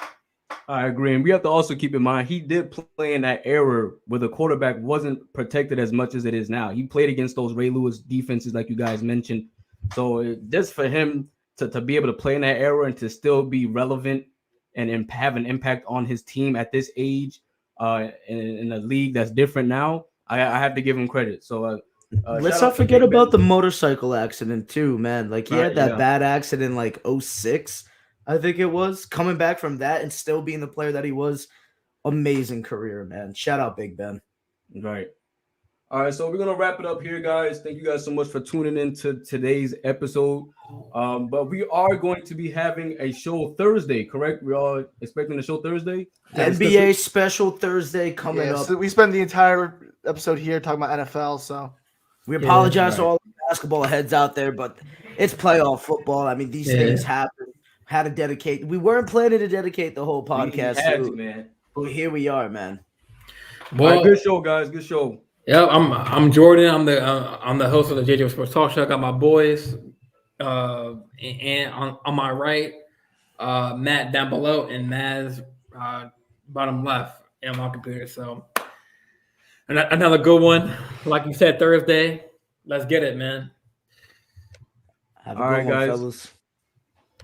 I agree. And we have to also keep in mind, he did play in that era where the quarterback wasn't protected as much as it is now. He played against those Ray Lewis defenses like you guys mentioned. So just for him to be able to play in that era and to still be relevant and have an impact on his team at this age in a league that's different now, I have to give him credit. So let's not forget about the motorcycle accident too, man. Like he had that bad accident in like 2006, I think it was. Coming back from that and still being the player that he was, amazing career, man. Shout out Big Ben. Right. All right, so we're gonna wrap it up here, guys. Thank you guys so much for tuning in to today's episode. But we are going to be having a show Thursday, correct? We're all expecting a show Thursday. NBA special Thursday coming up. So we spent the entire episode here talking about NFL, so we apologize to all the basketball heads out there, but it's playoff football. I mean, these things happen. Had to dedicate. We weren't planning to dedicate the whole podcast, man. But here we are, man. Well, all right, good show, guys. Good show. Yeah, I'm Jordan. I'm the host of the JJ Sports Talk Show. I got my boys, and on my right, Matt down below, and Naz bottom left on my computer. So another good one, like you said, Thursday. Let's get it, man. Have a good one, fellas.